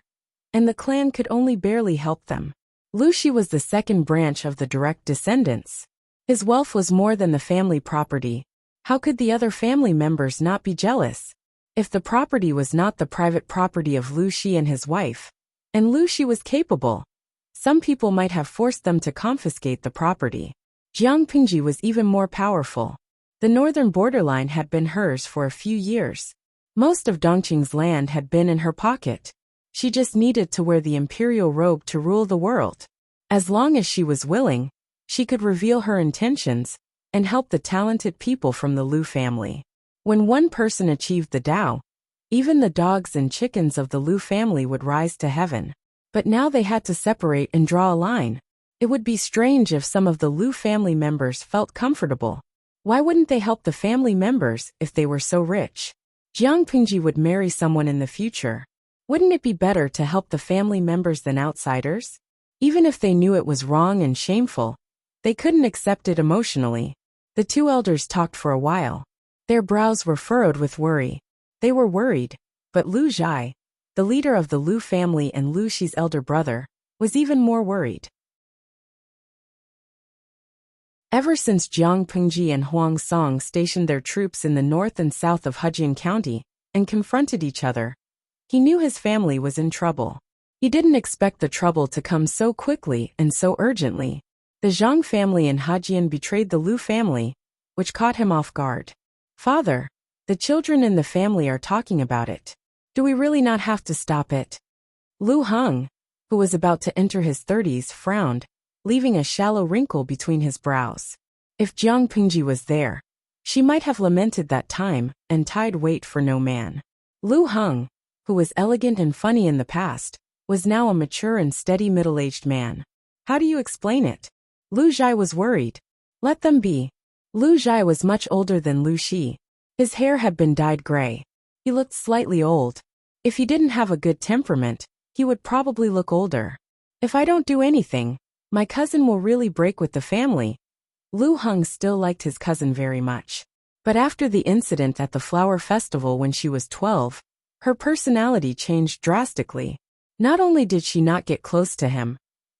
and the clan could only barely help them. Lu Shi was the second branch of the direct descendants. His wealth was more than the family property. How could the other family members not be jealous? If the property was not the private property of Lu Shi and his wife, and Lu Shi was capable, some people might have forced them to confiscate the property. Jiang Pingji was even more powerful. The northern borderline had been hers for a few years. Most of Dongqing's land had been in her pocket. She just needed to wear the imperial robe to rule the world. As long as she was willing, she could reveal her intentions and help the talented people from the Lu family. When one person achieved the Tao, even the dogs and chickens of the Lu family would rise to heaven. But now they had to separate and draw a line. It would be strange if some of the Lu family members felt comfortable. Why wouldn't they help the family members if they were so rich? Jiang Pingji would marry someone in the future. Wouldn't it be better to help the family members than outsiders? Even if they knew it was wrong and shameful, they couldn't accept it emotionally. The two elders talked for a while. Their brows were furrowed with worry. They were worried, but Lu Zhai, the leader of the Lu family and Lu Shi's elder brother, was even more worried. Ever since Jiang Pingji and Huang Song stationed their troops in the north and south of Hejian County and confronted each other, he knew his family was in trouble. He didn't expect the trouble to come so quickly and so urgently. The Zhang family in Hejian betrayed the Lu family, which caught him off guard. "Father, the children in the family are talking about it. Do we really not have to stop it?" Lu Heng, who was about to enter his 30s, frowned, leaving a shallow wrinkle between his brows. If Jiang Pingji was there, she might have lamented that time and tied wait for no man. Lu Heng, who was elegant and funny in the past, was now a mature and steady middle-aged man. How do you explain it? Lu Zhai was worried. Let them be. Lu Zhai was much older than Lu Shi. His hair had been dyed gray. He looked slightly old. If he didn't have a good temperament, he would probably look older. If I don't do anything, my cousin will really break with the family. Lu Heng still liked his cousin very much. But after the incident at the flower festival when she was 12, her personality changed drastically. Not only did she not get close to him,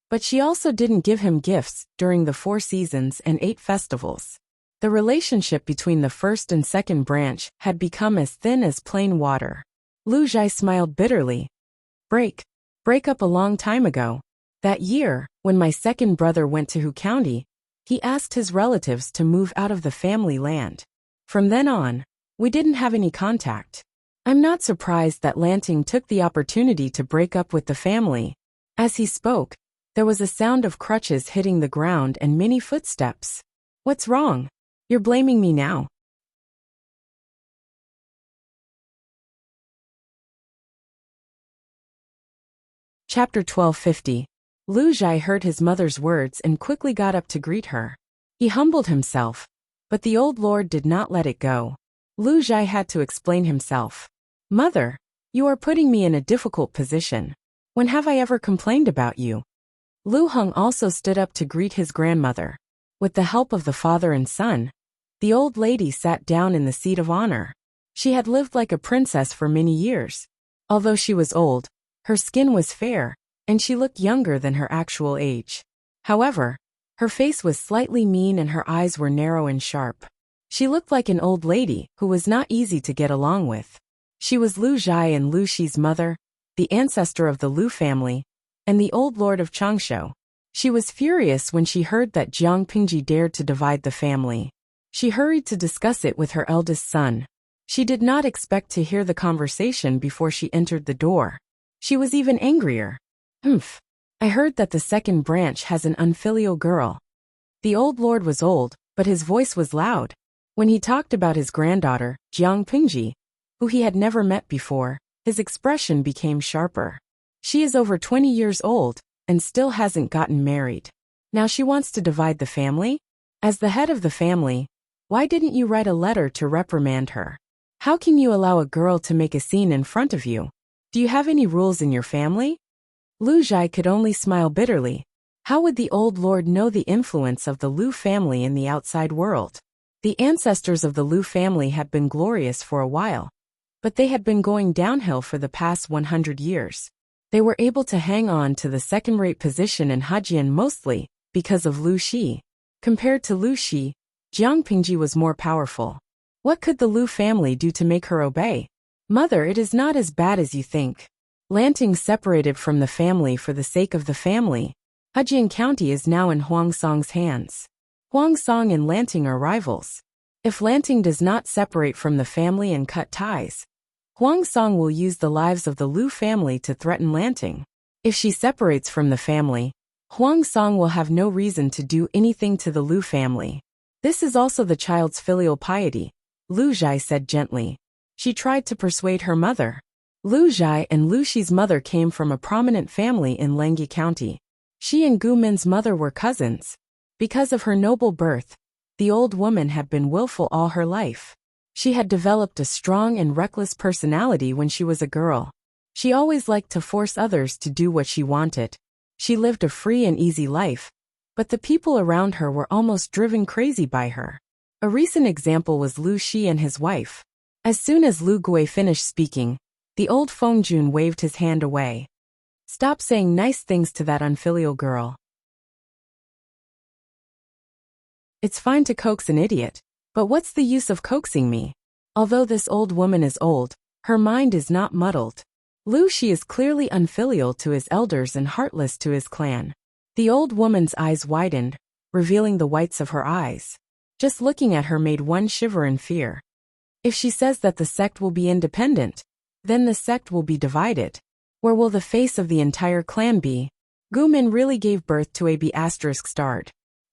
but she also didn't give him gifts during the 4 seasons and 8 festivals. The relationship between the first and second branch had become as thin as plain water. Lu Zhai smiled bitterly. Break up a long time ago. That year, when my second brother went to Hu County, he asked his relatives to move out of the family land. From then on, we didn't have any contact. I'm not surprised that Lanting took the opportunity to break up with the family. As he spoke, there was a sound of crutches hitting the ground and many footsteps. What's wrong? You're blaming me now. Chapter 1250. Lu Zhai heard his mother's words and quickly got up to greet her. He humbled himself, but the old lord did not let it go. Lu Zhai had to explain himself. Mother, you are putting me in a difficult position. When have I ever complained about you? Lu Heng also stood up to greet his grandmother. With the help of the father and son, the old lady sat down in the seat of honor. She had lived like a princess for many years. Although she was old, her skin was fair, and she looked younger than her actual age. However, her face was slightly mean and her eyes were narrow and sharp. She looked like an old lady who was not easy to get along with. She was Lu Zhai and Lu Shi's mother, the ancestor of the Lu family, and the old lord of Changsha. She was furious when she heard that Jiang Pingji dared to divide the family. She hurried to discuss it with her eldest son. She did not expect to hear the conversation before she entered the door. She was even angrier. I heard that the second branch has an unfilial girl. The old lord was old, but his voice was loud. When he talked about his granddaughter, Jiang Pingji, who he had never met before, his expression became sharper. She is over 20 years old and still hasn't gotten married. Now she wants to divide the family? As the head of the family, why didn't you write a letter to reprimand her? How can you allow a girl to make a scene in front of you? Do you have any rules in your family? Lu Zhai could only smile bitterly. How would the old lord know the influence of the Lu family in the outside world? The ancestors of the Lu family had been glorious for a while, but they had been going downhill for the past 100 years. They were able to hang on to the second-rate position in Hejian mostly because of Lu Shi. Compared to Lu Shi, Jiang Pingji was more powerful. What could the Lu family do to make her obey? Mother, it is not as bad as you think. Lanting separated from the family for the sake of the family. Hejian County is now in Huang Song's hands. Huang Song and Lanting are rivals. If Lanting does not separate from the family and cut ties, Huang Song will use the lives of the Lu family to threaten Lanting. If she separates from the family, Huang Song will have no reason to do anything to the Lu family. This is also the child's filial piety, Lu Zhai said gently. She tried to persuade her mother. Lu Zhai and Lu Shi's mother came from a prominent family in Langyi County. She and Gu Min's mother were cousins. Because of her noble birth, the old woman had been willful all her life. She had developed a strong and reckless personality when she was a girl. She always liked to force others to do what she wanted. She lived a free and easy life, but the people around her were almost driven crazy by her. A recent example was Lu Shi and his wife. As soon as Lu Gui finished speaking, the old Feng Jun waved his hand away. Stop saying nice things to that unfilial girl. It's fine to coax an idiot, but what's the use of coaxing me? Although this old woman is old, her mind is not muddled. Lu Shi is clearly unfilial to his elders and heartless to his clan. The old woman's eyes widened, revealing the whites of her eyes. Just looking at her made one shiver in fear. If she says that the sect will be independent, then the sect will be divided. Where will the face of the entire clan be? Gu Min really gave birth to a B****.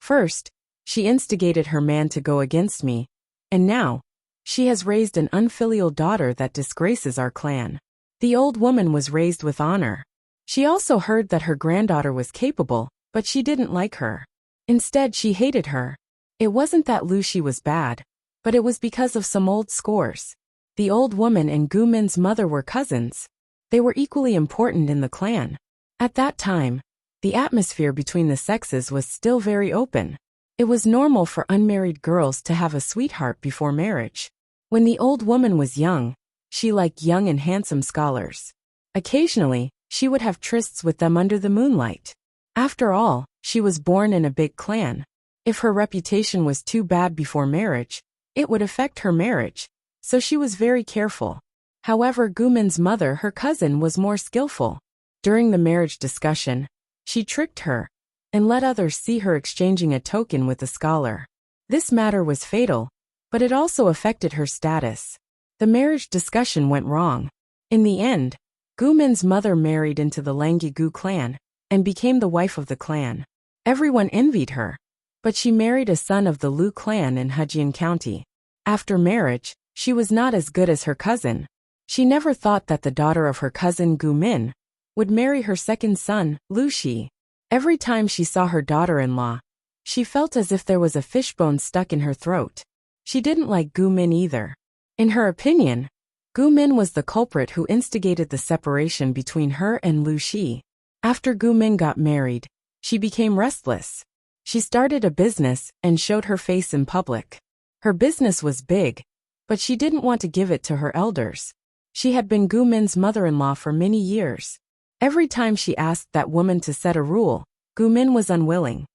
First, she instigated her man to go against me, and now, she has raised an unfilial daughter that disgraces our clan. The old woman was raised with honor. She also heard that her granddaughter was capable, but she didn't like her. Instead, she hated her. It wasn't that Lu Shi was bad, but it was because of some old scores. The old woman and Gu Min's mother were cousins. They were equally important in the clan. At that time, the atmosphere between the sexes was still very open. It was normal for unmarried girls to have a sweetheart before marriage. When the old woman was young, she liked young and handsome scholars. Occasionally, she would have trysts with them under the moonlight. After all, she was born in a big clan. If her reputation was too bad before marriage, it would affect her marriage, so she was very careful. However, Gu Min's mother, her cousin, was more skillful. During the marriage discussion, she tricked her and let others see her exchanging a token with a scholar. This matter was fatal, but it also affected her status. The marriage discussion went wrong. In the end, Gu Min's mother married into the Langyi Gu clan and became the wife of the clan. Everyone envied her, but she married a son of the Lu clan in Hejian County. After marriage, she was not as good as her cousin. She never thought that the daughter of her cousin Gu Min would marry her second son, Lu Shi. Every time she saw her daughter-in-law, she felt as if there was a fishbone stuck in her throat. She didn't like Gu Min either. In her opinion, Gu Min was the culprit who instigated the separation between her and Lu Shi. After Gu Min got married, she became restless. She started a business and showed her face in public. Her business was big, but she didn't want to give it to her elders. She had been Gu Min's mother-in-law for many years. Every time she asked that woman to set a rule, Gu Min was unwilling.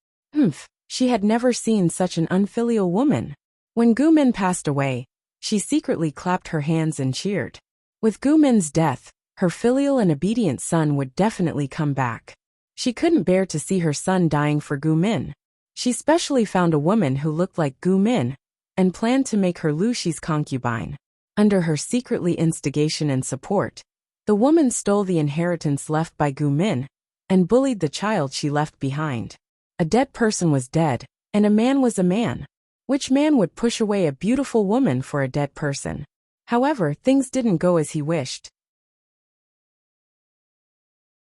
She had never seen such an unfilial woman. When Gu Min passed away, she secretly clapped her hands and cheered. With Gu Min's death, her filial and obedient son would definitely come back. She couldn't bear to see her son dying for Gu Min. She specially found a woman who looked like Gu Min and planned to make her Lu Shi's concubine. Under her secretly instigation and support, the woman stole the inheritance left by Gu Min and bullied the child she left behind. A dead person was dead, and a man was a man. Which man would push away a beautiful woman for a dead person? However, things didn't go as he wished.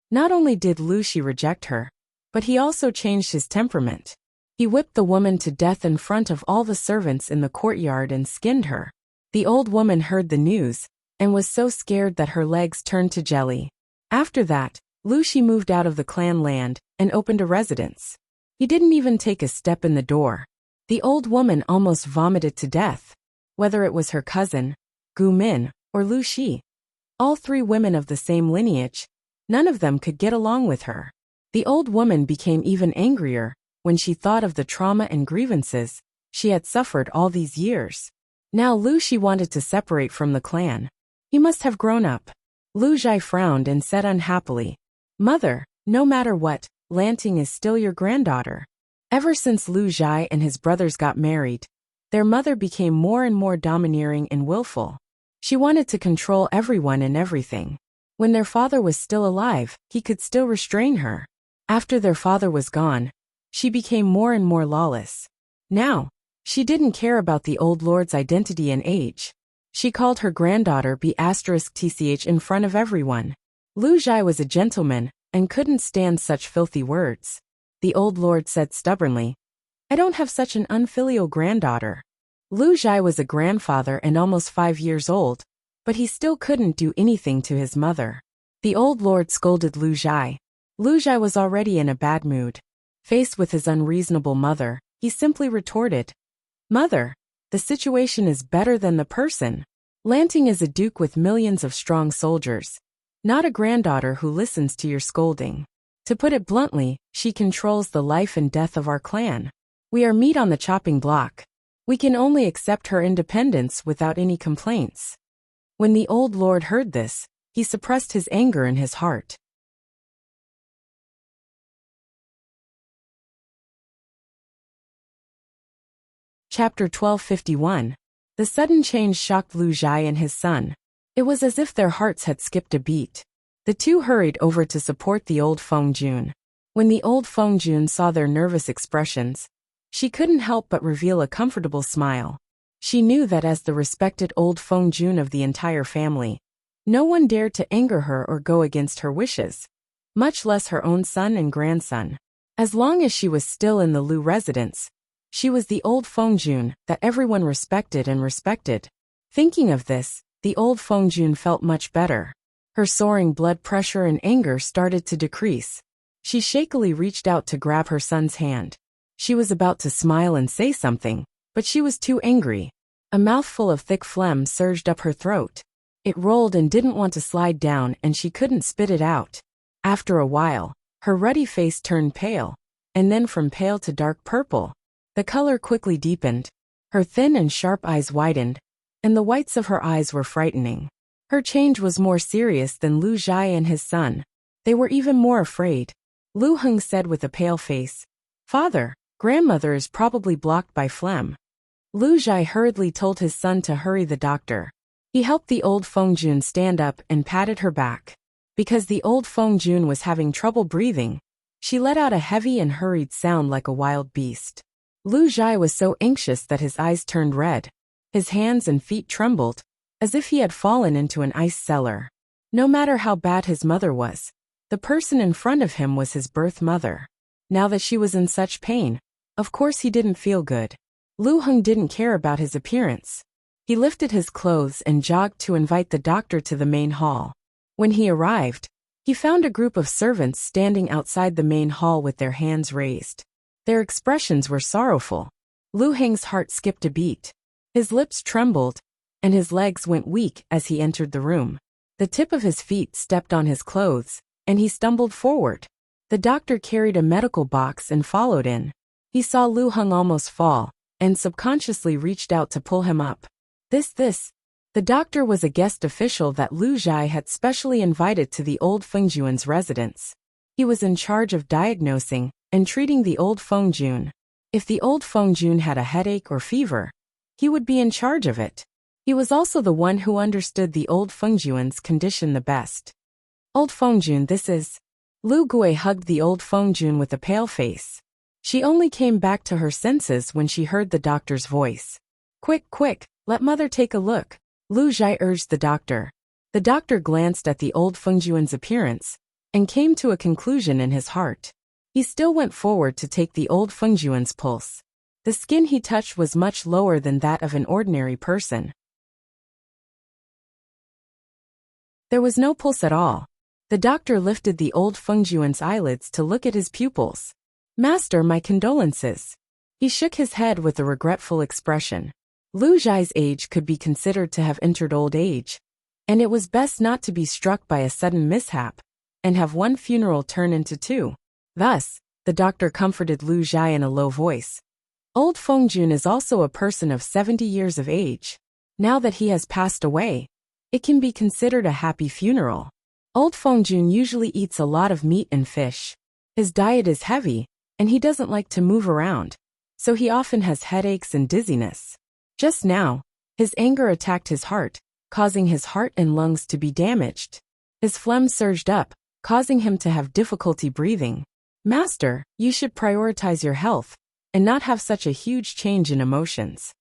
Not only did Lu Shi reject her, but he also changed his temperament. He whipped the woman to death in front of all the servants in the courtyard and skinned her. The old woman heard the news and was so scared that her legs turned to jelly. After that, Lu Shi moved out of the clan land and opened a residence. He didn't even take a step in the door. The old woman almost vomited to death. Whether it was her cousin, Gu Min, or Lu Shi, all three women of the same lineage, none of them could get along with her. The old woman became even angrier when she thought of the trauma and grievances she had suffered all these years. Now Lu Shi wanted to separate from the clan. He must have grown up. Lu Zhai frowned and said unhappily, "Mother, no matter what, Lanting is still your granddaughter." Ever since Lu Zhai and his brothers got married, their mother became more and more domineering and willful. She wanted to control everyone and everything. When their father was still alive, he could still restrain her. After their father was gone, she became more and more lawless. Now, she didn't care about the old lord's identity and age. She called her granddaughter B***tch in front of everyone. Lu Zhai was a gentleman, and couldn't stand such filthy words. The old lord said stubbornly, I don't have such an unfilial granddaughter. Lu Zhai was a grandfather and almost 5 years old, but he still couldn't do anything to his mother. The old lord scolded Lu Zhai. Lu Zhai was already in a bad mood. Faced with his unreasonable mother, he simply retorted, Mother, the situation is better than the person. Lanting is a duke with millions of strong soldiers, not a granddaughter who listens to your scolding. To put it bluntly, she controls the life and death of our clan. We are meat on the chopping block. We can only accept her independence without any complaints. When the old lord heard this, he suppressed his anger in his heart. Chapter 1251. The sudden change shocked Lu Zhai and his son. It was as if their hearts had skipped a beat. The two hurried over to support the old Feng Jun. When the old Feng Jun saw their nervous expressions, she couldn't help but reveal a comfortable smile. She knew that as the respected old Feng Jun of the entire family, no one dared to anger her or go against her wishes, much less her own son and grandson. As long as she was still in the Lu residence, she was the old Feng Jun that everyone respected and respected. Thinking of this, the old Feng Jun felt much better. Her soaring blood pressure and anger started to decrease. She shakily reached out to grab her son's hand. She was about to smile and say something, but she was too angry. A mouthful of thick phlegm surged up her throat. It rolled and didn't want to slide down, and she couldn't spit it out. After a while, her ruddy face turned pale, and then from pale to dark purple. The color quickly deepened. Her thin and sharp eyes widened, and the whites of her eyes were frightening. Her change was more serious than Lu Zhai and his son. They were even more afraid. Lu Heng said with a pale face, Father, grandmother is probably blocked by phlegm. Lu Zhai hurriedly told his son to hurry the doctor. He helped the old Feng Jun stand up and patted her back. Because the old Feng Jun was having trouble breathing, she let out a heavy and hurried sound like a wild beast. Lu Zhai was so anxious that his eyes turned red. His hands and feet trembled, as if he had fallen into an ice cellar. No matter how bad his mother was, the person in front of him was his birth mother. Now that she was in such pain, of course he didn't feel good. Lu Heng didn't care about his appearance. He lifted his clothes and jogged to invite the doctor to the main hall. When he arrived, he found a group of servants standing outside the main hall with their hands raised. Their expressions were sorrowful. Lu Heng's heart skipped a beat. His lips trembled, and his legs went weak as he entered the room. The tip of his feet stepped on his clothes, and he stumbled forward. The doctor carried a medical box and followed in. He saw Lu Heng almost fall, and subconsciously reached out to pull him up. The doctor was a guest official that Lu Zhai had specially invited to the old Feng Jun's residence. He was in charge of diagnosing and treating the old Feng Jun. If the old Feng Jun had a headache or fever, he would be in charge of it. He was also the one who understood the old Feng Jun's condition the best. Old Feng Jun, this is... Lu Gui hugged the old Feng Jun with a pale face. She only came back to her senses when she heard the doctor's voice. Quick, let mother take a look, Lu Zhai urged the doctor. The doctor glanced at the old Feng Jun's appearance and came to a conclusion in his heart. He still went forward to take the old Feng Jun's pulse. The skin he touched was much lower than that of an ordinary person. There was no pulse at all. The doctor lifted the old Feng Jun's eyelids to look at his pupils. Master, my condolences. He shook his head with a regretful expression. Lu Zhai's age could be considered to have entered old age, and it was best not to be struck by a sudden mishap and have one funeral turn into two. Thus, the doctor comforted Lu Zhai in a low voice. Old Feng Jun is also a person of 70 years of age. Now that he has passed away, it can be considered a happy funeral. Old Feng Jun usually eats a lot of meat and fish. His diet is heavy, and he doesn't like to move around, so he often has headaches and dizziness. Just now, his anger attacked his heart, causing his heart and lungs to be damaged. His phlegm surged up, causing him to have difficulty breathing. Master, you should prioritize your health and not have such a huge change in emotions.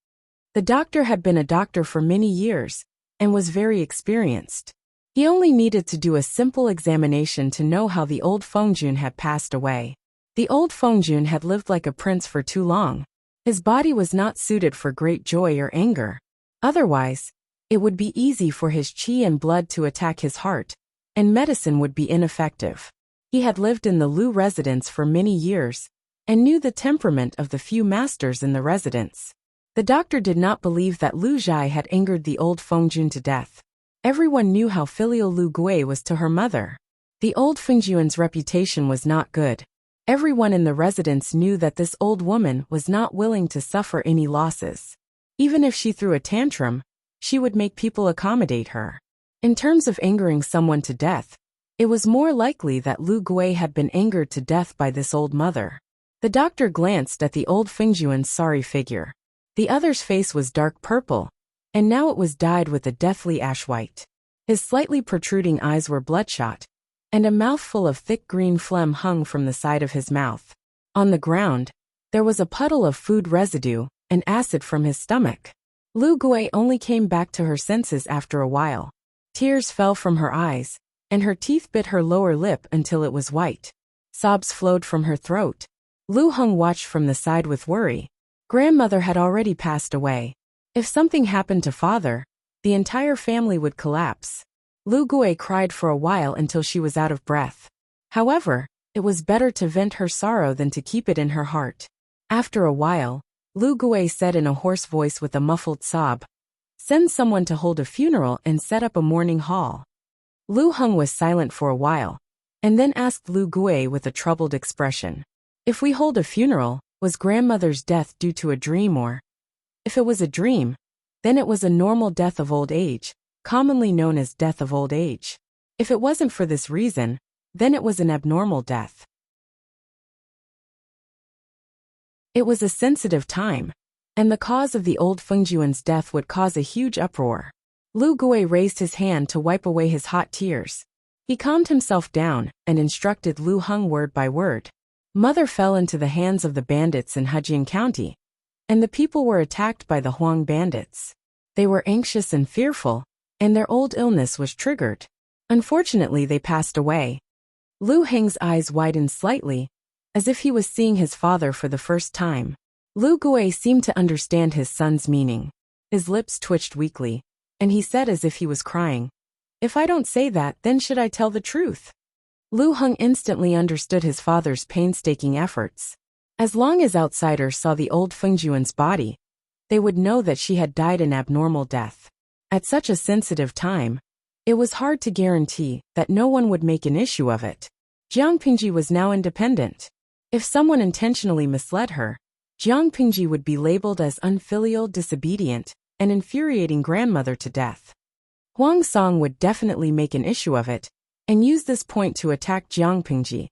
The doctor had been a doctor for many years and was very experienced. He only needed to do a simple examination to know how the old Fengjun had passed away. The old Fengjun had lived like a prince for too long. His body was not suited for great joy or anger. Otherwise, it would be easy for his qi and blood to attack his heart, and medicine would be ineffective. He had lived in the Lu residence for many years, and knew the temperament of the few masters in the residence. The doctor did not believe that Lu Zhai had angered the old Fengjun to death. Everyone knew how filial Lu Gui was to her mother. The old Fengjun's reputation was not good. Everyone in the residence knew that this old woman was not willing to suffer any losses. Even if she threw a tantrum, she would make people accommodate her. In terms of angering someone to death, it was more likely that Lu Gui had been angered to death by this old mother. The doctor glanced at the old Fengjun's sorry figure. The other's face was dark purple, and now it was dyed with a deathly ash white. His slightly protruding eyes were bloodshot, and a mouthful of thick green phlegm hung from the side of his mouth. On the ground, there was a puddle of food residue and acid from his stomach. Lu Gui only came back to her senses after a while. Tears fell from her eyes, and her teeth bit her lower lip until it was white. Sobs flowed from her throat. Lu Heng watched from the side with worry. Grandmother had already passed away. If something happened to father, the entire family would collapse. Lu Gui cried for a while until she was out of breath. However, it was better to vent her sorrow than to keep it in her heart. After a while, Lu Gui said in a hoarse voice with a muffled sob, "Send someone to hold a funeral and set up a mourning hall." Lu Heng was silent for a while, and then asked Lu Gui with a troubled expression, "If we hold a funeral, was grandmother's death due to a dream or?" If it was a dream, then it was a normal death of old age, commonly known as death of old age. If it wasn't for this reason, then it was an abnormal death. It was a sensitive time, and the cause of the old Fengjun's death would cause a huge uproar. Lu Gui raised his hand to wipe away his hot tears. He calmed himself down and instructed Lu Heng word by word. Mother fell into the hands of the bandits in Hejian County, and the people were attacked by the Huang bandits. They were anxious and fearful, and their old illness was triggered. Unfortunately, they passed away. Lu Heng's eyes widened slightly, as if he was seeing his father for the first time. Lu Gui seemed to understand his son's meaning. His lips twitched weakly, and he said as if he was crying, "If I don't say that, then should I tell the truth?" Lu Heng instantly understood his father's painstaking efforts. As long as outsiders saw the old Fengjun's body, they would know that she had died an abnormal death. At such a sensitive time, it was hard to guarantee that no one would make an issue of it. Jiang Pingji was now independent. If someone intentionally misled her, Jiang Pingji would be labeled as unfilial, disobedient, and infuriating grandmother to death. Huang Song would definitely make an issue of it, and use this point to attack Jiang Pingji,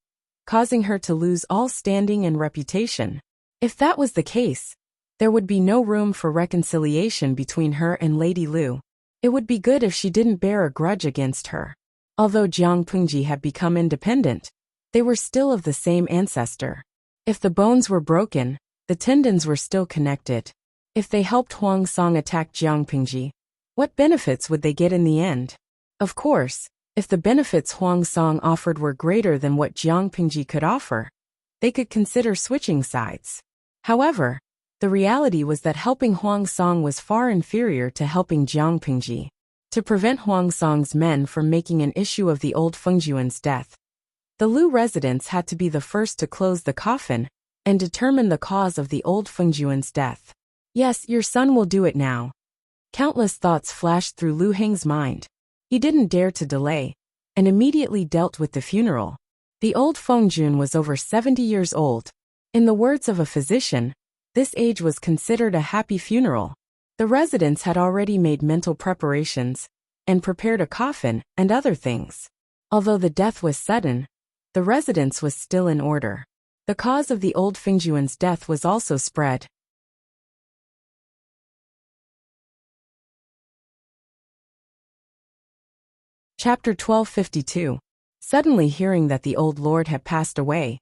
causing her to lose all standing and reputation. If that was the case, there would be no room for reconciliation between her and Lady Lu. It would be good if she didn't bear a grudge against her. Although Jiang Pingji had become independent, they were still of the same ancestor. If the bones were broken, the tendons were still connected. If they helped Huang Song attack Jiang Pingji, what benefits would they get in the end? Of course, if the benefits Huang Song offered were greater than what Jiang Pingji could offer, they could consider switching sides. However, the reality was that helping Huang Song was far inferior to helping Jiang Pingji. To prevent Huang Song's men from making an issue of the old Fengjun's death, the Lu residents had to be the first to close the coffin and determine the cause of the old Fengjun's death. Yes, your son will do it now. Countless thoughts flashed through Lu Heng's mind. He didn't dare to delay, and immediately dealt with the funeral. The old Fengjun was over 70 years old. In the words of a physician, this age was considered a happy funeral. The residents had already made mental preparations and prepared a coffin and other things. Although the death was sudden, the residence was still in order. The cause of the old Fengjun's death was also spread. Chapter 1252. Suddenly hearing that the old lord had passed away,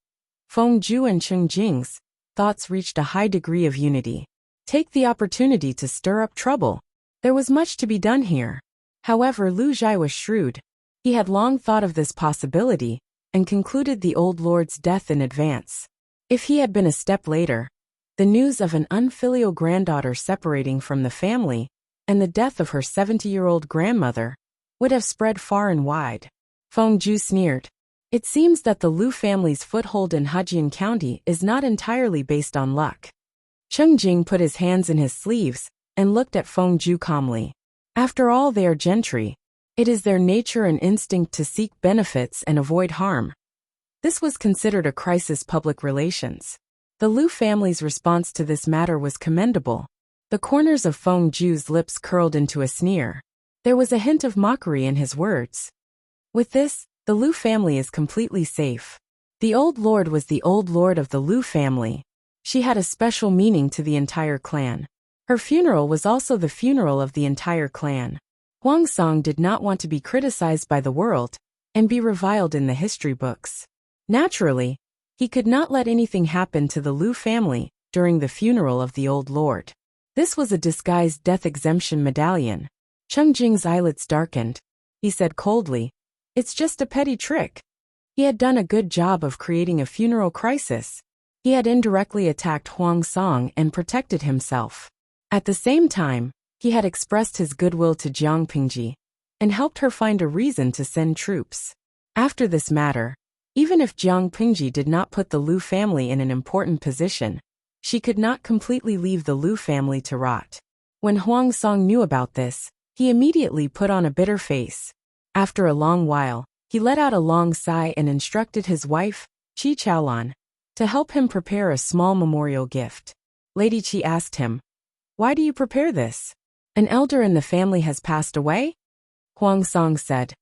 Feng Ju and Cheng Jing's thoughts reached a high degree of unity. Take the opportunity to stir up trouble. There was much to be done here. However, Lu Zhai was shrewd. He had long thought of this possibility and concluded the old lord's death in advance. If he had been a step later, the news of an unfilial granddaughter separating from the family and the death of her 70-year-old grandmother would have spread far and wide. Feng Zhu sneered. It seems that the Lu family's foothold in Hejian County is not entirely based on luck. Cheng Jing put his hands in his sleeves and looked at Feng Zhu calmly. After all, they are gentry. It is their nature and instinct to seek benefits and avoid harm. This was considered a crisis public relations. The Lu family's response to this matter was commendable. The corners of Feng Zhu's lips curled into a sneer. There was a hint of mockery in his words. With this, the Lu family is completely safe. The old lord was the old lord of the Lu family. She had a special meaning to the entire clan. Her funeral was also the funeral of the entire clan. Huang Song did not want to be criticized by the world and be reviled in the history books. Naturally, he could not let anything happen to the Lu family during the funeral of the old lord. This was a disguised death exemption medallion. Cheng Jing's eyelids darkened. He said coldly, "It's just a petty trick." He had done a good job of creating a funeral crisis. He had indirectly attacked Huang Song and protected himself. At the same time, he had expressed his goodwill to Jiang Pingji and helped her find a reason to send troops. After this matter, even if Jiang Pingji did not put the Lu family in an important position, she could not completely leave the Lu family to rot. When Huang Song knew about this, he immediately put on a bitter face. After a long while, he let out a long sigh and instructed his wife, Qi Chaolan, to help him prepare a small memorial gift. Lady Qi asked him, "Why do you prepare this? An elder in the family has passed away?" Huang Song said,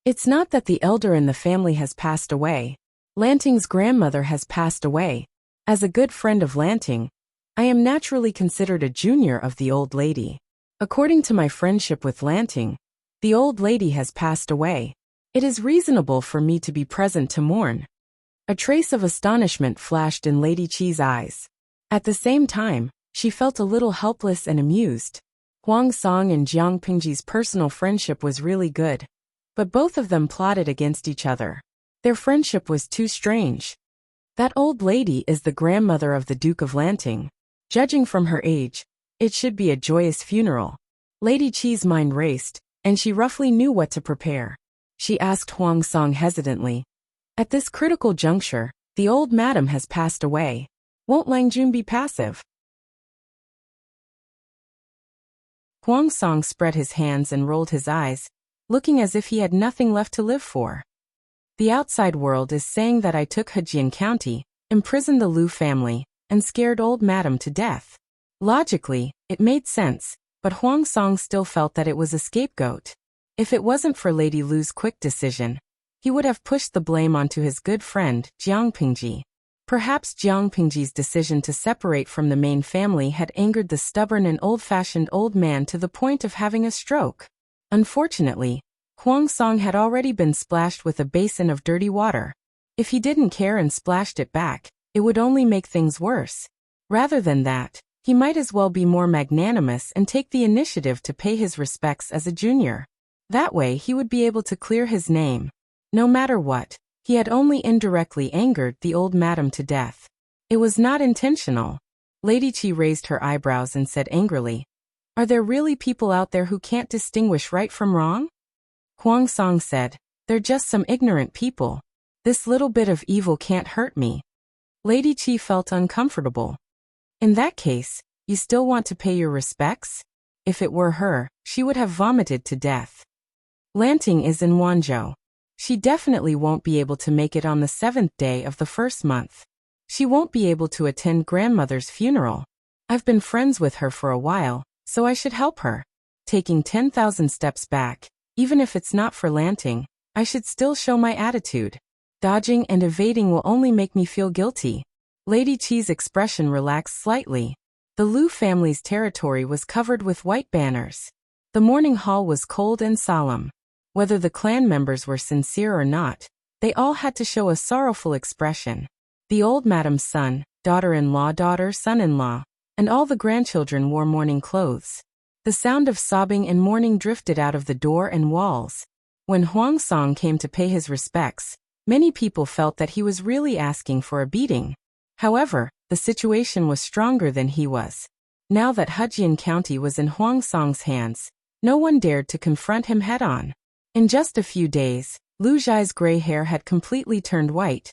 "It's not that the elder in the family has passed away. Lanting's grandmother has passed away. As a good friend of Lanting, I am naturally considered a junior of the old lady. According to my friendship with Lanting, the old lady has passed away. It is reasonable for me to be present to mourn." A trace of astonishment flashed in Lady Qi's eyes. At the same time, she felt a little helpless and amused. Huang Song and Jiang Pingji's personal friendship was really good, but both of them plotted against each other. Their friendship was too strange. That old lady is the grandmother of the Duke of Lanting. Judging from her age, it should be a joyous funeral. Lady Qi's mind raced, and she roughly knew what to prepare. She asked Huang Song hesitantly, "At this critical juncture, the old madam has passed away. Won't Langjun be passive?" Huang Song spread his hands and rolled his eyes, looking as if he had nothing left to live for. "The outside world is saying that I took Hejian County, imprisoned the Lu family, and scared old madam to death." Logically, it made sense, but Huang Song still felt that it was a scapegoat. If it wasn't for Lady Lu's quick decision, he would have pushed the blame onto his good friend, Jiang Pingji. Perhaps Jiang Pingji's decision to separate from the main family had angered the stubborn and old-fashioned old man to the point of having a stroke. Unfortunately, Huang Song had already been splashed with a basin of dirty water. If he didn't care and splashed it back, it would only make things worse. Rather than that, he might as well be more magnanimous and take the initiative to pay his respects as a junior. That way he would be able to clear his name. No matter what, he had only indirectly angered the old madam to death. It was not intentional. Lady Qi raised her eyebrows and said angrily, "Are there really people out there who can't distinguish right from wrong?" Huang Song said, "They're just some ignorant people. This little bit of evil can't hurt me." Lady Qi felt uncomfortable. "In that case, you still want to pay your respects?" If it were her, she would have vomited to death. Lanting is in Wanzhou. She definitely won't be able to make it on the 7th day of the first month. She won't be able to attend grandmother's funeral. I've been friends with her for a while, so I should help her. Taking 10,000 steps back, even if it's not for Lanting, I should still show my attitude. Dodging and evading will only make me feel guilty. Lady Qi's expression relaxed slightly. The Lu family's territory was covered with white banners. The morning hall was cold and solemn. Whether the clan members were sincere or not, they all had to show a sorrowful expression. The old madam's son, daughter-in-law, daughter, son-in-law, and all the grandchildren wore mourning clothes. The sound of sobbing and mourning drifted out of the door and walls. When Huang Song came to pay his respects, many people felt that he was really asking for a beating. However, the situation was stronger than he was. Now that Hejian County was in Huang Song's hands, no one dared to confront him head-on. In just a few days, Lu Zhai's gray hair had completely turned white,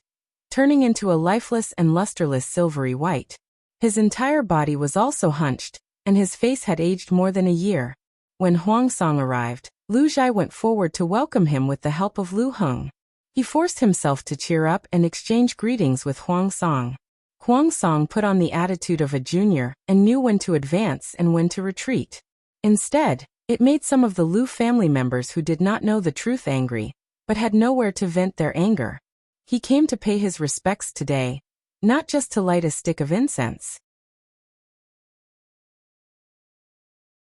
turning into a lifeless and lusterless silvery white. His entire body was also hunched, and his face had aged more than a year. When Huang Song arrived, Lu Zhai went forward to welcome him with the help of Lu Heng. He forced himself to cheer up and exchange greetings with Huang Song. Huang Song put on the attitude of a junior and knew when to advance and when to retreat. Instead, it made some of the Lu family members who did not know the truth angry, but had nowhere to vent their anger. He came to pay his respects today, not just to light a stick of incense.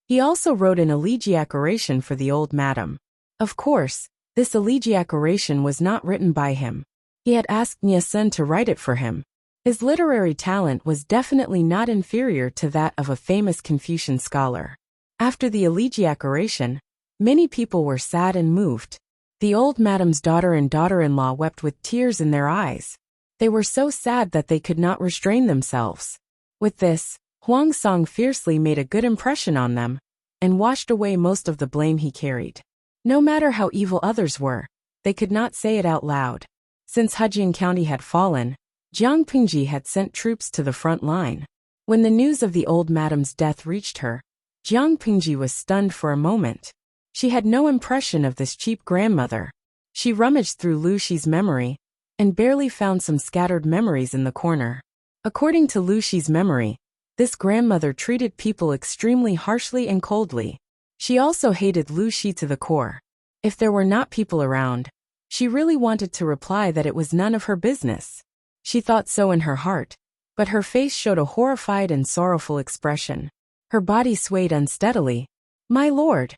He also wrote an elegiac oration for the old madam. Of course, this elegiac oration was not written by him. He had asked Nie Sun to write it for him. His literary talent was definitely not inferior to that of a famous Confucian scholar. After the elegiac oration, many people were sad and moved. The old madam's daughter and daughter-in-law wept with tears in their eyes. They were so sad that they could not restrain themselves. With this, Huang Song fiercely made a good impression on them, and washed away most of the blame he carried. No matter how evil others were, they could not say it out loud. Since Hejian County had fallen, Jiang Pingji had sent troops to the front line. When the news of the old madam's death reached her, Jiang Pingji was stunned for a moment. She had no impression of this cheap grandmother. She rummaged through Lu Shi's memory, and barely found some scattered memories in the corner. According to Lu Shi's memory, this grandmother treated people extremely harshly and coldly. She also hated Lu Shi to the core. If there were not people around, she really wanted to reply that it was none of her business. She thought so in her heart, but her face showed a horrified and sorrowful expression. Her body swayed unsteadily. "My lord.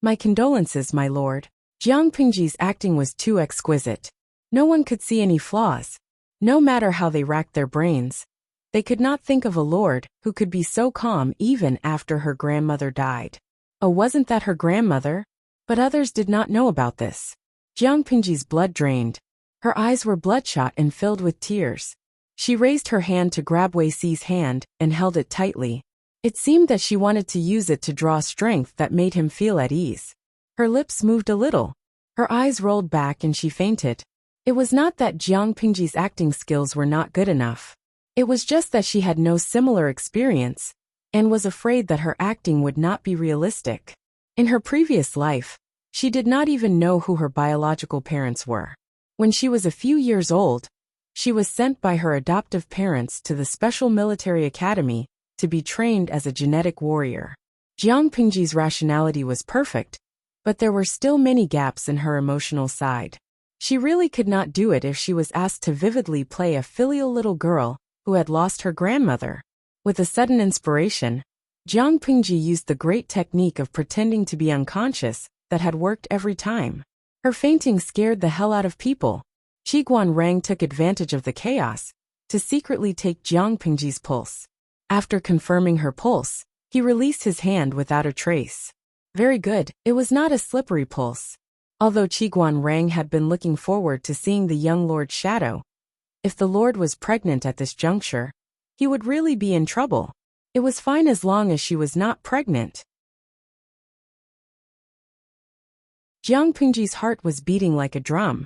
My condolences, my lord." Jiang Pingji's acting was too exquisite. No one could see any flaws. No matter how they racked their brains, they could not think of a lord who could be so calm even after her grandmother died. Oh, wasn't that her grandmother? But others did not know about this. Jiang Pingji's blood drained. Her eyes were bloodshot and filled with tears. She raised her hand to grab Wei Si's hand and held it tightly. It seemed that she wanted to use it to draw strength that made him feel at ease. Her lips moved a little. Her eyes rolled back and she fainted. It was not that Jiang Pingji's acting skills were not good enough. It was just that she had no similar experience, and was afraid that her acting would not be realistic. In her previous life, she did not even know who her biological parents were. When she was a few years old, she was sent by her adoptive parents to the Special Military Academy to be trained as a genetic warrior. Jiang Pingji's rationality was perfect, but there were still many gaps in her emotional side. She really could not do it if she was asked to vividly play a filial little girl who had lost her grandmother. With a sudden inspiration, Jiang Pingji used the great technique of pretending to be unconscious that had worked every time. Her fainting scared the hell out of people. Qiguan Rang took advantage of the chaos to secretly take Jiang Pingji's pulse. After confirming her pulse, he released his hand without a trace. Very good, it was not a slippery pulse. Although Qiguan Rang had been looking forward to seeing the young lord's shadow, if the lord was pregnant at this juncture, he would really be in trouble. It was fine as long as she was not pregnant. Jiang Pingji's heart was beating like a drum.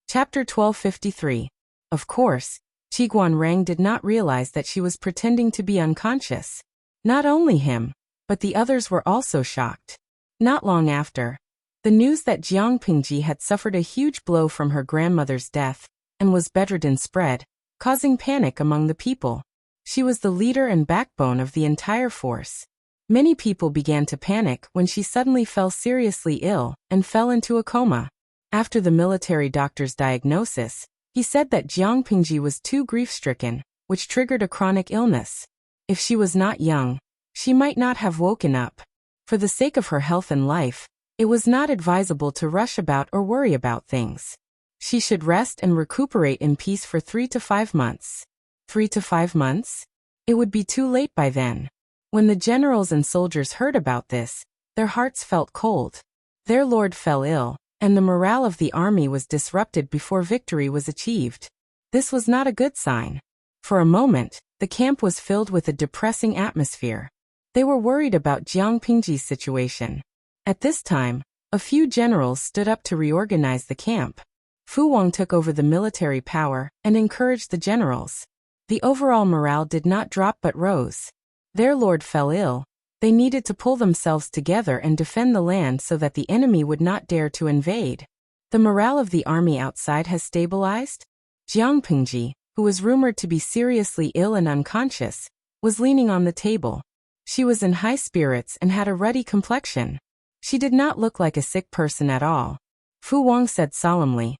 Chapter 1253. Of course, Qiguan Rang did not realize that she was pretending to be unconscious. Not only him, but the others were also shocked. Not long after, the news that Jiang Pingji had suffered a huge blow from her grandmother's death and was bedridden spread, causing panic among the people. She was the leader and backbone of the entire force. Many people began to panic when she suddenly fell seriously ill and fell into a coma. After the military doctor's diagnosis, he said that Jiang Pingji was too grief-stricken, which triggered a chronic illness. If she was not young, she might not have woken up. For the sake of her health and life, it was not advisable to rush about or worry about things. She should rest and recuperate in peace for 3 to 5 months. 3 to 5 months? It would be too late by then. When the generals and soldiers heard about this, their hearts felt cold. Their lord fell ill, and the morale of the army was disrupted before victory was achieved. This was not a good sign. For a moment, the camp was filled with a depressing atmosphere. They were worried about Jiang Pingji's situation. At this time, a few generals stood up to reorganize the camp. Fu Wang took over the military power and encouraged the generals. The overall morale did not drop but rose. Their lord fell ill. They needed to pull themselves together and defend the land so that the enemy would not dare to invade. The morale of the army outside has stabilized. Jiang Pingji, who was rumored to be seriously ill and unconscious, was leaning on the table. She was in high spirits and had a ruddy complexion. She did not look like a sick person at all. Fu Wang said solemnly,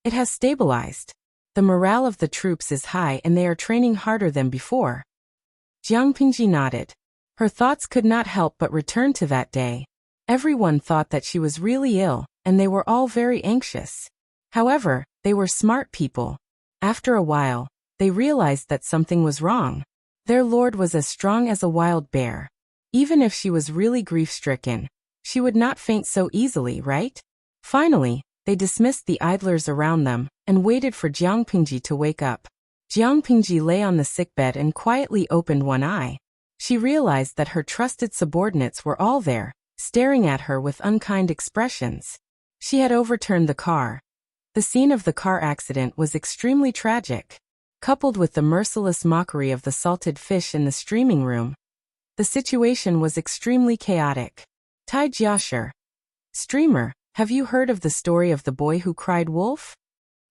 "It has stabilized. The morale of the troops is high and they are training harder than before." Jiang Pingji nodded. Her thoughts could not help but return to that day. Everyone thought that she was really ill, and they were all very anxious. However, they were smart people. After a while, they realized that something was wrong. Their lord was as strong as a wild bear. Even if she was really grief-stricken, she would not faint so easily, right? Finally, they dismissed the idlers around them and waited for Jiang Pingji to wake up. Jiang Pingji lay on the sickbed and quietly opened one eye. She realized that her trusted subordinates were all there, staring at her with unkind expressions. She had overturned the car. The scene of the car accident was extremely tragic. Coupled with the merciless mockery of the salted fish in the streaming room, the situation was extremely chaotic. Tai Jiashi. Streamer, have you heard of the story of the boy who cried wolf?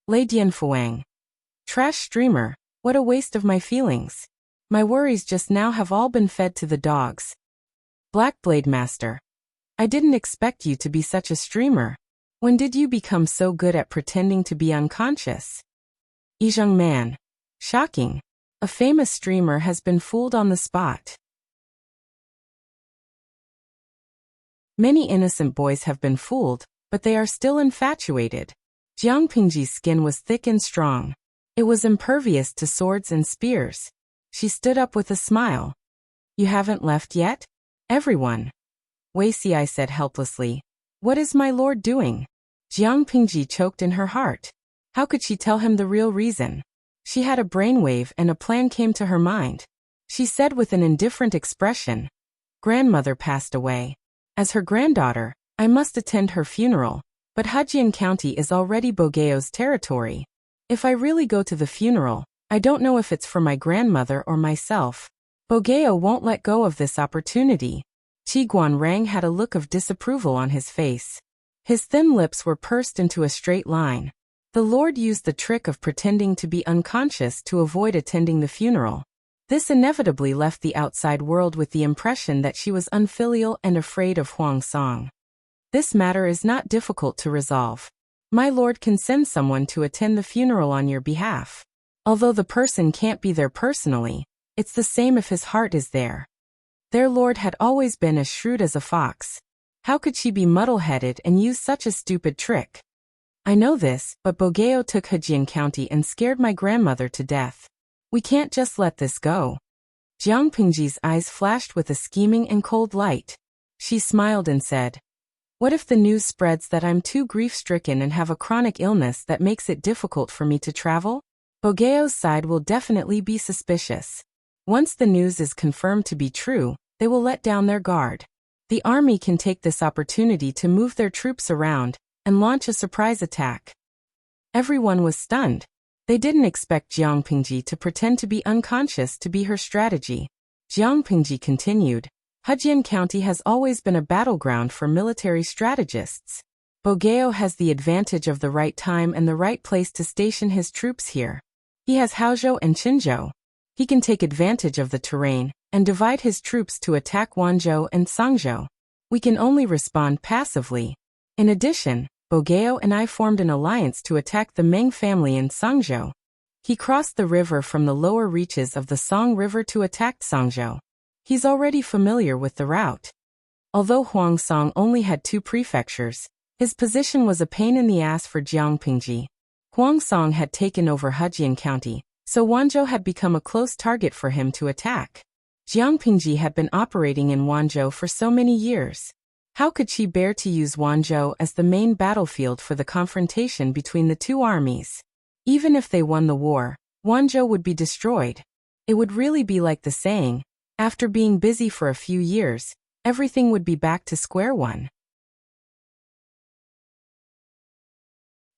Lei Dianfuang. Trash streamer, what a waste of my feelings. My worries just now have all been fed to the dogs. Black Blade Master. I didn't expect you to be such a streamer. When did you become so good at pretending to be unconscious? Yizheng Man. Shocking. A famous streamer has been fooled on the spot. Many innocent boys have been fooled, but they are still infatuated. Jiang Pingji's skin was thick and strong. It was impervious to swords and spears. She stood up with a smile. You haven't left yet? Everyone. Wei Xi said helplessly. What is my lord doing? Jiang Pingji choked in her heart. How could she tell him the real reason? She had a brainwave and a plan came to her mind. She said with an indifferent expression, Grandmother passed away. As her granddaughter, I must attend her funeral, but Hejian County is already Bogeo's territory. If I really go to the funeral, I don't know if it's for my grandmother or myself. Bogeo won't let go of this opportunity. Qi Guanrang had a look of disapproval on his face. His thin lips were pursed into a straight line. The Lord used the trick of pretending to be unconscious to avoid attending the funeral. This inevitably left the outside world with the impression that she was unfilial and afraid of Huang Song. This matter is not difficult to resolve. My lord can send someone to attend the funeral on your behalf. Although the person can't be there personally, it's the same if his heart is there. Their lord had always been as shrewd as a fox. How could she be muddle-headed and use such a stupid trick? I know this, but Bogeo took Hejian County and scared my grandmother to death. We can't just let this go. Jiang Pingji's eyes flashed with a scheming and cold light. She smiled and said, What if the news spreads that I'm too grief-stricken and have a chronic illness that makes it difficult for me to travel? Bogeo's side will definitely be suspicious. Once the news is confirmed to be true, they will let down their guard. The army can take this opportunity to move their troops around and launch a surprise attack. Everyone was stunned. They didn't expect Jiang Pingji to pretend to be unconscious to be her strategy. Jiang Pingji continued, Hejian County has always been a battleground for military strategists. Bogeo has the advantage of the right time and the right place to station his troops here. He has Haozhou and Qinzhou. He can take advantage of the terrain and divide his troops to attack Wanzhou and Sangzhou. We can only respond passively. In addition, Bogeo and I formed an alliance to attack the Meng family in Sangzhou. He crossed the river from the lower reaches of the Song River to attack Sangzhou. He's already familiar with the route. Although Huang Song only had 2 prefectures, his position was a pain in the ass for Jiang Pingji. Huang Song had taken over Hejian County, so Wanzhou had become a close target for him to attack. Jiang Pingji had been operating in Wanzhou for so many years. How could she bear to use Wanzhou as the main battlefield for the confrontation between the two armies? Even if they won the war, Wanzhou would be destroyed. It would really be like the saying, after being busy for a few years, everything would be back to square one.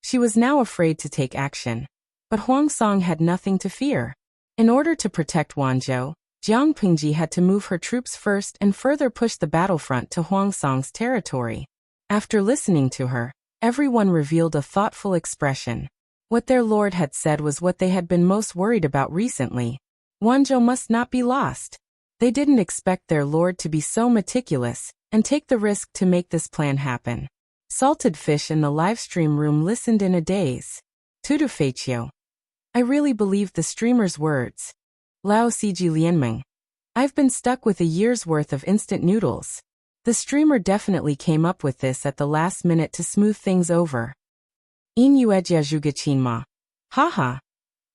She was now afraid to take action. But Huang Song had nothing to fear. In order to protect Wanzhou, Jiang Pingji had to move her troops first and further push the battlefront to Huang Song's territory. After listening to her, everyone revealed a thoughtful expression. What their lord had said was what they had been most worried about recently. Wanzhou must not be lost. They didn't expect their lord to be so meticulous and take the risk to make this plan happen. Salted Fish in the livestream room listened in a daze. Tudu Feiqiu. I really believed the streamer's words. Lao Ciji Lianmeng. I've been stuck with a year's worth of instant noodles. The streamer definitely came up with this at the last minute to smooth things over. Inuejia Zhugachinma. Haha.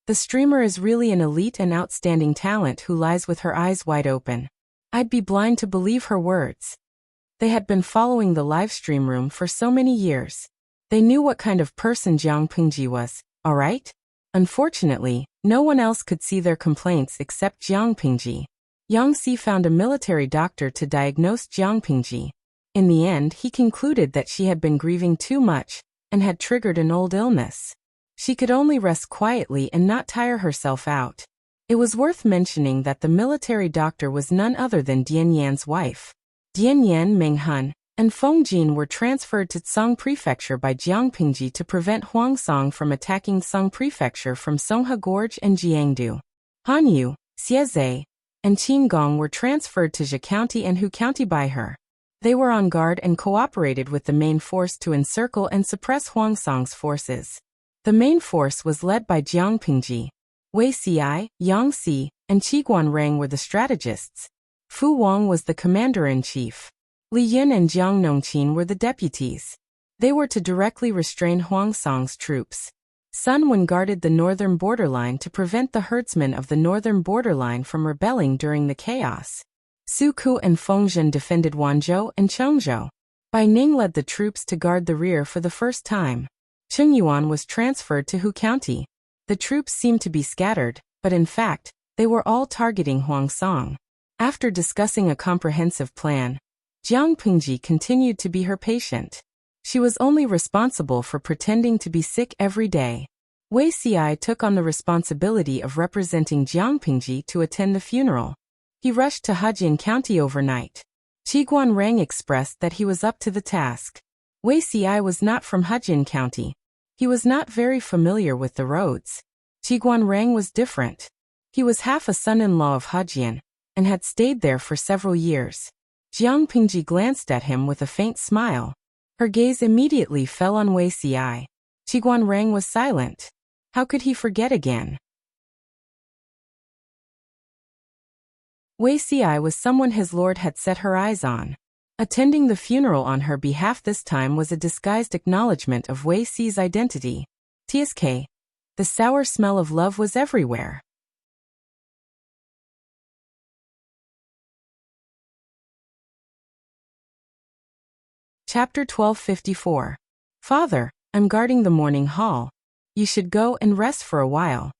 The streamer is really an elite and outstanding talent who lies with her eyes wide open. I'd be blind to believe her words. They had been following the livestream room for so many years. They knew what kind of person Jiang Pingji was, alright? Unfortunately, no one else could see their complaints except Jiang Pingji. Yang Si found a military doctor to diagnose Jiang Pingji. In the end, he concluded that she had been grieving too much and had triggered an old illness. She could only rest quietly and not tire herself out. It was worth mentioning that the military doctor was none other than Dian Yan's wife. Dian Yan, Meng Hun, and Feng Jin were transferred to Tsang Prefecture by Jiang Pingji to prevent Huang Song from attacking Tsang Prefecture from Songhe Gorge and Jiangdu. Han Yu, Xieze, and Qin Gong were transferred to Zhe County and Hu County by her. They were on guard and cooperated with the main force to encircle and suppress Huang Song's forces. The main force was led by Jiang Pingji. Wei Xi, Yang Si, and Qi Guanrang were the strategists. Fu Wang was the commander-in-chief. Li Yin and Jiang Nongqin were the deputies. They were to directly restrain Huang Song's troops. Sun Wen guarded the northern borderline to prevent the herdsmen of the northern borderline from rebelling during the chaos. Su Ku and Feng Zhen defended Wanzhou and Chengzhou. Bai Ning led the troops to guard the rear for the first time. Cheng Yuan was transferred to Hu County. The troops seemed to be scattered, but in fact, they were all targeting Huang Song. After discussing a comprehensive plan, Jiang Pingji continued to be her patient. She was only responsible for pretending to be sick every day. Wei Xi took on the responsibility of representing Jiang Pingji to attend the funeral. He rushed to Hejian County overnight. Qi Guanrang expressed that he was up to the task. Wei Xi was not from Hejian County. He was not very familiar with the roads. Qi Guanrang was different. He was half a son-in-law of Hejian, and had stayed there for several years. Jiang Pingji glanced at him with a faint smile. Her gaze immediately fell on Wei Xi. Qi Guanrang was silent. How could he forget again? Wei Xi was someone his lord had set her eyes on. Attending the funeral on her behalf this time was a disguised acknowledgement of Wei Xi's identity. TSK. The sour smell of love was everywhere. Chapter 1254. Father, I'm guarding the morning hall. You should go and rest for a while.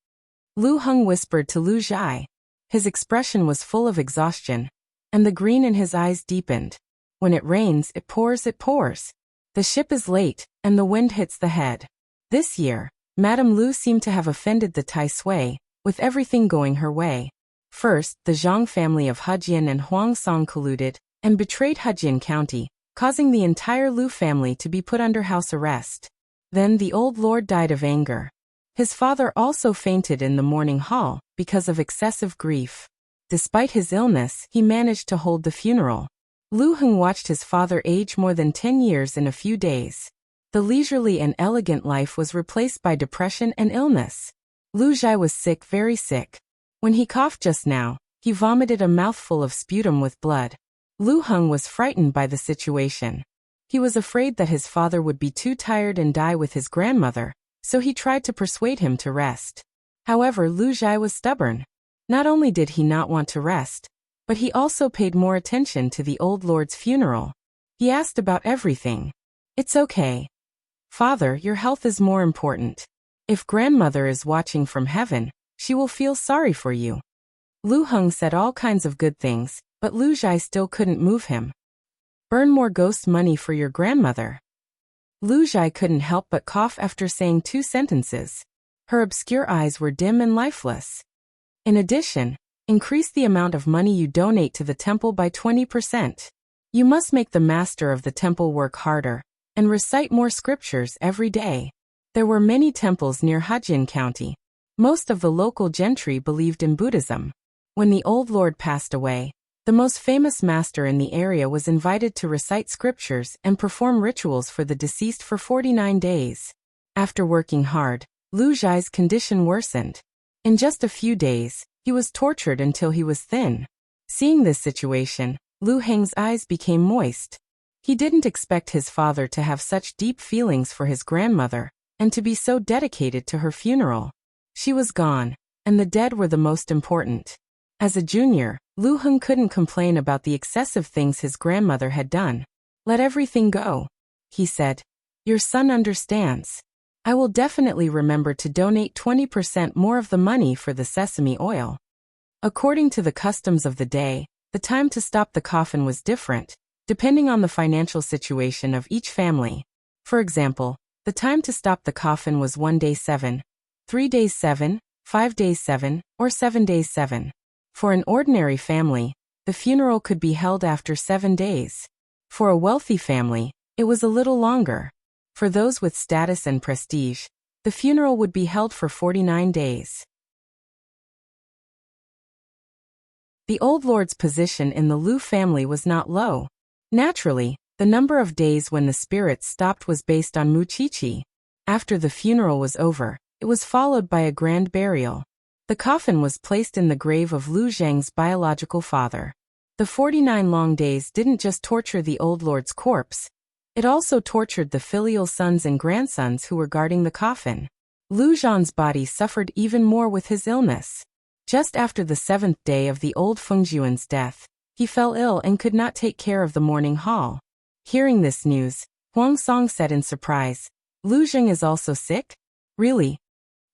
Lu Heng whispered to Lu Zhai. His expression was full of exhaustion, and the green in his eyes deepened. When it rains, it pours, it pours. The ship is late, and the wind hits the head. This year, Madame Lu seemed to have offended the Tai Sui, with everything going her way. First, the Zhang family of Hejian and Huang Song colluded, and betrayed Hejian County, causing the entire Lu family to be put under house arrest. Then the old lord died of anger. His father also fainted in the morning hall, because of excessive grief. Despite his illness, he managed to hold the funeral. Lu Heng watched his father age more than 10 years in a few days. The leisurely and elegant life was replaced by depression and illness. Lu Zhai was sick, very sick. When he coughed just now, he vomited a mouthful of sputum with blood. Lu Heng was frightened by the situation. He was afraid that his father would be too tired and die with his grandmother, so he tried to persuade him to rest. However, Lu Zhai was stubborn. Not only did he not want to rest, but he also paid more attention to the old lord's funeral. He asked about everything. "It's okay. Father, your health is more important. If grandmother is watching from heaven, she will feel sorry for you." Lu Heng said all kinds of good things, but Lu Zhai still couldn't move him. "Burn more ghost money for your grandmother." Lu Zhai couldn't help but cough after saying 2 sentences. Her obscure eyes were dim and lifeless. "In addition, increase the amount of money you donate to the temple by 20%. You must make the master of the temple work harder, and recite more scriptures every day." There were many temples near Hajin County. Most of the local gentry believed in Buddhism. When the old lord passed away, the most famous master in the area was invited to recite scriptures and perform rituals for the deceased for 49 days. After working hard, Lu Zhai's condition worsened. In just a few days, he was tortured until he was thin. Seeing this situation, Lu Heng's eyes became moist. He didn't expect his father to have such deep feelings for his grandmother, and to be so dedicated to her funeral. She was gone, and the dead were the most important. As a junior, Lu Heng couldn't complain about the excessive things his grandmother had done. "Let everything go," he said. "Your son understands. I will definitely remember to donate 20% more of the money for the sesame oil." According to the customs of the day, the time to stop the coffin was different, depending on the financial situation of each family. For example, the time to stop the coffin was 1 day 7, 3 days 7, 5 days 7, or 7 days 7. For an ordinary family, the funeral could be held after 7 days. For a wealthy family, it was a little longer. For those with status and prestige, the funeral would be held for 49 days. The old lord's position in the Lu family was not low. Naturally, the number of days when the spirits stopped was based on Muqiqi. After the funeral was over, it was followed by a grand burial. The coffin was placed in the grave of Lu Zheng's biological father. The 49 long days didn't just torture the old lord's corpse, it also tortured the filial sons and grandsons who were guarding the coffin. Lu Zhan's body suffered even more with his illness. Just after the 7th day of the old Fengjuan's death, he fell ill and could not take care of the mourning hall. Hearing this news, Huang Song said in surprise, "Lu Zheng is also sick? Really?"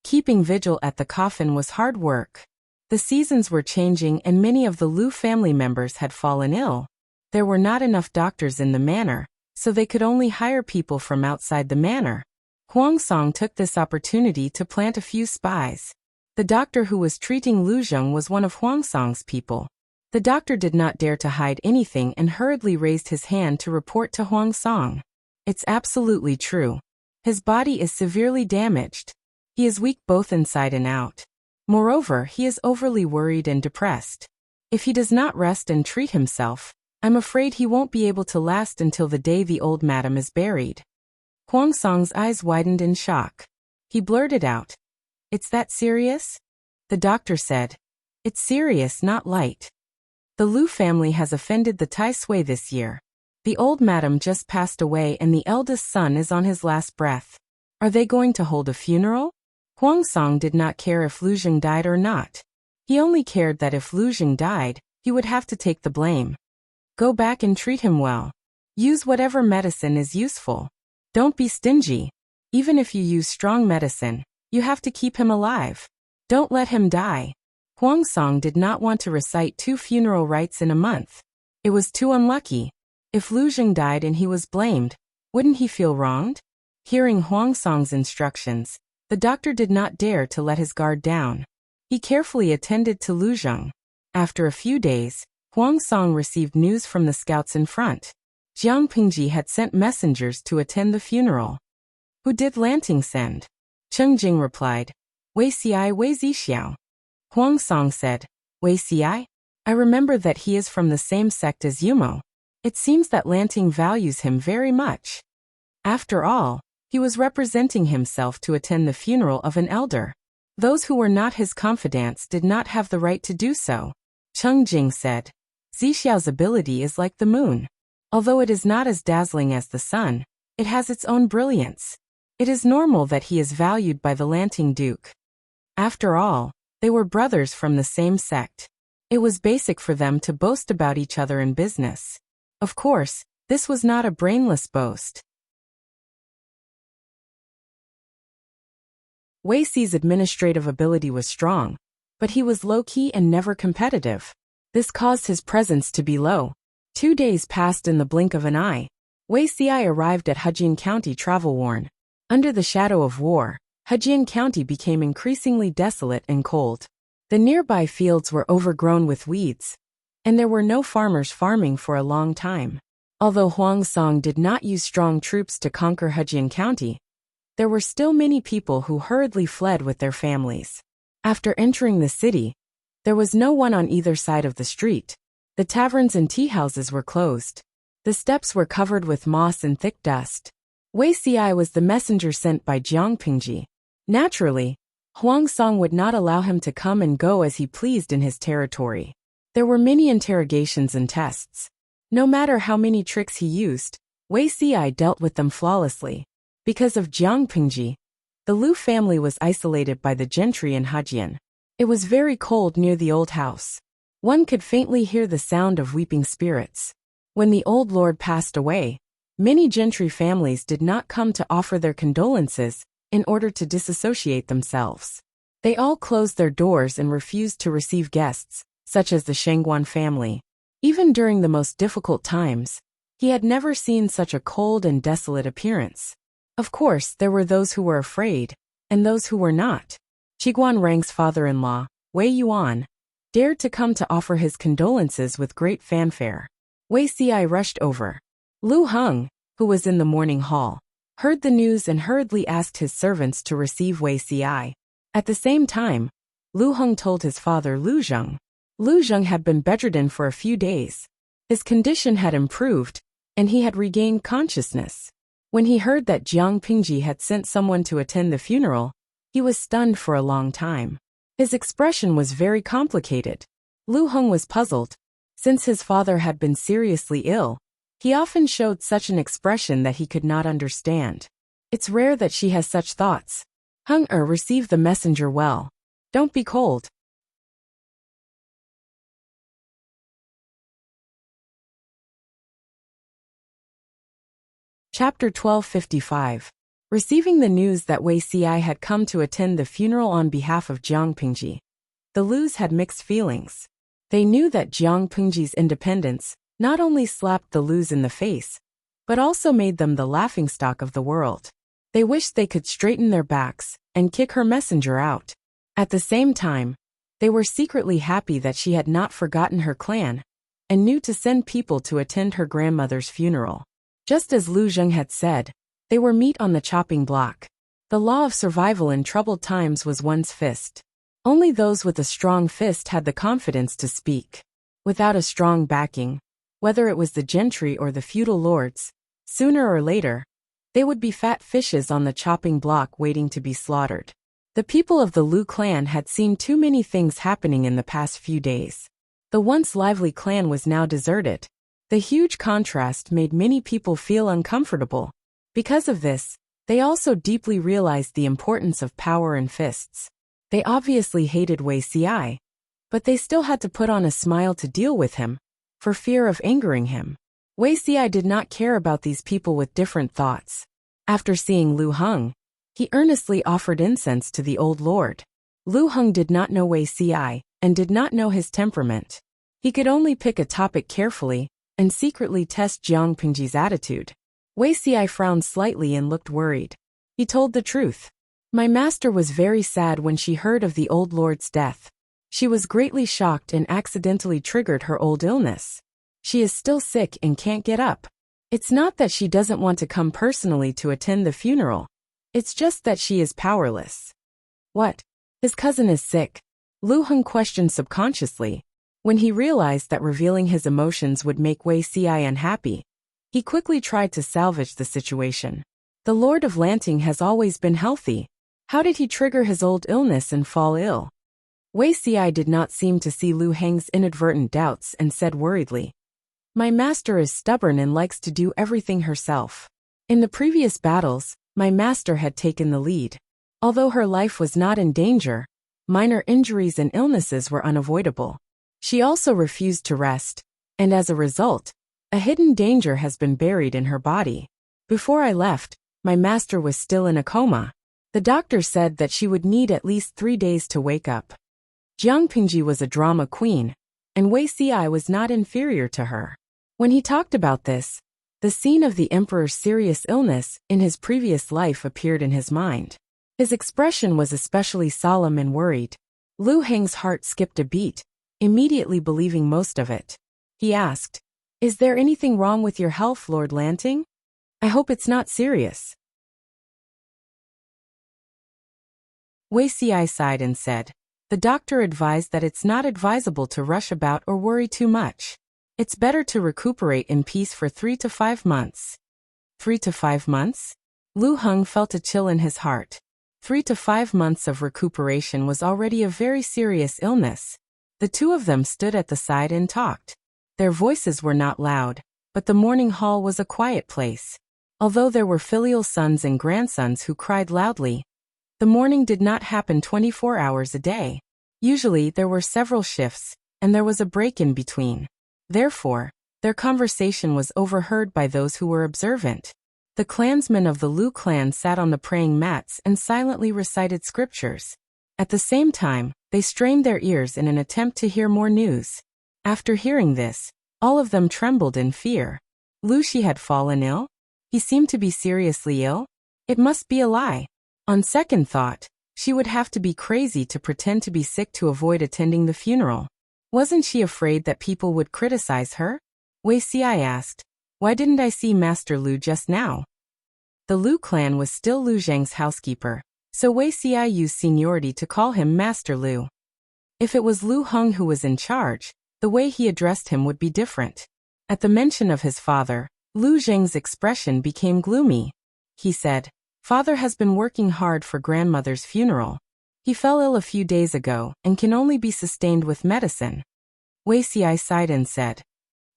Keeping vigil at the coffin was hard work. The seasons were changing and many of the Lu family members had fallen ill. There were not enough doctors in the manor, so they could only hire people from outside the manor. Huang Song took this opportunity to plant a few spies. The doctor who was treating Lu Zheng was one of Huang Song's people. The doctor did not dare to hide anything and hurriedly raised his hand to report to Huang Song. "It's absolutely true. His body is severely damaged. He is weak both inside and out. Moreover, he is overly worried and depressed. If he does not rest and treat himself, I'm afraid he won't be able to last until the day the old madam is buried." Huang Song's eyes widened in shock. He blurted out, "It's that serious?" The doctor said, "It's serious, not light. The Lu family has offended the Tai Sui this year. The old madam just passed away and the eldest son is on his last breath. Are they going to hold a funeral?" Huang Song did not care if Lu Zheng died or not. He only cared that if Lu Zheng died, he would have to take the blame. "Go back and treat him well. Use whatever medicine is useful. Don't be stingy. Even if you use strong medicine, you have to keep him alive. Don't let him die." Huang Song did not want to recite 2 funeral rites in a month. It was too unlucky. If Lu Zheng died and he was blamed, wouldn't he feel wronged? Hearing Huang Song's instructions, the doctor did not dare to let his guard down. He carefully attended to Lu Zheng. After a few days, Huang Song received news from the scouts in front. Jiang Pingji had sent messengers to attend the funeral. "Who did Lanting send?" Cheng Jing replied, "Wei Xiai Wei Zixiao." Huang Song said, "Wei Xiai? I remember that he is from the same sect as Yumo. It seems that Lanting values him very much." After all, he was representing himself to attend the funeral of an elder. Those who were not his confidants did not have the right to do so. Cheng Jing said, "Zixiao's ability is like the moon. Although it is not as dazzling as the sun, it has its own brilliance. It is normal that he is valued by the Lanting Duke. After all, they were brothers from the same sect. It was basic for them to boast about each other in business. Of course, this was not a brainless boast. Wei Si's administrative ability was strong, but he was low-key and never competitive. This caused his presence to be low. 2 days passed in the blink of an eye. Wei Si arrived at Hejian County travel-worn. Under the shadow of war, Hejian County became increasingly desolate and cold. The nearby fields were overgrown with weeds, and there were no farmers farming for a long time. Although Huang Song did not use strong troops to conquer Hejian County, there were still many people who hurriedly fled with their families. After entering the city, there was no one on either side of the street. The taverns and tea-houses were closed. The steps were covered with moss and thick dust. Wei Si was the messenger sent by Jiang Pingji. Naturally, Huang Song would not allow him to come and go as he pleased in his territory. There were many interrogations and tests. No matter how many tricks he used, Wei Si dealt with them flawlessly. Because of Jiang Pingji, the Lu family was isolated by the gentry in Hejian. It was very cold near the old house. One could faintly hear the sound of weeping spirits. When the old lord passed away, many gentry families did not come to offer their condolences in order to disassociate themselves. They all closed their doors and refused to receive guests, such as the Shengguan family. Even during the most difficult times, he had never seen such a cold and desolate appearance. Of course, there were those who were afraid, and those who were not. Qiguan Rang's father-in-law, Wei Yuan, dared to come to offer his condolences with great fanfare. Wei Si rushed over. Lu Heng, who was in the morning hall, heard the news and hurriedly asked his servants to receive Wei Si. At the same time, Lu Heng told his father Lu Zheng. Lu Zheng had been bedridden for a few days. His condition had improved, and he had regained consciousness. When he heard that Jiang Pingji had sent someone to attend the funeral, he was stunned for a long time. His expression was very complicated. Lu Heng was puzzled. Since his father had been seriously ill, he often showed such an expression that he could not understand. It's rare that she has such thoughts. Heng received the messenger well. Don't be cold. Chapter 1255. Receiving the news that Wei Si had come to attend the funeral on behalf of Jiang Pingji, the Lus had mixed feelings. They knew that Jiang Pingji's independence not only slapped the Lus in the face, but also made them the laughingstock of the world. They wished they could straighten their backs and kick her messenger out. At the same time, they were secretly happy that she had not forgotten her clan and knew to send people to attend her grandmother's funeral. Just as Lu Zheng had said, they were meat on the chopping block. The law of survival in troubled times was one's fist. Only those with a strong fist had the confidence to speak. Without a strong backing, whether it was the gentry or the feudal lords, sooner or later, they would be fat fishes on the chopping block waiting to be slaughtered. The people of the Lu clan had seen too many things happening in the past few days. The once lively clan was now deserted. The huge contrast made many people feel uncomfortable. Because of this, they also deeply realized the importance of power and fists. They obviously hated Wei Si, but they still had to put on a smile to deal with him, for fear of angering him. Wei Si did not care about these people with different thoughts. After seeing Lu Heng, he earnestly offered incense to the old lord. Lu Heng did not know Wei Si and did not know his temperament. He could only pick a topic carefully and secretly test Jiang Pingji's attitude. Wei Si frowned slightly and looked worried. He told the truth. My master was very sad when she heard of the old lord's death. She was greatly shocked and accidentally triggered her old illness. She is still sick and can't get up. It's not that she doesn't want to come personally to attend the funeral. It's just that she is powerless. What? His cousin is sick? Lu Heng questioned subconsciously. When he realized that revealing his emotions would make Wei Si unhappy, he quickly tried to salvage the situation. The Lord of Lanting has always been healthy. How did he trigger his old illness and fall ill? Wei Si did not seem to see Lu Heng's inadvertent doubts and said worriedly, My master is stubborn and likes to do everything herself. In the previous battles, My master had taken the lead. Although her life was not in danger, minor injuries and illnesses were unavoidable. She also refused to rest, and as a result, a hidden danger has been buried in her body. Before I left, my master was still in a coma. The doctor said that she would need at least 3 days to wake up. Jiang Pingji was a drama queen, and Wei Xi was not inferior to her. When he talked about this, the scene of the emperor's serious illness in his previous life appeared in his mind. His expression was especially solemn and worried. Lu Heng's heart skipped a beat, immediately believing most of it. He asked, "Is there anything wrong with your health, Lord Lanting? I hope it's not serious." Wei Xi sighed and said, "The doctor advised that it's not advisable to rush about or worry too much. It's better to recuperate in peace for 3 to 5 months. 3 to 5 months? Lu Heng felt a chill in his heart. 3 to 5 months of recuperation was already a very serious illness. The two of them stood at the side and talked. Their voices were not loud, but the morning hall was a quiet place. Although there were filial sons and grandsons who cried loudly, the morning did not happen 24 hours a day. Usually there were several shifts, and there was a break in between. Therefore, their conversation was overheard by those who were observant. The clansmen of the Lu clan sat on the praying mats and silently recited scriptures. At the same time, they strained their ears in an attempt to hear more news. After hearing this, all of them trembled in fear. Lu Xi had fallen ill? He seemed to be seriously ill? It must be a lie. On second thought, she would have to be crazy to pretend to be sick to avoid attending the funeral. Wasn't she afraid that people would criticize her? Wei Xi asked, "Why didn't I see Master Lu just now?" The Lu clan was still Lu Zheng's housekeeper, so Wei Xi used seniority to call him Master Lu. If it was Lu Heng who was in charge, the way he addressed him would be different. At the mention of his father, Lu Zheng's expression became gloomy. He said, "Father has been working hard for grandmother's funeral. He fell ill a few days ago and can only be sustained with medicine." Wei Xi sighed and said,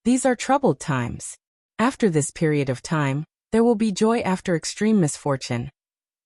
"These are troubled times. After this period of time, there will be joy after extreme misfortune."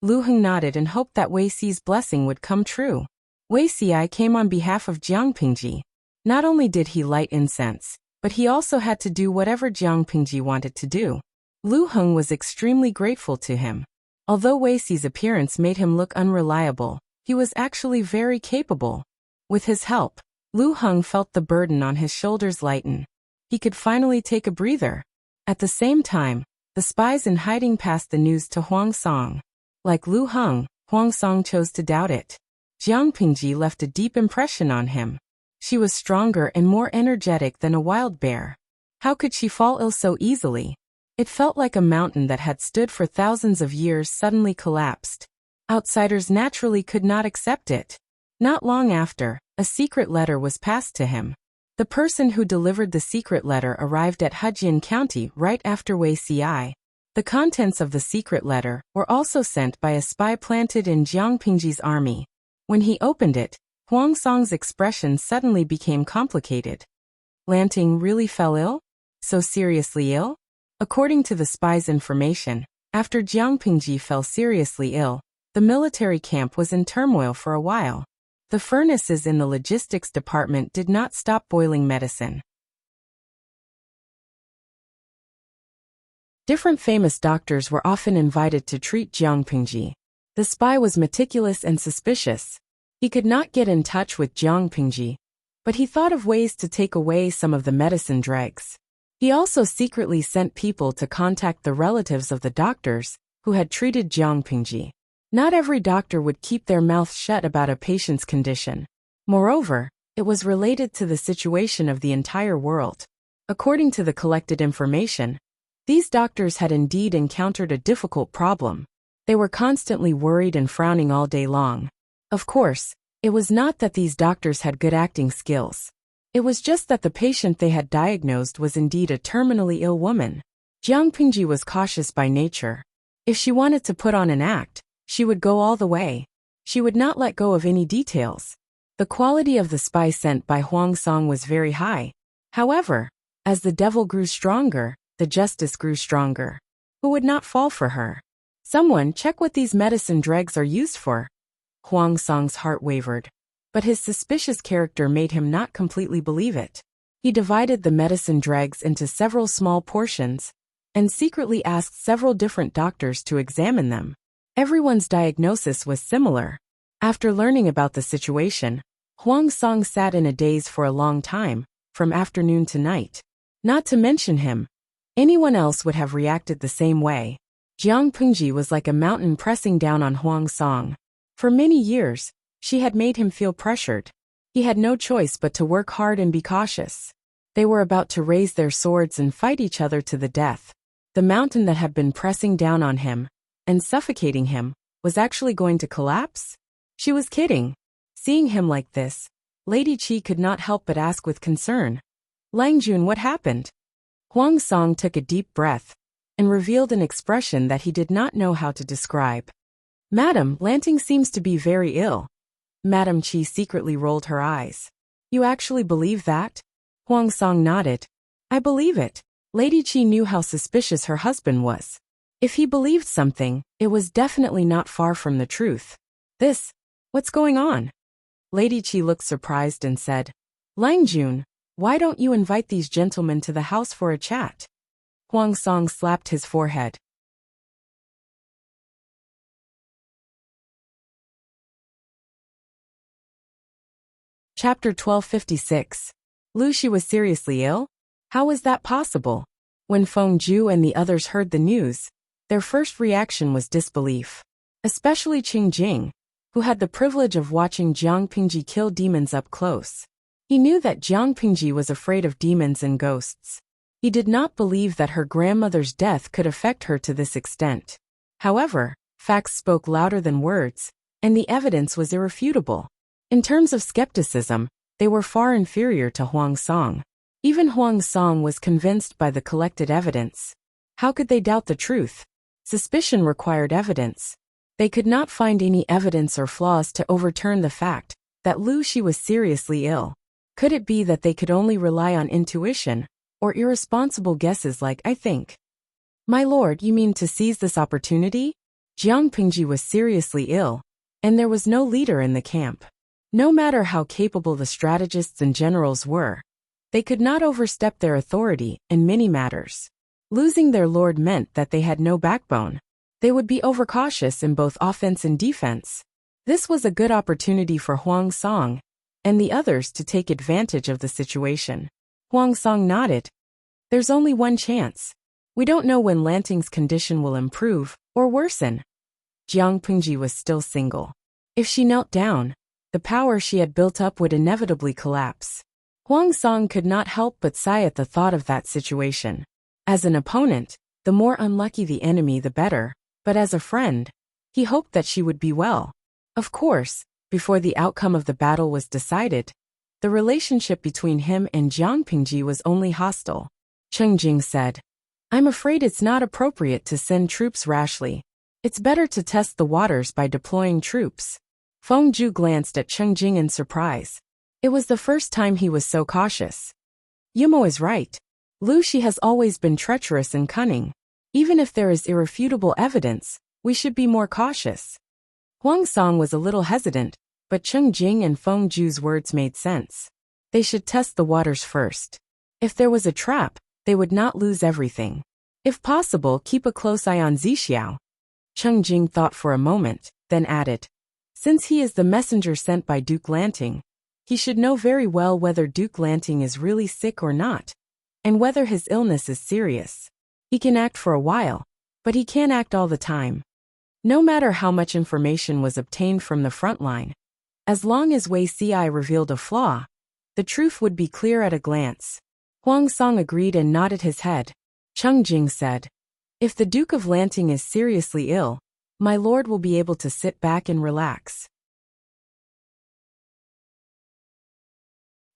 Lu Heng nodded and hoped that Wei Xi's blessing would come true. Wei Xi came on behalf of Jiang Pingji. Not only did he light incense, but he also had to do whatever Jiang Pingji wanted to do. Lu Heng was extremely grateful to him. Although Wei Xi's appearance made him look unreliable, he was actually very capable. With his help, Lu Heng felt the burden on his shoulders lighten. He could finally take a breather. At the same time, the spies in hiding passed the news to Huang Song. Like Lu Heng, Huang Song chose to doubt it. Jiang Pingji left a deep impression on him. She was stronger and more energetic than a wild bear. How could she fall ill so easily? It felt like a mountain that had stood for thousands of years suddenly collapsed. Outsiders naturally could not accept it. Not long after, a secret letter was passed to him. The person who delivered the secret letter arrived at Hejian County right after Wei Xi. The contents of the secret letter were also sent by a spy planted in Jiang Pingji's army. When he opened it, Huang Song's expression suddenly became complicated. Lanting really fell ill? So seriously ill? According to the spy's information, after Jiang Pingji fell seriously ill, the military camp was in turmoil for a while. The furnaces in the logistics department did not stop boiling medicine. Different famous doctors were often invited to treat Jiang Pingji. The spy was meticulous and suspicious. He could not get in touch with Jiang Pingji, but he thought of ways to take away some of the medicine dregs. He also secretly sent people to contact the relatives of the doctors who had treated Jiang Pingji. Not every doctor would keep their mouth shut about a patient's condition. Moreover, it was related to the situation of the entire world. According to the collected information, these doctors had indeed encountered a difficult problem. They were constantly worried and frowning all day long. Of course, it was not that these doctors had good acting skills. It was just that the patient they had diagnosed was indeed a terminally ill woman. Jiang Pingji was cautious by nature. If she wanted to put on an act, she would go all the way. She would not let go of any details. The quality of the spy sent by Huang Song was very high. However, as the devil grew stronger, the justice grew stronger. Who would not fall for her? Someone check what these medicine dregs are used for. Huang Song's heart wavered, but his suspicious character made him not completely believe it. He divided the medicine dregs into several small portions and secretly asked several different doctors to examine them. Everyone's diagnosis was similar. After learning about the situation, Huang Song sat in a daze for a long time, from afternoon to night. Not to mention him. Anyone else would have reacted the same way. Jiang Pengji was like a mountain pressing down on Huang Song. For many years, she had made him feel pressured. He had no choice but to work hard and be cautious. They were about to raise their swords and fight each other to the death. The mountain that had been pressing down on him and suffocating him was actually going to collapse? She was kidding. Seeing him like this, Lady Qi could not help but ask with concern, "Langjun, what happened?" Huang Song took a deep breath and revealed an expression that he did not know how to describe. "Madam, Lanting seems to be very ill." Madam Qi secretly rolled her eyes. "You actually believe that?" Huang Song nodded. "I believe it." Lady Qi knew how suspicious her husband was. If he believed something, it was definitely not far from the truth. What's going on?" Lady Qi looked surprised and said, "Langjun, why don't you invite these gentlemen to the house for a chat?" Huang Song slapped his forehead. Chapter 1256. Lu Shi was seriously ill? How was that possible? When Feng Ju and the others heard the news, their first reaction was disbelief. Especially Qing Jing, who had the privilege of watching Jiang Pingji kill demons up close. He knew that Jiang Pingji was afraid of demons and ghosts. He did not believe that her grandmother's death could affect her to this extent. However, facts spoke louder than words, and the evidence was irrefutable. In terms of skepticism, they were far inferior to Huang Song. Even Huang Song was convinced by the collected evidence. How could they doubt the truth? Suspicion required evidence. They could not find any evidence or flaws to overturn the fact that Lu Shi was seriously ill. Could it be that they could only rely on intuition or irresponsible guesses like "I think"? "My lord, you mean to seize this opportunity?" Jiang Pingji was seriously ill, and there was no leader in the camp. No matter how capable the strategists and generals were, they could not overstep their authority in many matters. Losing their lord meant that they had no backbone. They would be overcautious in both offense and defense. This was a good opportunity for Huang Song and the others to take advantage of the situation. Huang Song nodded. "There's only one chance. We don't know when Lanting's condition will improve or worsen." Jiang Pingji was still single. If she knelt down, the power she had built up would inevitably collapse. Huang Song could not help but sigh at the thought of that situation. As an opponent, the more unlucky the enemy the better, but as a friend, he hoped that she would be well. Of course, before the outcome of the battle was decided, the relationship between him and Jiang Pingji was only hostile. Cheng Jing said, "I'm afraid it's not appropriate to send troops rashly. It's better to test the waters by deploying troops." Feng Ju glanced at Cheng Jing in surprise. It was the first time he was so cautious. Yumo is right. Lu Shi has always been treacherous and cunning. Even if there is irrefutable evidence, we should be more cautious. Huang Song was a little hesitant, but Cheng Jing and Feng Ju's words made sense. They should test the waters first. If there was a trap, they would not lose everything. If possible, keep a close eye on Zixiao. Cheng Jing thought for a moment, then added, "Since he is the messenger sent by Duke Lanting, he should know very well whether Duke Lanting is really sick or not, and whether his illness is serious. He can act for a while, but he can't act all the time." No matter how much information was obtained from the front line, as long as Wei Ci revealed a flaw, the truth would be clear at a glance. Huang Song agreed and nodded his head. Cheng Jing said, "If the Duke of Lanting is seriously ill, my lord will be able to sit back and relax."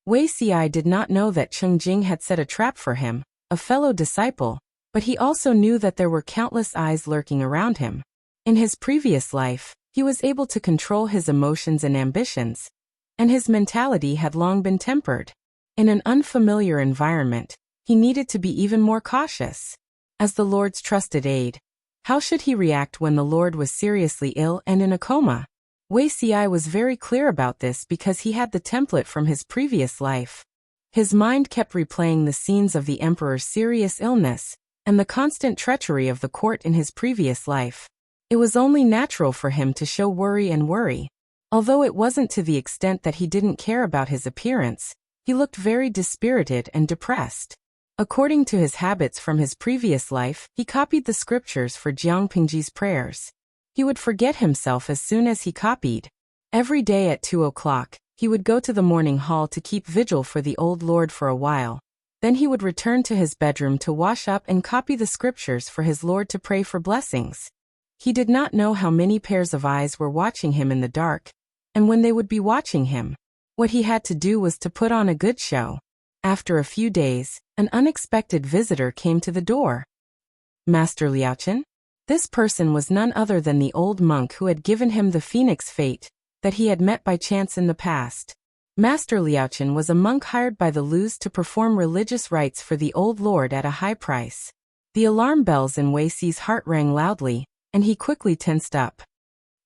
Wei Ci did not know that Cheng Jing had set a trap for him, a fellow disciple, but he also knew that there were countless eyes lurking around him. In his previous life, he was able to control his emotions and ambitions, and his mentality had long been tempered. In an unfamiliar environment, he needed to be even more cautious. As the Lord's trusted aide, How should he react when the Lord was seriously ill and in a coma? Wuxia was very clear about this because he had the template from his previous life. His mind kept replaying the scenes of the emperor's serious illness and the constant treachery of the court in his previous life. It was only natural for him to show worry and worry. Although it wasn't to the extent that he didn't care about his appearance, he looked very dispirited and depressed. According to his habits from his previous life, he copied the scriptures for Jiang Pingji's prayers. He would forget himself as soon as he copied. Every day at 2 o'clock, he would go to the morning hall to keep vigil for the old lord for a while. Then he would return to his bedroom to wash up and copy the scriptures for his lord to pray for blessings. He did not know how many pairs of eyes were watching him in the dark, and when they would be watching him, what he had to do was to put on a good show. After a few days, an unexpected visitor came to the door. Master Liaochen? This person was none other than the old monk who had given him the phoenix fate that he had met by chance in the past. Master Liaochen was a monk hired by the Lus to perform religious rites for the old lord at a high price. The alarm bells in Wuxi's heart rang loudly, and he quickly tensed up.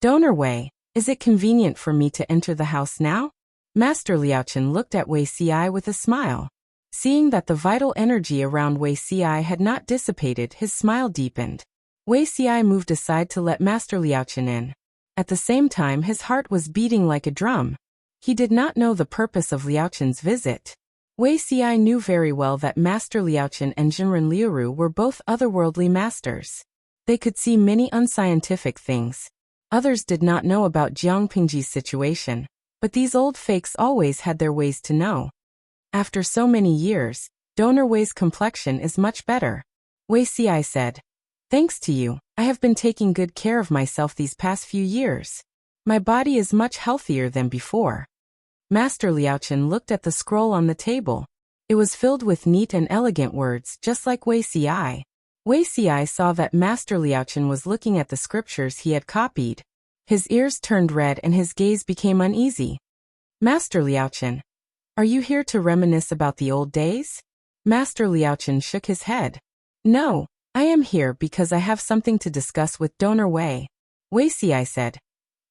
Donor Wei, is it convenient for me to enter the house now? Master Liaochen looked at Wuxia with a smile. Seeing that the vital energy around Wuxia had not dissipated, his smile deepened. Wuxia moved aside to let Master Liaochen in. At the same time, his heart was beating like a drum. He did not know the purpose of Liaochen's visit. Wuxia knew very well that Master Liaochen and Jinren Liuru were both otherworldly masters. They could see many unscientific things. Others did not know about Jiang Pingji's situation, but these old fakes always had their ways to know. After so many years, Donor Wei's complexion is much better. Wuxia said. Thanks to you, I have been taking good care of myself these past few years. My body is much healthier than before. Master Liaochen looked at the scroll on the table. It was filled with neat and elegant words, just like Wuxia. Wuxia saw that Master Liaochen was looking at the scriptures he had copied. His ears turned red and his gaze became uneasy. Master Liaochen, are you here to reminisce about the old days? Master Liaochen shook his head. No, I am here because I have something to discuss with Donor Wei. Wuxia said.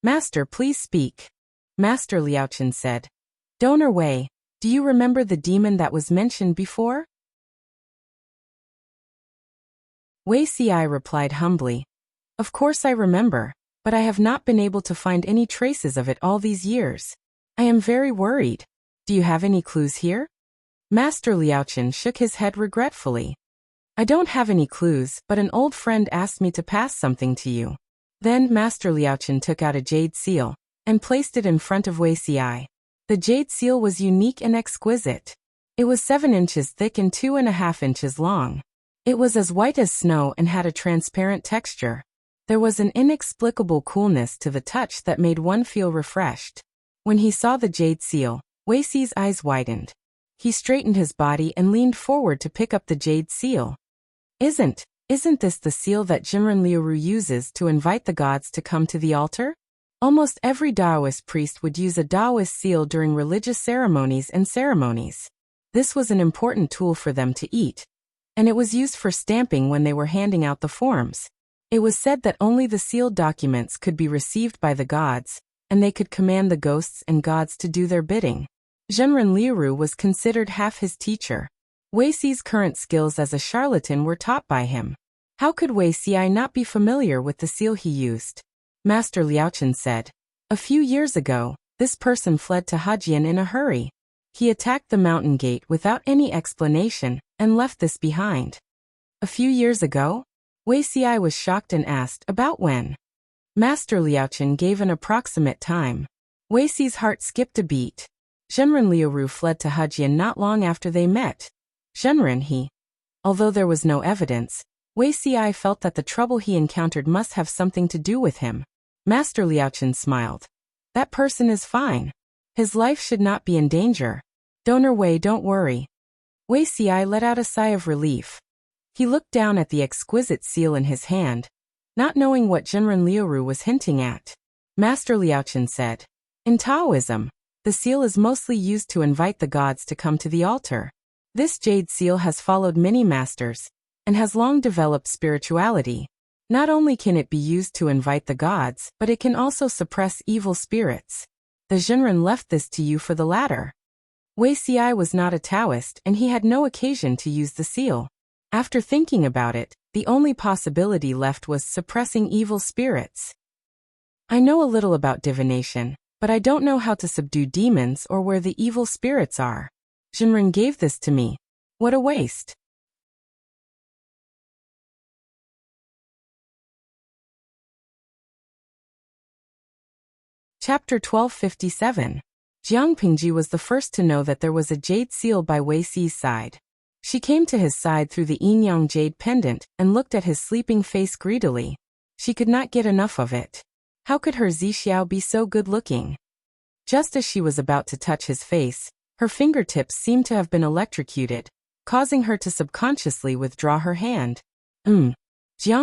Master, please speak. Master Liaochen said. Donor Wei, do you remember the demon that was mentioned before? Wuxia replied humbly. Of course I remember, but I have not been able to find any traces of it all these years. I am very worried. Do you have any clues here? Master Liaochen shook his head regretfully. I don't have any clues, but an old friend asked me to pass something to you. Then Master Liaochen took out a jade seal and placed it in front of Wuxia. The jade seal was unique and exquisite. It was 7 inches thick and 2.5 inches long. It was as white as snow and had a transparent texture. There was an inexplicable coolness to the touch that made one feel refreshed. When he saw the jade seal, Wuxi's eyes widened. He straightened his body and leaned forward to pick up the jade seal. Isn't this the seal that Jinren Liuru uses to invite the gods to come to the altar? Almost every Taoist priest would use a Taoist seal during religious ceremonies and ceremonies. This was an important tool for them to eat, and it was used for stamping when they were handing out the forms. It was said that only the sealed documents could be received by the gods, and they could command the ghosts and gods to do their bidding. Jinren Liuru was considered half his teacher. Wuxi's current skills as a charlatan were taught by him. How could Wuxia not be familiar with the seal he used? Master Liaochen said. A few years ago, this person fled to Hejian in a hurry. He attacked the mountain gate without any explanation and left this behind. A few years ago? Wuxia was shocked and asked about when. Master Liaochen gave an approximate time. Wuxi's heart skipped a beat. Jinren Liuru fled to Hejian not long after they met. Although there was no evidence, Wuxia felt that the trouble he encountered must have something to do with him. Master Liaochen smiled. That person is fine. His life should not be in danger. Donor Wei, don't worry. Wuxia let out a sigh of relief. He looked down at the exquisite seal in his hand, not knowing what Jinren Liuru was hinting at. Master Liaochen said, in Taoism, the seal is mostly used to invite the gods to come to the altar. This jade seal has followed many masters, and has long developed spirituality. Not only can it be used to invite the gods, but it can also suppress evil spirits. The Jinren left this to you for the latter. Wuxia was not a Taoist and he had no occasion to use the seal. After thinking about it, the only possibility left was suppressing evil spirits. I know a little about divination, but I don't know how to subdue demons or where the evil spirits are. Jinren gave this to me. What a waste. Chapter 1257. Jiang Pingji was the first to know that there was a jade seal by Wei Xi's side. She came to his side through the yin-yang jade pendant and looked at his sleeping face greedily. She could not get enough of it. How could her Zixiao be so good-looking? Just as she was about to touch his face, her fingertips seemed to have been electrocuted, causing her to subconsciously withdraw her hand. Jiang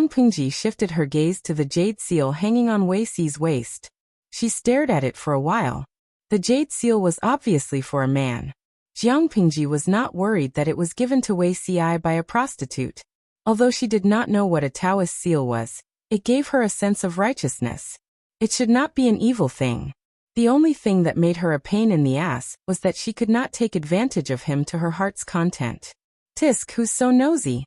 Pingji shifted her gaze to the jade seal hanging on Wei Xi's waist. She stared at it for a while. The jade seal was obviously for a man. Jiang Pingji was not worried that it was given to Wei Xi by a prostitute. Although she did not know what a Taoist seal was, it gave her a sense of righteousness. It should not be an evil thing. The only thing that made her a pain in the ass was that she could not take advantage of him to her heart's content. Tisk, who's so nosy?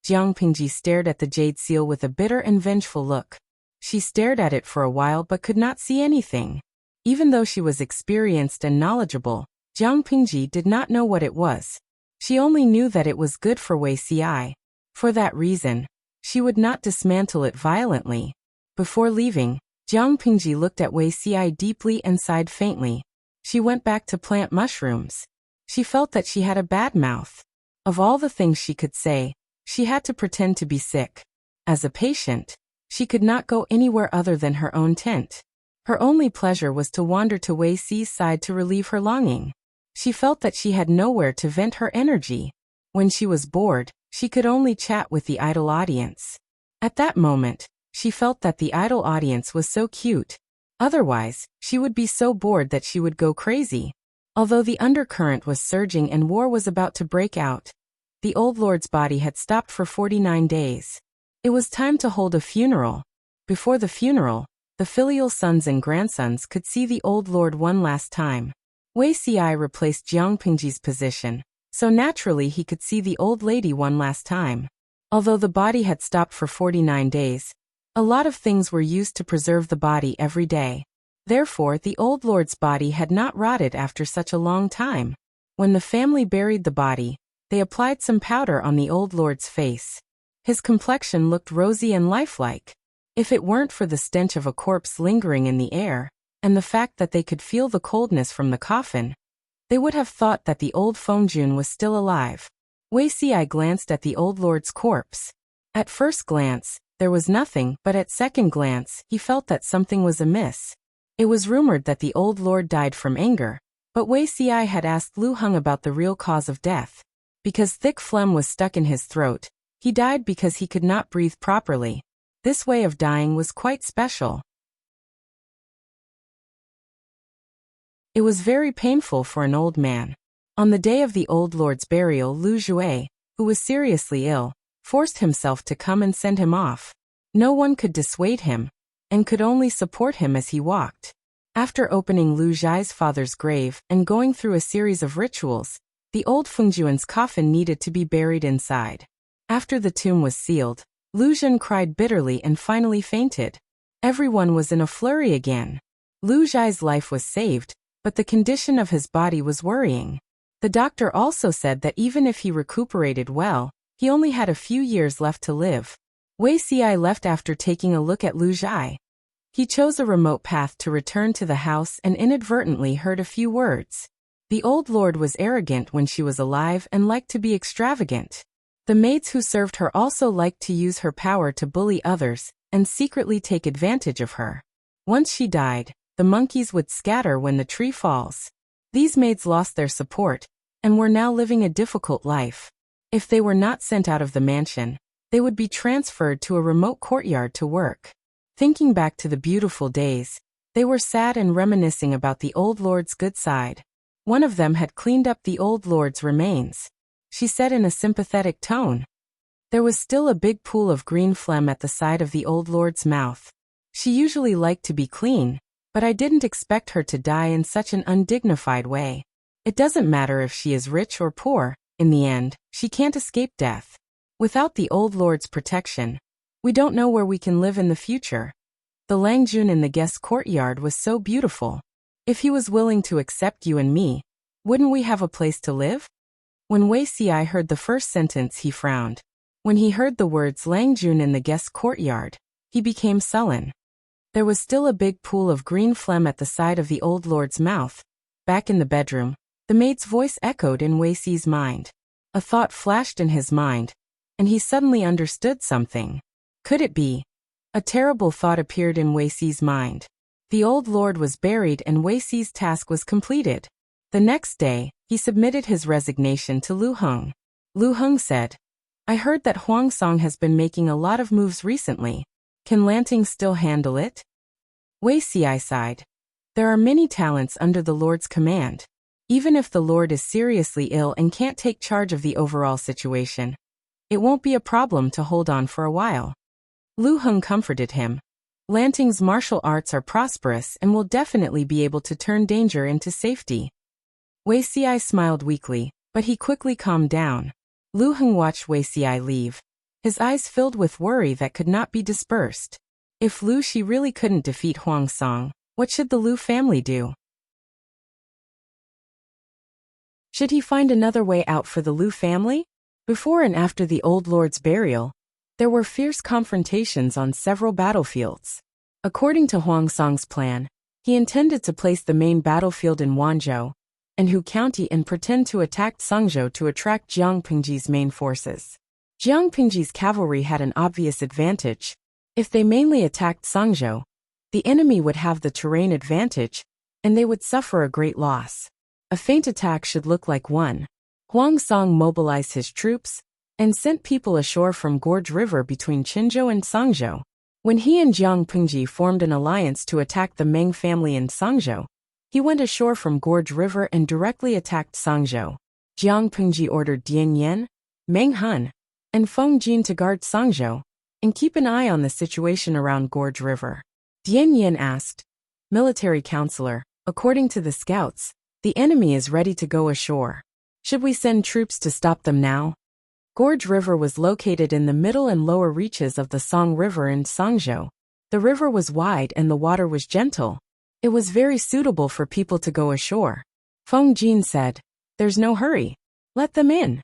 Jiang Pingji stared at the jade seal with a bitter and vengeful look. She stared at it for a while but could not see anything. Even though she was experienced and knowledgeable, Jiang Pingji did not know what it was. She only knew that it was good for Wei Xi. For that reason, she would not dismantle it violently. Before leaving, Jiang Pingji looked at Wei Xi deeply and sighed faintly. She went back to plant mushrooms. She felt that she had a bad mouth. Of all the things she could say, she had to pretend to be sick. As a patient, she could not go anywhere other than her own tent. Her only pleasure was to wander to Wei Xi's side to relieve her longing. She felt that she had nowhere to vent her energy. When she was bored, she could only chat with the idle audience. At that moment, she felt that the idle audience was so cute. Otherwise, she would be so bored that she would go crazy. Although the undercurrent was surging and war was about to break out, the old lord's body had stopped for 49 days. It was time to hold a funeral. Before the funeral, the filial sons and grandsons could see the old lord one last time. Wei Xi replaced Jiang Pingji's position, so naturally he could see the old lady one last time. Although the body had stopped for 49 days, a lot of things were used to preserve the body every day. Therefore, the old lord's body had not rotted after such a long time. When the family buried the body, they applied some powder on the old lord's face. His complexion looked rosy and lifelike. If it weren't for the stench of a corpse lingering in the air, and the fact that they could feel the coldness from the coffin, they would have thought that the old Fengjun was still alive. Wei Xi glanced at the old lord's corpse. At first glance, there was nothing, but at second glance, he felt that something was amiss. It was rumored that the old lord died from anger, but Wei Xi had asked Lu Heng about the real cause of death. Because thick phlegm was stuck in his throat, he died because he could not breathe properly. This way of dying was quite special. It was very painful for an old man. On the day of the old lord's burial, Lu Jue, who was seriously ill, forced himself to come and send him off. No one could dissuade him, and could only support him as he walked. After opening Lu Zhai's father's grave and going through a series of rituals, the old Fengjuan's coffin needed to be buried inside. After the tomb was sealed, Lu Zhen cried bitterly and finally fainted. Everyone was in a flurry again. Lu Zhai's life was saved, but the condition of his body was worrying. The doctor also said that even if he recuperated well, he only had a few years left to live. Wei Xi left after taking a look at Lu Zhai. He chose a remote path to return to the house and inadvertently heard a few words. The old lord was arrogant when she was alive and liked to be extravagant. The maids who served her also liked to use her power to bully others and secretly take advantage of her. Once she died, the monkeys would scatter when the tree falls. These maids lost their support and were now living a difficult life. If they were not sent out of the mansion, they would be transferred to a remote courtyard to work. Thinking back to the beautiful days, they were sad and reminiscing about the old lord's good side. One of them had cleaned up the old lord's remains. She said in a sympathetic tone, There was still a big pool of green phlegm at the side of the old lord's mouth. She usually liked to be clean, but I didn't expect her to die in such an undignified way. It doesn't matter if she is rich or poor, in the end, she can't escape death. Without the old lord's protection, we don't know where we can live in the future. The Langjun in the guest courtyard was so beautiful. If he was willing to accept you and me, wouldn't we have a place to live? When Wuxia heard the first sentence, he frowned. When he heard the words Langjun in the guest courtyard, he became sullen. There was still a big pool of green phlegm at the side of the old lord's mouth. Back in the bedroom, the maid's voice echoed in Wuxia's mind. A thought flashed in his mind, and he suddenly understood something. Could it be? A terrible thought appeared in Wuxia's mind. The old lord was buried and Wuxia's task was completed. The next day, he submitted his resignation to Lu Heng. Lu Heng said, I heard that Huang Song has been making a lot of moves recently. Can Lanting still handle it? Wuxia sighed. There are many talents under the Lord's command. Even if the Lord is seriously ill and can't take charge of the overall situation, it won't be a problem to hold on for a while. Lu Heng comforted him. Lanting's martial arts are prosperous and will definitely be able to turn danger into safety. Wuxia smiled weakly, but he quickly calmed down. Lu Heng watched Wuxia leave. His eyes filled with worry that could not be dispersed. If Lu Shi really couldn't defeat Huang Song, what should the Lu family do? Should he find another way out for the Lu family? Before and after the old lord's burial, there were fierce confrontations on several battlefields. According to Huang Song's plan, he intended to place the main battlefield in Wanzhou and Hu County and pretend to attack Songzhou to attract Jiang Pingji's main forces. Jiang Pingji's cavalry had an obvious advantage. If they mainly attacked Songzhou, the enemy would have the terrain advantage, and they would suffer a great loss. A feint attack should look like one. Huang Song mobilized his troops and sent people ashore from Gorge River between Qinzhou and Songzhou. When he and Jiang Pingji formed an alliance to attack the Meng family in Songzhou, he went ashore from Gorge River and directly attacked Songzhou. Jiang Pingji ordered Dian Yan, Meng Han, and Feng Jin to guard Songzhou and keep an eye on the situation around Gorge River. Dian Yan asked, Military counselor, according to the scouts, the enemy is ready to go ashore. Should we send troops to stop them now? Gorge River was located in the middle and lower reaches of the Song River in Songzhou. The river was wide and the water was gentle. It was very suitable for people to go ashore. Feng Jin said, There's no hurry. Let them in.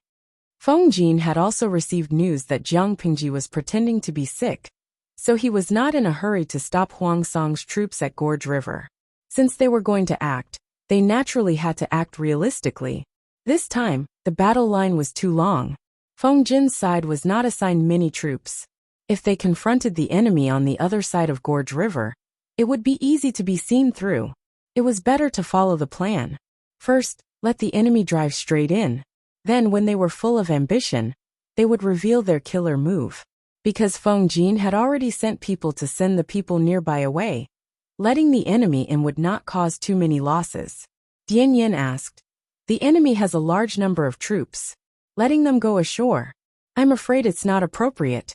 Feng Jin had also received news that Jiang Pingji was pretending to be sick, so he was not in a hurry to stop Huang Song's troops at Gorge River. Since they were going to act, they naturally had to act realistically. This time, the battle line was too long. Feng Jin's side was not assigned many troops. If they confronted the enemy on the other side of Gorge River, it would be easy to be seen through. It was better to follow the plan. First, let the enemy drive straight in. Then, when they were full of ambition, they would reveal their killer move. Because Feng Jin had already sent people to send the people nearby away, letting the enemy in would not cause too many losses. Dian Yan asked, The enemy has a large number of troops. Letting them go ashore, I'm afraid it's not appropriate.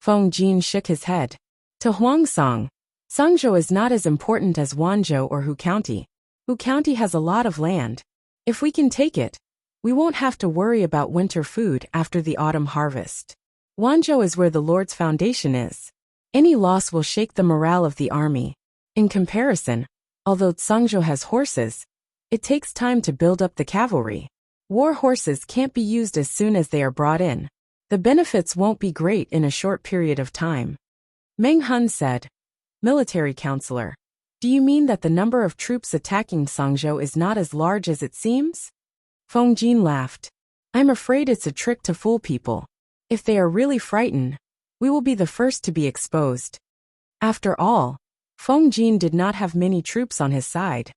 Feng Jin shook his head. To Huang Song, Songzhou is not as important as Wanzhou or Hu County. Hu County has a lot of land. If we can take it, we won't have to worry about winter food after the autumn harvest. Wanzhou is where the Lord's foundation is. Any loss will shake the morale of the army. In comparison, although Songzhou has horses, it takes time to build up the cavalry. War horses can't be used as soon as they are brought in. The benefits won't be great in a short period of time. Meng Han said, Military counselor, do you mean that the number of troops attacking Songzhou is not as large as it seems? Feng Jin laughed. I'm afraid it's a trick to fool people. If they are really frightened, we will be the first to be exposed. After all, Feng Jin did not have many troops on his side.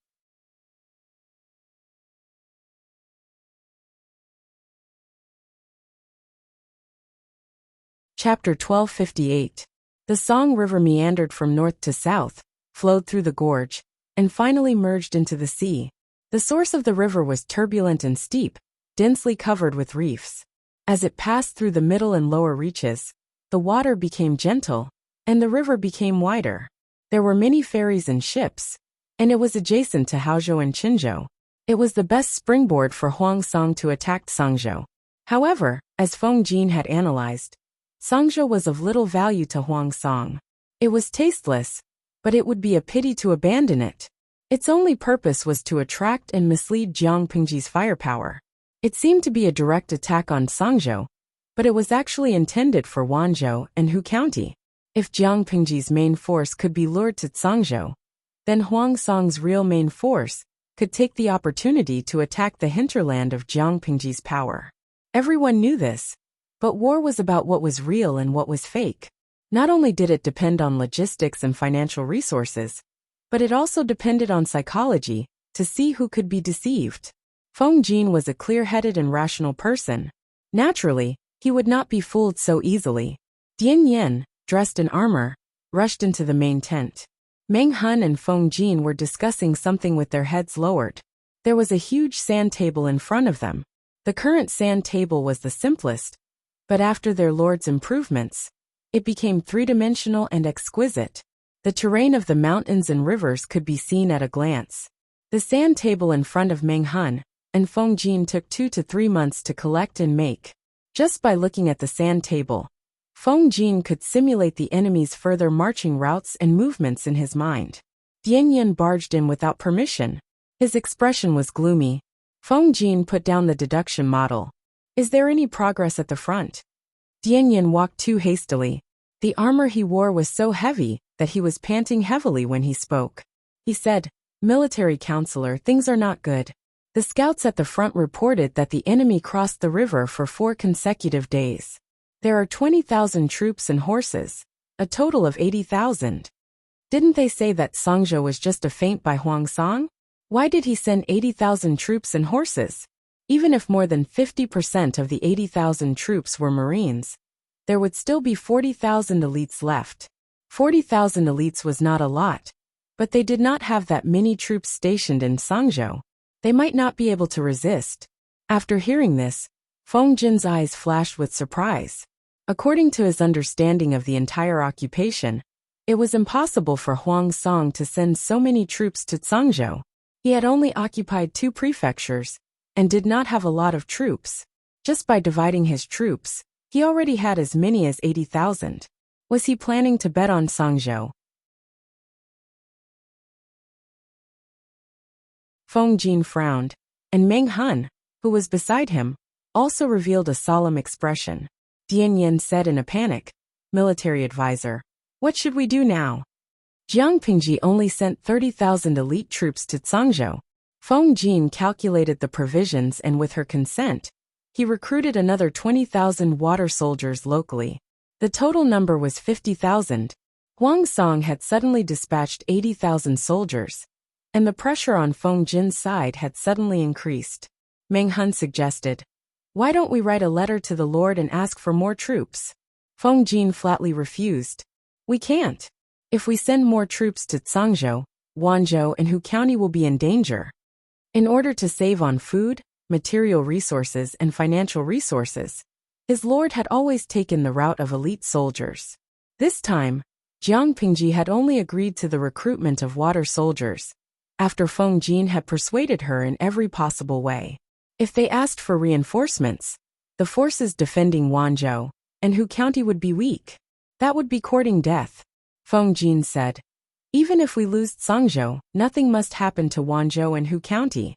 Chapter 1258. The Song River meandered from north to south, flowed through the gorge, and finally merged into the sea. The source of the river was turbulent and steep, densely covered with reefs. As it passed through the middle and lower reaches, the water became gentle, and the river became wider. There were many ferries and ships, and it was adjacent to Haozhou and Qinzhou. It was the best springboard for Huang Song to attack Sangzhou. However, as Feng Jin had analyzed, Sangzhou was of little value to Huang Song. It was tasteless, but it would be a pity to abandon it. Its only purpose was to attract and mislead Jiang Pingji's firepower. It seemed to be a direct attack on Sangzhou, but it was actually intended for Wanzhou and Hu County. If Jiang Pingji's main force could be lured to Sangzhou, then Huang Song's real main force could take the opportunity to attack the hinterland of Jiang Pingji's power. Everyone knew this, but war was about what was real and what was fake. Not only did it depend on logistics and financial resources, but it also depended on psychology to see who could be deceived. Feng Jin was a clear-headed and rational person. Naturally, he would not be fooled so easily. Dian Yan, dressed in armor, rushed into the main tent. Meng Hun and Feng Jin were discussing something with their heads lowered. There was a huge sand table in front of them. The current sand table was the simplest, but after their lord's improvements, it became three-dimensional and exquisite. The terrain of the mountains and rivers could be seen at a glance. The sand table in front of Meng Hun and Feng Jin took 2 to 3 months to collect and make. Just by looking at the sand table, Feng Jin could simulate the enemy's further marching routes and movements in his mind. Dian Yan barged in without permission. His expression was gloomy. Feng Jin put down the deduction model. Is there any progress at the front? Dian Yan walked too hastily. The armor he wore was so heavy that he was panting heavily when he spoke. He said, "Military counselor, things are not good. The scouts at the front reported that the enemy crossed the river for 4 consecutive days. There are 20,000 troops and horses, a total of 80,000. Didn't they say that Sangzhou was just a feint by Huang Song? Why did he send 80,000 troops and horses? Even if more than 50% of the 80,000 troops were Marines, there would still be 40,000 elites left. 40,000 elites was not a lot, but they did not have that many troops stationed in Sangzhou. They might not be able to resist." After hearing this, Feng Jin's eyes flashed with surprise. According to his understanding of the entire occupation, it was impossible for Huang Song to send so many troops to Sangzhou. He had only occupied 2 prefectures and did not have a lot of troops. Just by dividing his troops, he already had as many as 80,000. Was he planning to bet on Sangzhou? Feng Jin frowned, and Meng Hun, who was beside him, also revealed a solemn expression. Dian Yan said in a panic, "Military advisor, what should we do now?" Jiang Pingji only sent 30,000 elite troops to Sangzhou. Feng Jin calculated the provisions and with her consent, he recruited another 20,000 water soldiers locally. The total number was 50,000. Huang Song had suddenly dispatched 80,000 soldiers, and the pressure on Feng Jin's side had suddenly increased. Meng Hun suggested, "Why don't we write a letter to the Lord and ask for more troops?" Feng Jin flatly refused. "We can't. If we send more troops to Sangzhou, Wanzhou and Hu County will be in danger." In order to save on food, material resources and financial resources, his lord had always taken the route of elite soldiers. This time, Jiang Pingji had only agreed to the recruitment of water soldiers, after Feng Jin had persuaded her in every possible way. If they asked for reinforcements, the forces defending Wanzhou and Hu County would be weak. That would be courting death. Feng Jin said, "Even if we lose Sangzhou, nothing must happen to Wanzhou and Hu County."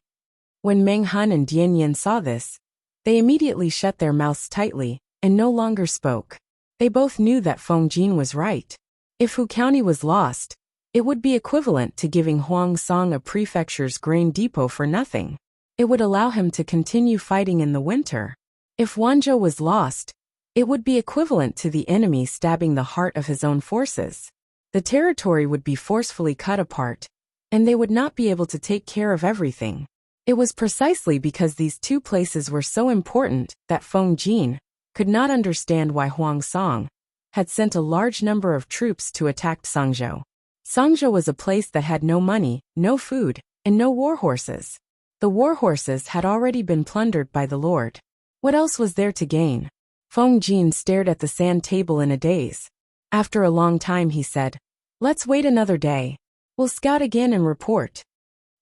When Meng Hun and Dian Yan saw this, they immediately shut their mouths tightly and no longer spoke. They both knew that Feng Jin was right. If Hu County was lost, it would be equivalent to giving Huang Song a prefecture's grain depot for nothing. It would allow him to continue fighting in the winter. If Wanzhou was lost, it would be equivalent to the enemy stabbing the heart of his own forces. The territory would be forcefully cut apart, and they would not be able to take care of everything. It was precisely because these 2 places were so important that Feng Jin could not understand why Huang Song had sent a large number of troops to attack Sangzhou. Sangzhou was a place that had no money, no food, and no war horses. The war horses had already been plundered by the lord. What else was there to gain? Feng Jin stared at the sand table in a daze. After a long time he said, "Let's wait another day. We'll scout again and report."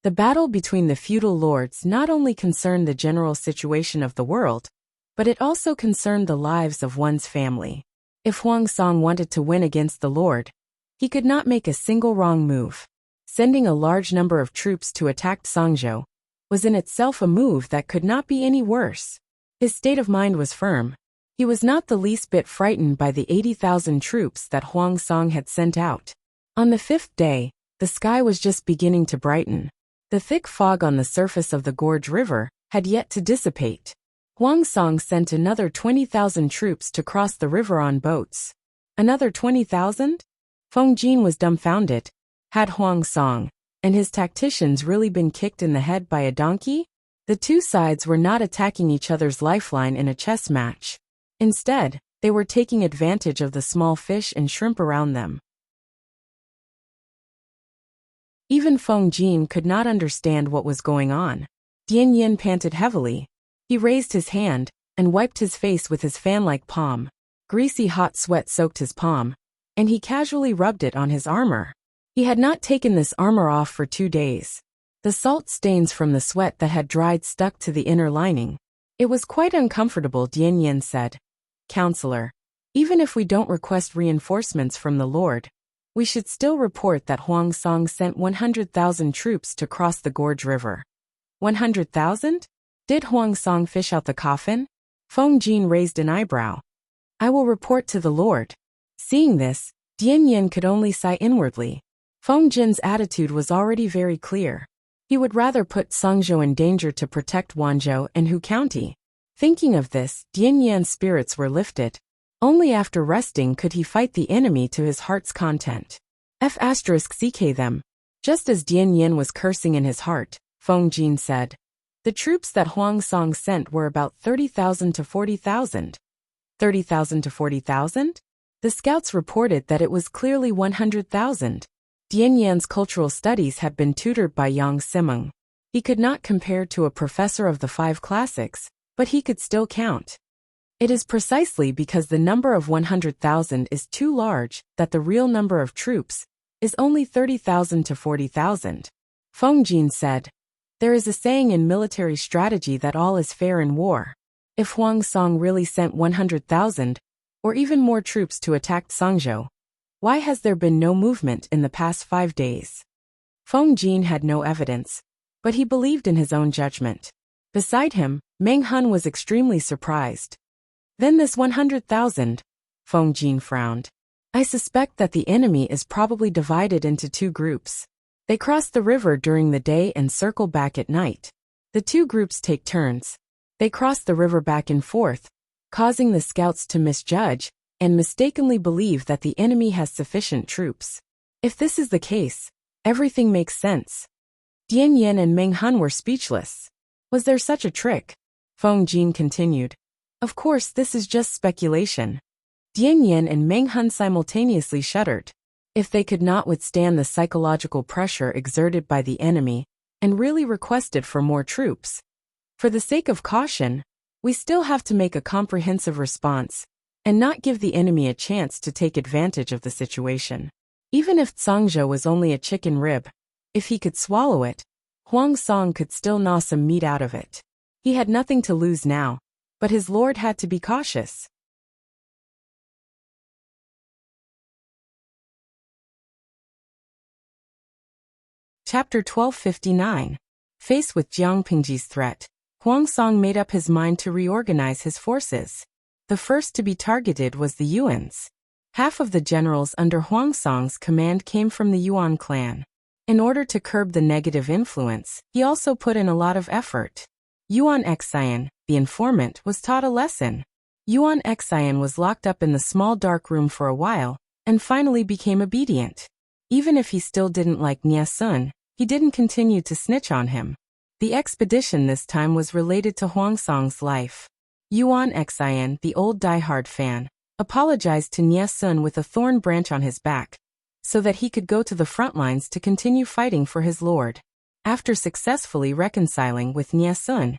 The battle between the feudal lords not only concerned the general situation of the world, but it also concerned the lives of one's family. If Huang Song wanted to win against the lord, he could not make a single wrong move. Sending a large number of troops to attack Songzhou was in itself a move that could not be any worse. His state of mind was firm. He was not the least bit frightened by the 80,000 troops that Huang Song had sent out. On the 5th day, the sky was just beginning to brighten. The thick fog on the surface of the Gorge River had yet to dissipate. Huang Song sent another 20,000 troops to cross the river on boats. Another 20,000? Feng Jin was dumbfounded. Had Huang Song and his tacticians really been kicked in the head by a donkey? The two sides were not attacking each other's lifeline in a chess match. Instead, they were taking advantage of the small fish and shrimp around them. Even Feng Jin could not understand what was going on. Dian Yin panted heavily. He raised his hand and wiped his face with his fan-like palm. Greasy hot sweat soaked his palm, and he casually rubbed it on his armor. He had not taken this armor off for 2 days. The salt stains from the sweat that had dried stuck to the inner lining. It was quite uncomfortable, Dian Yin said. "Counselor, even if we don't request reinforcements from the Lord, we should still report that Huang Song sent 100,000 troops to cross the Gorge River." 100,000? Did Huang Song fish out the coffin? Feng Jin raised an eyebrow. "I will report to the Lord." Seeing this, Dian Yin could only sigh inwardly. Feng Jin's attitude was already very clear. He would rather put Songzhou in danger to protect Wanzhou and Hu County. Thinking of this, Dian Yin's spirits were lifted. Only after resting could he fight the enemy to his heart's content. F***ck them. Just as Dian Yin was cursing in his heart, Feng Jin said, "The troops that Huang Song sent were about 30,000 to 40,000. 30,000 to 40,000? The scouts reported that it was clearly 100,000. Dian Yan's cultural studies had been tutored by Yang Simeng. He could not compare to a professor of the 5 classics, but he could still count. It is precisely because the number of 100,000 is too large that the real number of troops is only 30,000 to 40,000. Feng Jin said, "There is a saying in military strategy that all is fair in war. If Huang Song really sent 100,000, or even more troops to attack Songzhou, why has there been no movement in the past 5 days?" Feng Jin had no evidence, but he believed in his own judgment. Beside him, Meng Hun was extremely surprised. "Then this 100,000, Feng Jin frowned. "I suspect that the enemy is probably divided into 2 groups. They cross the river during the day and circle back at night. The 2 groups take turns. They cross the river back and forth, causing the scouts to misjudge and mistakenly believe that the enemy has sufficient troops. If this is the case, everything makes sense." Dian Yin and Meng Hun were speechless. Was there such a trick? Feng Jin continued, "Of course, this is just speculation." Dian Yin and Meng Hun simultaneously shuddered. If they could not withstand the psychological pressure exerted by the enemy and really requested for more troops, for the sake of caution, we still have to make a comprehensive response and not give the enemy a chance to take advantage of the situation. Even if Songzhou was only a chicken rib, if he could swallow it, Huang Song could still gnaw some meat out of it. He had nothing to lose now, but his lord had to be cautious. Chapter 1259. Faced with Jiang Pingji's threat, Huang Song made up his mind to reorganize his forces. The first to be targeted was the Yuans. Half of the generals under Huang Song's command came from the Yuan clan. In order to curb the negative influence, he also put in a lot of effort. Yuan Xian, the informant, was taught a lesson. Yuan Xian was locked up in the small dark room for a while, and finally became obedient. Even if he still didn't like Nie Sun, he didn't continue to snitch on him. The expedition this time was related to Huang Song's life. Yuan Xian, the old diehard fan, apologized to Nie Sun with a thorn branch on his back, so that he could go to the front lines to continue fighting for his lord. After successfully reconciling with Nie Sun,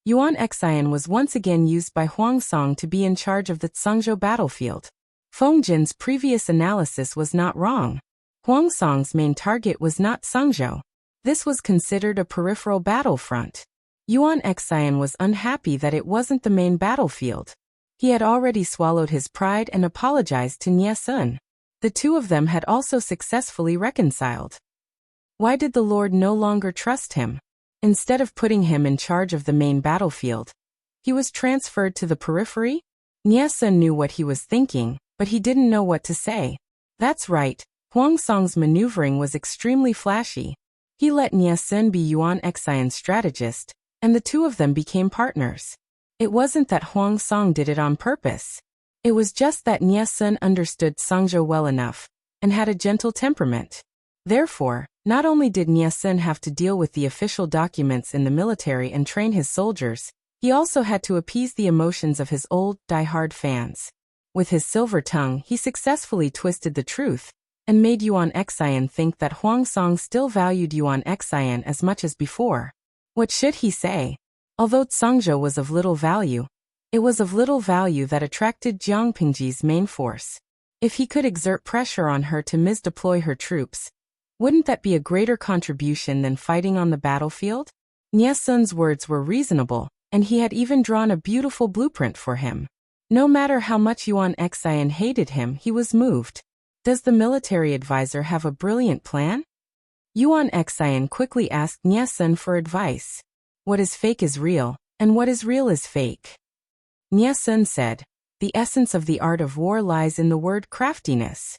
Yuan Xian was once again used by Huang Song to be in charge of the Tsangzhou battlefield. Feng Jin's previous analysis was not wrong. Huang Song's main target was not Tsangzhou. This was considered a peripheral battlefront. Yuan Xian was unhappy that it wasn't the main battlefield. He had already swallowed his pride and apologized to Nie Sun. The two of them had also successfully reconciled. Why did the Lord no longer trust him? Instead of putting him in charge of the main battlefield, he was transferred to the periphery? Nie Sun knew what he was thinking, but he didn't know what to say. That's right, Huang Song's maneuvering was extremely flashy. He let Nie Sun be Yuan Xian's strategist, and the two of them became partners. It wasn't that Huang Song did it on purpose. It was just that Nie Sun understood Tsangzhou well enough, and had a gentle temperament. Therefore, not only did Nie Sun have to deal with the official documents in the military and train his soldiers, he also had to appease the emotions of his old, die-hard fans. With his silver tongue, he successfully twisted the truth, and made Yuan Xian think that Huang Song still valued Yuan Xian as much as before. What should he say? Although Tsangzhou was of little value, it was of little value that attracted Jiang Pingji's main force. If he could exert pressure on her to misdeploy her troops, wouldn't that be a greater contribution than fighting on the battlefield? Nie Sun's words were reasonable, and he had even drawn a beautiful blueprint for him. No matter how much Yuan Xian hated him, he was moved. Does the military advisor have a brilliant plan? Yuan Xian quickly asked Nie Sun for advice. What is fake is real, and what is real is fake. Nie Sun said, the essence of the art of war lies in the word craftiness.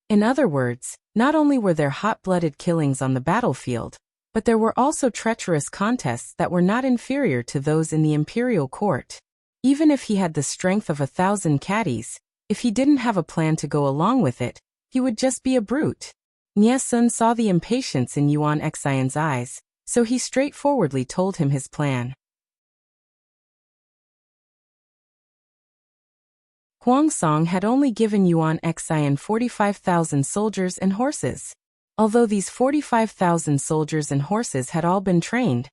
In other words, not only were there hot-blooded killings on the battlefield, but there were also treacherous contests that were not inferior to those in the imperial court. Even if he had the strength of 1,000 caddies, if he didn't have a plan to go along with it, he would just be a brute. Nie Sun saw the impatience in Yuan Xian's eyes, so he straightforwardly told him his plan. Huang Song had only given Yuan Xian 45,000 soldiers and horses. Although these 45,000 soldiers and horses had all been trained,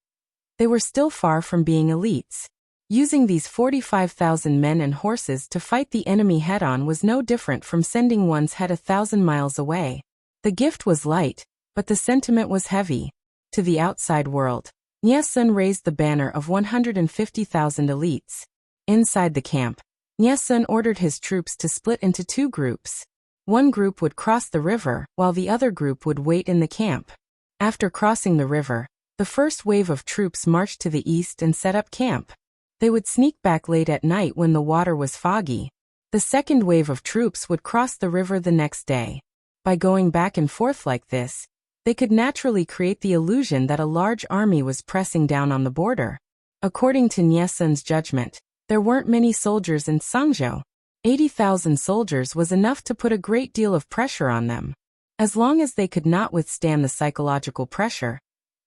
they were still far from being elites. Using these 45,000 men and horses to fight the enemy head-on was no different from sending one's head 1,000 miles away. The gift was light, but the sentiment was heavy. To the outside world, Nie Sun raised the banner of 150,000 elites. Inside the camp, Nie Sun ordered his troops to split into two groups. One group would cross the river, while the other group would wait in the camp. After crossing the river, the first wave of troops marched to the east and set up camp. They would sneak back late at night when the water was foggy. The second wave of troops would cross the river the next day. By going back and forth like this, they could naturally create the illusion that a large army was pressing down on the border. According to Nie Sun's judgment, there weren't many soldiers in Tsangzhou. 80,000 soldiers was enough to put a great deal of pressure on them. As long as they could not withstand the psychological pressure,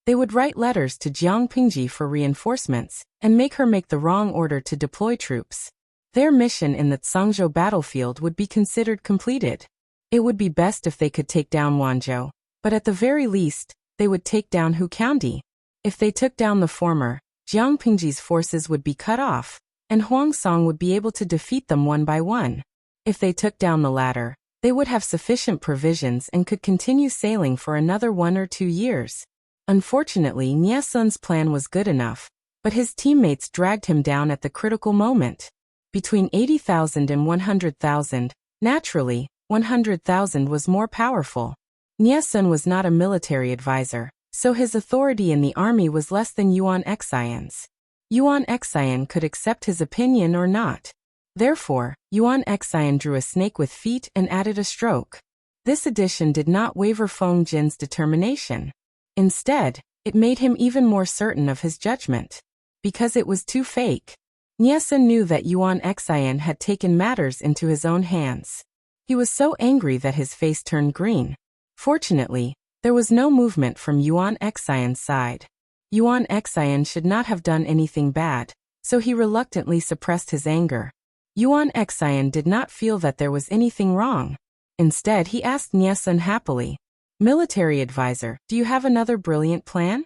they would write letters to Jiang Pingji for reinforcements, and make her make the wrong order to deploy troops. Their mission in the Tsangzhou battlefield would be considered completed. It would be best if they could take down Wanzhou, but at the very least, they would take down Hu County. If they took down the former, Jiang Pingji's forces would be cut off, and Huang Song would be able to defeat them one by one. If they took down the latter, they would have sufficient provisions and could continue sailing for another 1 or 2 years. Unfortunately, Nie Sun's plan was good enough, but his teammates dragged him down at the critical moment. Between 80,000 and 100,000, naturally, 100,000 was more powerful. Nie Sun was not a military advisor, so his authority in the army was less than Yuan Xian's. Yuan Xian could accept his opinion or not. Therefore, Yuan Xian drew a snake with feet and added a stroke. This addition did not waver Feng Jin's determination. Instead, it made him even more certain of his judgment. Because it was too fake. Nie Sun knew that Yuan Xian had taken matters into his own hands. He was so angry that his face turned green. Fortunately, there was no movement from Yuan Xian's side. Yuan Xian should not have done anything bad, so he reluctantly suppressed his anger. Yuan Xian did not feel that there was anything wrong. Instead, he asked Nie Sun happily, "Military advisor, do you have another brilliant plan?"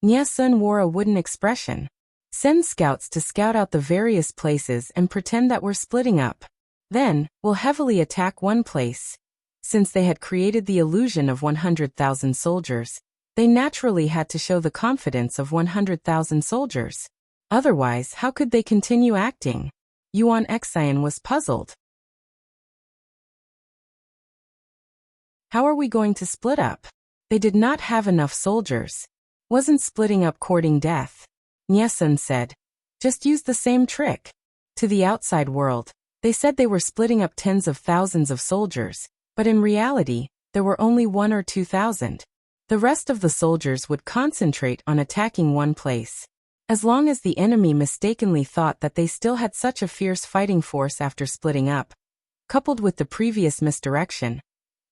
Nie Sun wore a wooden expression. Send scouts to scout out the various places and pretend that we're splitting up. Then, we'll heavily attack one place. Since they had created the illusion of 100,000 soldiers, they naturally had to show the confidence of 100,000 soldiers. Otherwise, how could they continue acting? Yuan Xian was puzzled. How are we going to split up? They did not have enough soldiers. Wasn't splitting up courting death? Nie Sun said. Just use the same trick. To the outside world, they said they were splitting up tens of thousands of soldiers, but in reality, there were only 1,000 or 2,000. The rest of the soldiers would concentrate on attacking one place. As long as the enemy mistakenly thought that they still had such a fierce fighting force after splitting up, coupled with the previous misdirection,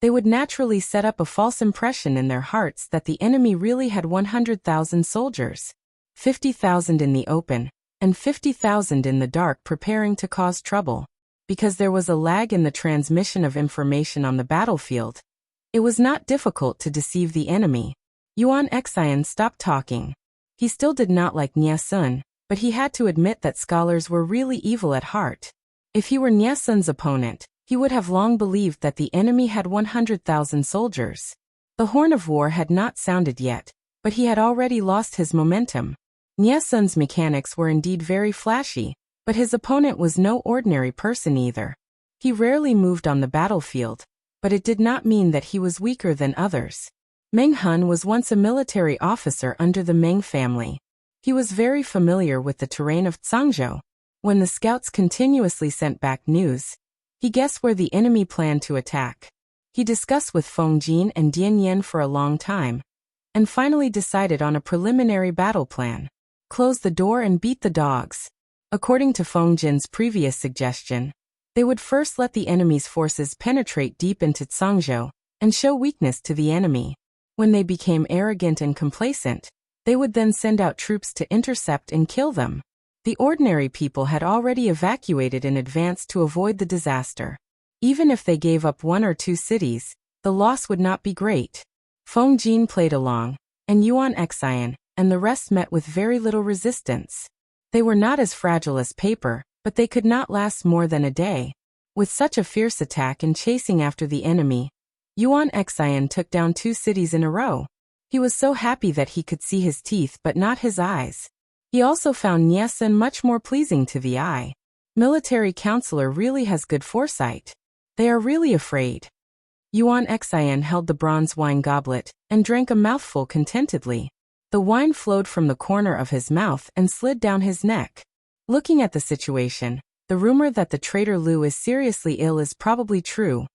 they would naturally set up a false impression in their hearts that the enemy really had 100,000 soldiers, 50,000 in the open, and 50,000 in the dark preparing to cause trouble. Because there was a lag in the transmission of information on the battlefield, it was not difficult to deceive the enemy. Yuan Xian stopped talking. He still did not like Nie Sun, but he had to admit that scholars were really evil at heart. If he were Nie Sun's opponent, he would have long believed that the enemy had 100,000 soldiers. The horn of war had not sounded yet, but he had already lost his momentum. Nie Sun's mechanics were indeed very flashy, but his opponent was no ordinary person either. He rarely moved on the battlefield, but it did not mean that he was weaker than others. Meng Hun was once a military officer under the Meng family. He was very familiar with the terrain of Zhangzhou. When the scouts continuously sent back news, he guessed where the enemy planned to attack. He discussed with Feng Jin and Dian Yan for a long time, and finally decided on a preliminary battle plan. Close the door and beat the dogs. According to Feng Jin's previous suggestion, they would first let the enemy's forces penetrate deep into Zhangzhou and show weakness to the enemy. When they became arrogant and complacent, they would then send out troops to intercept and kill them. The ordinary people had already evacuated in advance to avoid the disaster. Even if they gave up 1 or 2 cities, the loss would not be great. Feng Jin played along, and Yuan Xian and the rest met with very little resistance. They were not as fragile as paper, but they could not last more than a day. With such a fierce attack and chasing after the enemy, Yuan Xian took down 2 cities in a row. He was so happy that he could see his teeth but not his eyes. He also found Nie Sun much more pleasing to the eye. Military counselor really has good foresight. They are really afraid. Yuan Xian held the bronze wine goblet and drank a mouthful contentedly. The wine flowed from the corner of his mouth and slid down his neck. Looking at the situation, the rumor that the traitor Lu is seriously ill is probably true.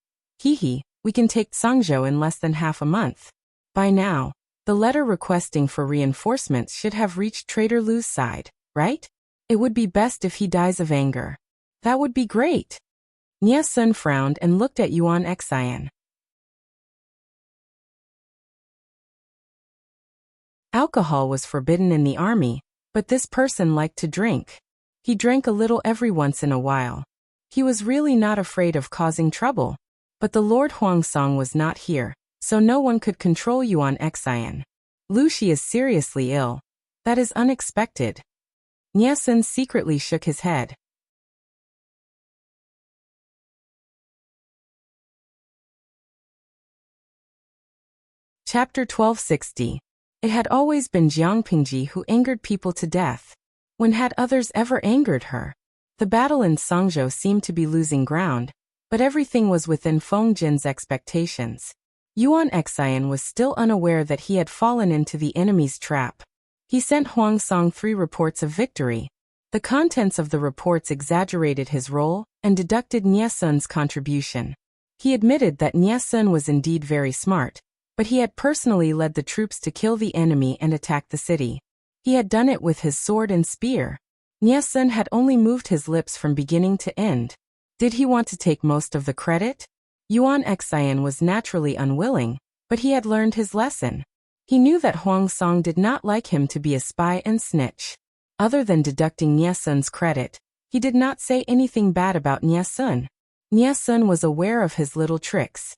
Hehe, we can take Zhangzhou in less than half a month. By now, the letter requesting for reinforcements should have reached traitor Lu's side, right? It would be best if he dies of anger. That would be great. Nie Sun frowned and looked at Yuan Xian. Alcohol was forbidden in the army, but this person liked to drink. He drank a little every once in a while. He was really not afraid of causing trouble. But the Lord Huangsong was not here, so no one could control Yuan Xian. Lu Shi is seriously ill. That is unexpected. Nie Sun secretly shook his head. Chapter 1260. It had always been Jiang Pingji who angered people to death. When had others ever angered her? The battle in Zhangzhou seemed to be losing ground, but everything was within Feng Jin's expectations. Yuan Xian was still unaware that he had fallen into the enemy's trap. He sent Huangsong 3 reports of victory. The contents of the reports exaggerated his role and deducted Nie Sun's contribution. He admitted that Nie Sun was indeed very smart, but he had personally led the troops to kill the enemy and attack the city. He had done it with his sword and spear. Nie Sun had only moved his lips from beginning to end. Did he want to take most of the credit? Yuan Xian was naturally unwilling, but he had learned his lesson. He knew that Huangsong did not like him to be a spy and snitch. Other than deducting Nie Sun's credit, he did not say anything bad about Nie Sun. Nie Sun was aware of his little tricks.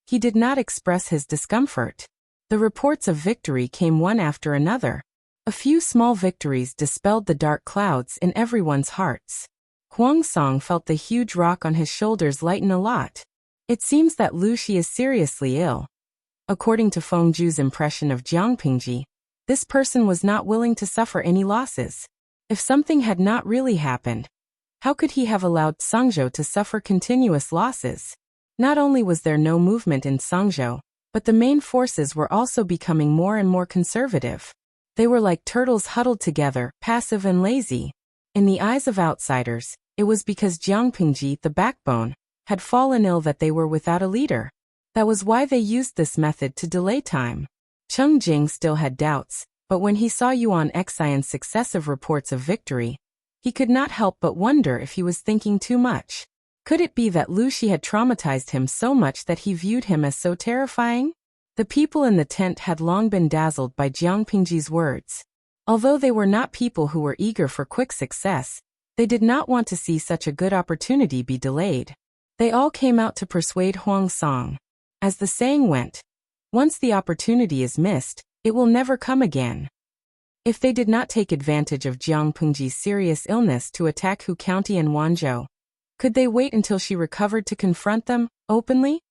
He did not express his discomfort. The reports of victory came one after another. A few small victories dispelled the dark clouds in everyone's hearts. Huang Song felt the huge rock on his shoulders lighten a lot. It seems that Lu Shi is seriously ill. According to Feng Zhu's impression of Jiang Pingji, this person was not willing to suffer any losses. If something had not really happened, how could he have allowed Sangzhou to suffer continuous losses? Not only was there no movement in Sangzhou, but the main forces were also becoming more and more conservative. They were like turtles huddled together, passive and lazy. In the eyes of outsiders, it was because Jiang Pingji, the backbone, had fallen ill that they were without a leader. That was why they used this method to delay time. Cheng Jing still had doubts, but when he saw Yuan Xian's successive reports of victory, he could not help but wonder if he was thinking too much. Could it be that Lu Shi had traumatized him so much that he viewed him as so terrifying? The people in the tent had long been dazzled by Jiang Pingji's words. Although they were not people who were eager for quick success, they did not want to see such a good opportunity be delayed. They all came out to persuade Huang Song. As the saying went, once the opportunity is missed, it will never come again. If they did not take advantage of Jiang Pingji's serious illness to attack Hu County and Wanzhou, could they wait until she recovered to confront them, openly?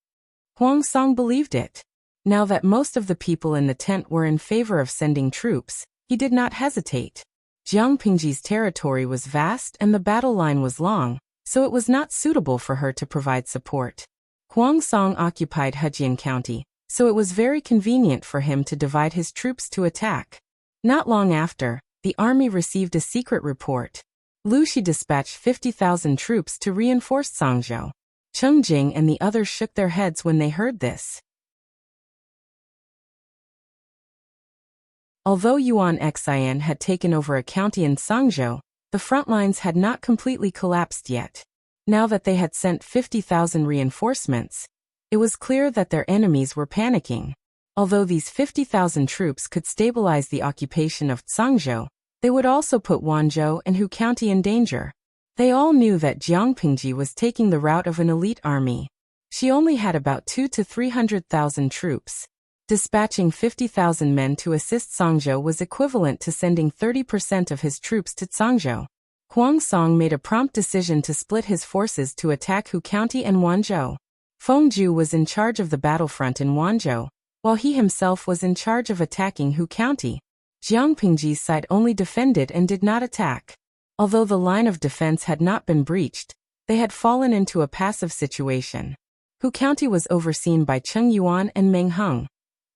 Huang Song believed it. Now that most of the people in the tent were in favor of sending troops, he did not hesitate. Jiang Pingji's territory was vast and the battle line was long, so it was not suitable for her to provide support. Huang Song occupied Hejian County, so it was very convenient for him to divide his troops to attack. Not long after, the army received a secret report. Lu Shi dispatched 50,000 troops to reinforce Sangzhou. Cheng Jing and the others shook their heads when they heard this. Although Yuan Xian had taken over a county in Sangzhou, the front lines had not completely collapsed yet. Now that they had sent 50,000 reinforcements, it was clear that their enemies were panicking. Although these 50,000 troops could stabilize the occupation of Sangzhou, they would also put Wanzhou and Hu County in danger. They all knew that Jiang Pingji was taking the route of an elite army. She only had about 200,000 to 300,000 troops. Dispatching 50,000 men to assist Sangzhou was equivalent to sending 30% of his troops to Sangzhou. Huang Song made a prompt decision to split his forces to attack Hu County and Wanzhou. Feng Zhu was in charge of the battlefront in Wanzhou, while he himself was in charge of attacking Hu County. Jiang Pingji's side only defended and did not attack. Although the line of defense had not been breached, they had fallen into a passive situation. Hu County was overseen by Cheng Yuan and Meng Heng,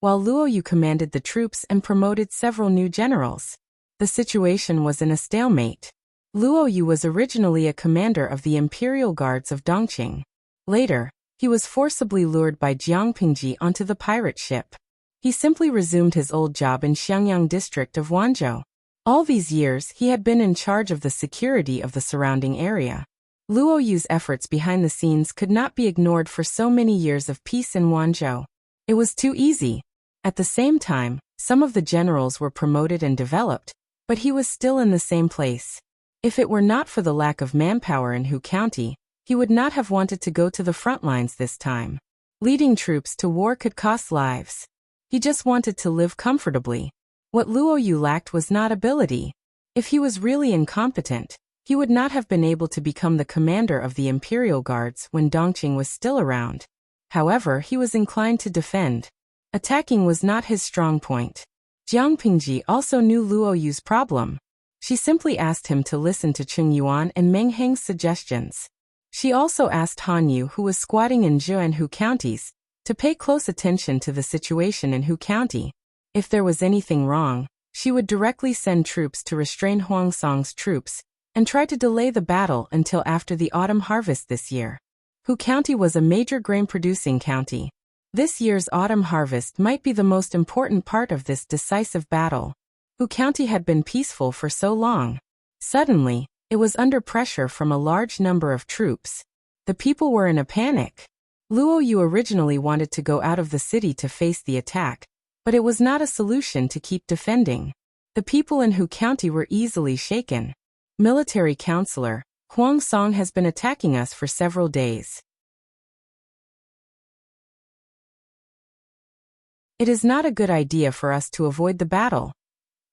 while Luo Yu commanded the troops and promoted several new generals. The situation was in a stalemate. Luo Yu was originally a commander of the Imperial Guards of Dongqing. Later, he was forcibly lured by Jiang Pingji onto the pirate ship. He simply resumed his old job in Xiangyang district of Wanzhou. All these years, he had been in charge of the security of the surrounding area. Luo Yu's efforts behind the scenes could not be ignored for so many years of peace in Wanzhou. It was too easy. At the same time, some of the generals were promoted and developed, but he was still in the same place. If it were not for the lack of manpower in Hu County, he would not have wanted to go to the front lines this time. Leading troops to war could cost lives. He just wanted to live comfortably. What Luo Yu lacked was not ability. If he was really incompetent, he would not have been able to become the commander of the Imperial Guards when Dongqing was still around. However, he was inclined to defend. Attacking was not his strong point. Jiang Pingji also knew Luo Yu's problem. She simply asked him to listen to Cheng Yuan and Meng Heng's suggestions. She also asked Han Yu, who was squatting in Zhe and Hu counties, to pay close attention to the situation in Hu County. If there was anything wrong, she would directly send troops to restrain Huang Song's troops and try to delay the battle until after the autumn harvest this year. Hu County was a major grain-producing county. This year's autumn harvest might be the most important part of this decisive battle. Hu County had been peaceful for so long. Suddenly, it was under pressure from a large number of troops. The people were in a panic. Luo Yu originally wanted to go out of the city to face the attack, but it was not a solution to keep defending. The people in Hu County were easily shaken. Military counselor, Huang Song has been attacking us for several days. It is not a good idea for us to avoid the battle.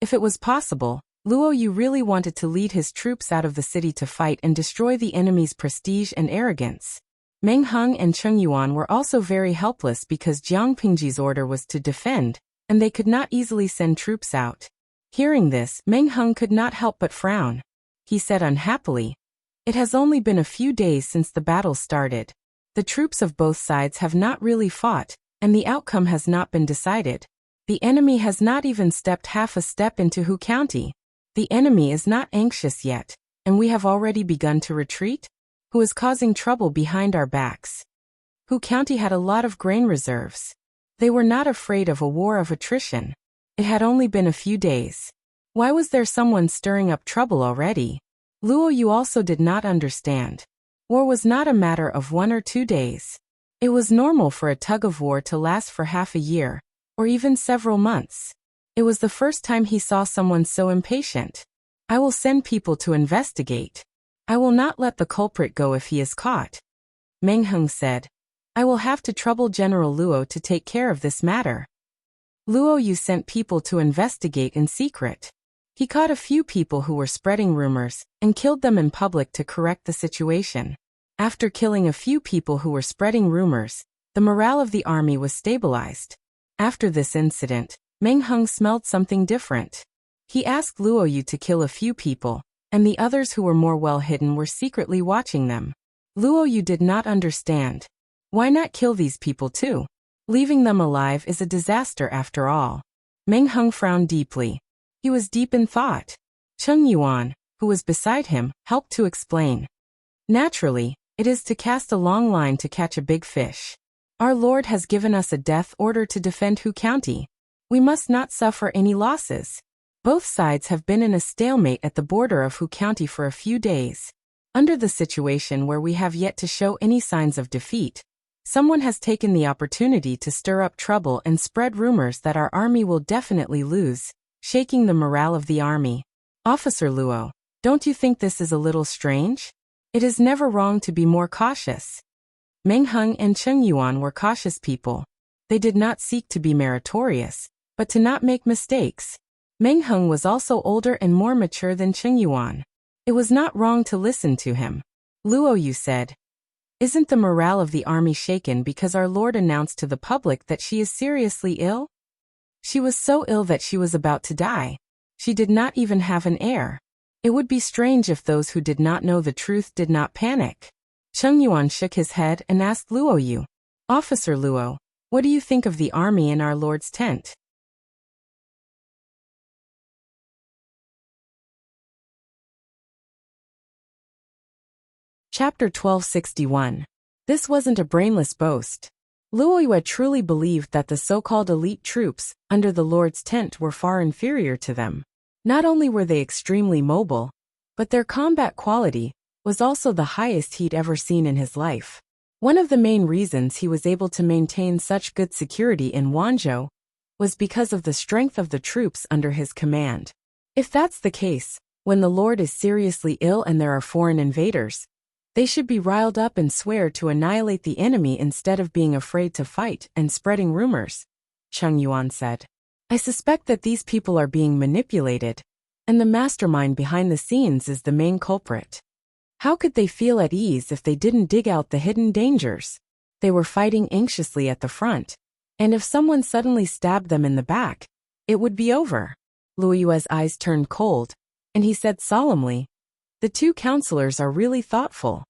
If it was possible, Luo Yu really wanted to lead his troops out of the city to fight and destroy the enemy's prestige and arrogance. Meng Heng and Cheng Yuan were also very helpless because Jiang Pingji's order was to defend, and they could not easily send troops out. Hearing this, Meng Heng could not help but frown. He said unhappily, "It has only been a few days since the battle started. The troops of both sides have not really fought, and the outcome has not been decided. The enemy has not even stepped half a step into Hu County. The enemy is not anxious yet, and we have already begun to retreat? Who is causing trouble behind our backs?" Hu County had a lot of grain reserves. They were not afraid of a war of attrition. It had only been a few days. Why was there someone stirring up trouble already? Luo Yu also did not understand. War was not a matter of 1 or 2 days. It was normal for a tug-of-war to last for half a year, or even several months. It was the first time he saw someone so impatient. "I will send people to investigate. I will not let the culprit go if he is caught," Meng Heng said. "I will have to trouble General Luo to take care of this matter." Luo Yu sent people to investigate in secret. He caught a few people who were spreading rumors, and killed them in public to correct the situation. After killing a few people who were spreading rumors, the morale of the army was stabilized. After this incident, Meng Heng smelled something different. He asked Luo Yu to kill a few people, and the others who were more well hidden were secretly watching them. Luo Yu did not understand. Why not kill these people too? Leaving them alive is a disaster after all. Meng Heng frowned deeply. He was deep in thought. Cheng Yuan, who was beside him, helped to explain. "Naturally, it is to cast a long line to catch a big fish. Our Lord has given us a death order to defend Hu County. We must not suffer any losses. Both sides have been in a stalemate at the border of Hu County for a few days. Under the situation where we have yet to show any signs of defeat, someone has taken the opportunity to stir up trouble and spread rumors that our army will definitely lose, shaking the morale of the army. Officer Luo, don't you think this is a little strange? It is never wrong to be more cautious." Meng Heng and Cheng Yuan were cautious people. They did not seek to be meritorious, but to not make mistakes. Meng Heng was also older and more mature than Cheng Yuan. It was not wrong to listen to him. Luo Yu said, "Isn't the morale of the army shaken because our Lord announced to the public that she is seriously ill? She was so ill that she was about to die. She did not even have an heir. It would be strange if those who did not know the truth did not panic." Cheng Yuan shook his head and asked Luo Yu, "Officer Luo, what do you think of the army in our Lord's tent?" Chapter 1261. This wasn't a brainless boast. Luo Yu truly believed that the so-called elite troops under the Lord's tent were far inferior to them. Not only were they extremely mobile, but their combat quality was also the highest he'd ever seen in his life. One of the main reasons he was able to maintain such good security in Wanzhou was because of the strength of the troops under his command. If that's the case, when the Lord is seriously ill and there are foreign invaders, they should be riled up and swear to annihilate the enemy instead of being afraid to fight and spreading rumors, Cheng Yuan said. "I suspect that these people are being manipulated, and the mastermind behind the scenes is the main culprit. How could they feel at ease if they didn't dig out the hidden dangers? They were fighting anxiously at the front, and if someone suddenly stabbed them in the back, it would be over." Luo Yu's eyes turned cold, and he said solemnly, "The two counselors are really thoughtful."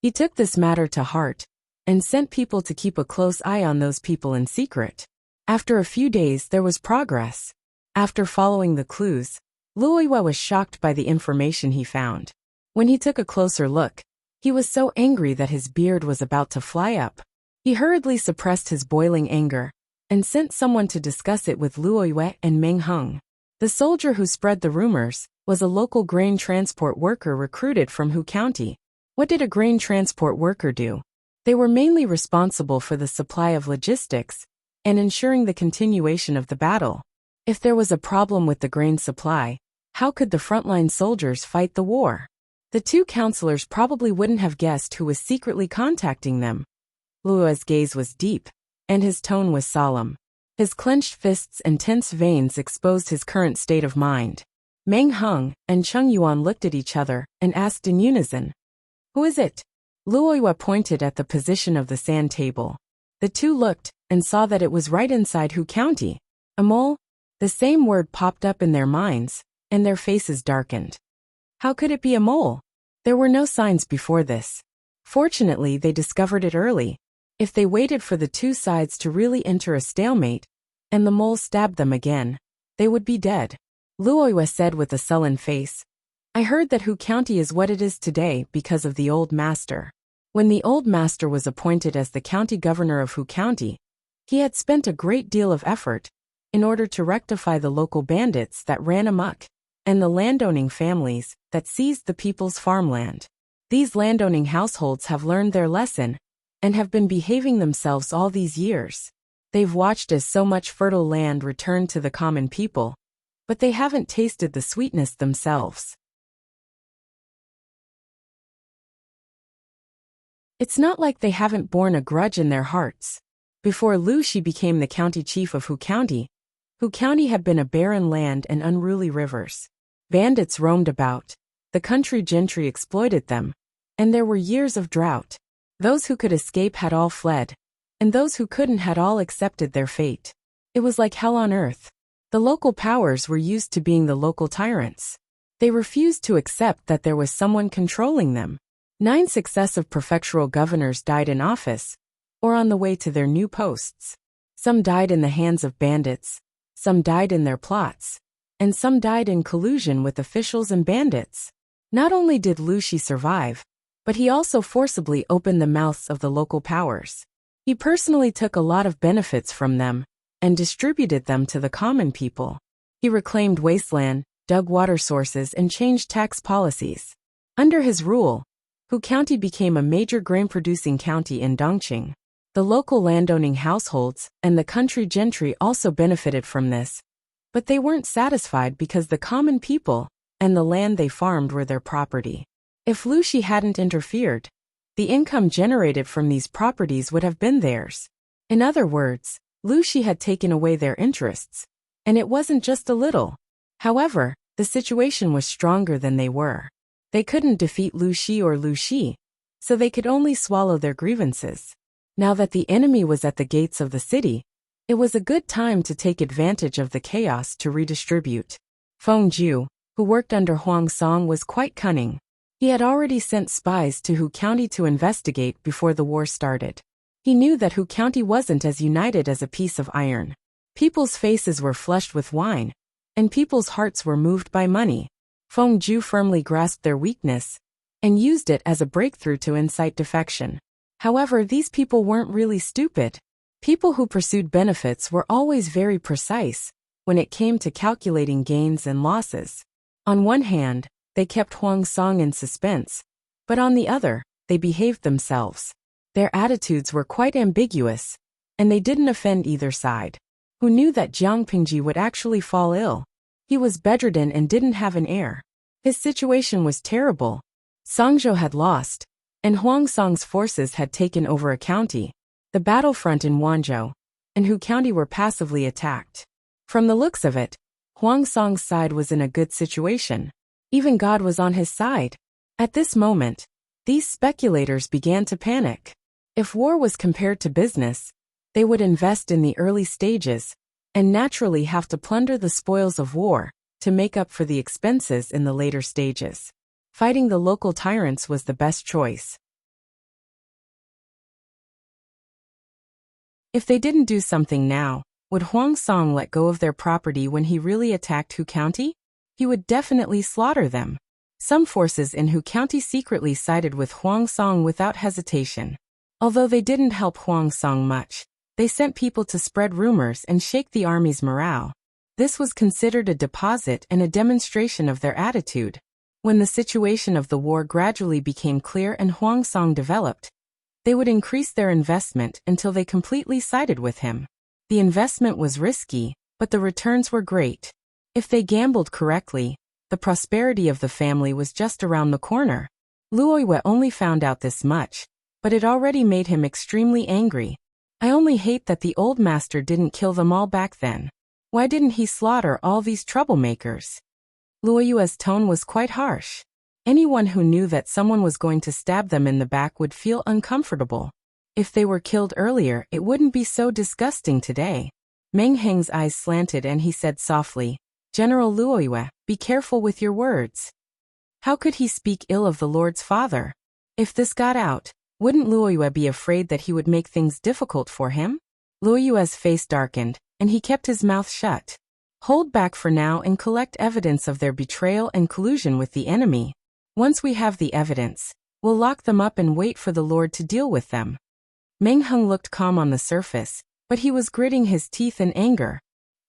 He took this matter to heart, and sent people to keep a close eye on those people in secret. After a few days there was progress. After following the clues, Luo Yu was shocked by the information he found. When he took a closer look, he was so angry that his beard was about to fly up. He hurriedly suppressed his boiling anger, and sent someone to discuss it with Luo Yu and Meng Heng. The soldier who spread the rumors was a local grain transport worker recruited from Hu County. What did a grain transport worker do? They were mainly responsible for the supply of logistics and ensuring the continuation of the battle. If there was a problem with the grain supply, how could the frontline soldiers fight the war? The two counselors probably wouldn't have guessed who was secretly contacting them. Luo's gaze was deep, and his tone was solemn. His clenched fists and tense veins exposed his current state of mind. Meng Heng and Cheng Yuan looked at each other and asked in unison, "Who is it?" Luoyue pointed at the position of the sand table. The two looked and saw that it was right inside Hu County. A mole? The same word popped up in their minds, and their faces darkened. How could it be a mole? There were no signs before this. Fortunately, they discovered it early. If they waited for the two sides to really enter a stalemate, and the mole stabbed them again, they would be dead. Luoyue said with a sullen face, "I heard that Hu County is what it is today because of the old master." When the old master was appointed as the county governor of Hu County, he had spent a great deal of effort in order to rectify the local bandits that ran amok, and the landowning families that seized the people's farmland. These landowning households have learned their lesson and have been behaving themselves all these years. They've watched as so much fertile land returned to the common people, but they haven't tasted the sweetness themselves. It's not like they haven't borne a grudge in their hearts. Before Lu Shi became the county chief of Hu County had been a barren land and unruly rivers. Bandits roamed about, the country gentry exploited them, and there were years of drought. Those who could escape had all fled, and those who couldn't had all accepted their fate. It was like hell on earth. The local powers were used to being the local tyrants. They refused to accept that there was someone controlling them. 9 successive prefectural governors died in office, or on the way to their new posts. Some died in the hands of bandits, some died in their plots, and some died in collusion with officials and bandits. Not only did Lu Shi survive, but he also forcibly opened the mouths of the local powers. He personally took a lot of benefits from them and distributed them to the common people. He reclaimed wasteland, dug water sources, and changed tax policies. Under his rule, Hu County became a major grain-producing county in Dongqing. The local landowning households and the country gentry also benefited from this, but they weren't satisfied because the common people and the land they farmed were their property. If Lu Shi hadn't interfered, the income generated from these properties would have been theirs. In other words, Lu Shi had taken away their interests, and it wasn't just a little. However, the situation was stronger than they were. They couldn't defeat Lu Shi, so they could only swallow their grievances. Now that the enemy was at the gates of the city, it was a good time to take advantage of the chaos to redistribute. Feng Ju, who worked under Huang Song, was quite cunning. He had already sent spies to Hu County to investigate before the war started. He knew that Hu County wasn't as united as a piece of iron. People's faces were flushed with wine, and people's hearts were moved by money. Feng Ju firmly grasped their weakness and used it as a breakthrough to incite defection. However, these people weren't really stupid. People who pursued benefits were always very precise when it came to calculating gains and losses. On one hand, they kept Huang Song in suspense, but on the other, they behaved themselves. Their attitudes were quite ambiguous, and they didn't offend either side. Who knew that Jiang Pingji would actually fall ill? He was bedridden and didn't have an heir. His situation was terrible. Songzhou had lost, and Huang Song's forces had taken over a county, the battlefront in Wanzhou, and Hu County were passively attacked. From the looks of it, Huang Song's side was in a good situation. Even God was on his side. At this moment, these speculators began to panic. If war was compared to business, they would invest in the early stages and naturally have to plunder the spoils of war to make up for the expenses in the later stages. Fighting the local tyrants was the best choice. If they didn't do something now, would Huang Song let go of their property when he really attacked Hu County? He would definitely slaughter them. Some forces in Hu County secretly sided with Huang Song without hesitation. Although they didn't help Huang Song much, they sent people to spread rumors and shake the army's morale. This was considered a deposit and a demonstration of their attitude. When the situation of the war gradually became clear and Huang Song developed, they would increase their investment until they completely sided with him. The investment was risky, but the returns were great. If they gambled correctly, the prosperity of the family was just around the corner. Luoyue only found out this much, but it already made him extremely angry. I only hate that the old master didn't kill them all back then. Why didn't he slaughter all these troublemakers? Luoyue's tone was quite harsh. Anyone who knew that someone was going to stab them in the back would feel uncomfortable. If they were killed earlier, it wouldn't be so disgusting today. Meng Heng's eyes slanted and he said softly, General Luoyue, be careful with your words. How could he speak ill of the Lord's father? If this got out, wouldn't Luoyue be afraid that he would make things difficult for him? Luoyue's face darkened, and he kept his mouth shut. Hold back for now and collect evidence of their betrayal and collusion with the enemy. Once we have the evidence, we'll lock them up and wait for the Lord to deal with them. Meng Heng looked calm on the surface, but he was gritting his teeth in anger.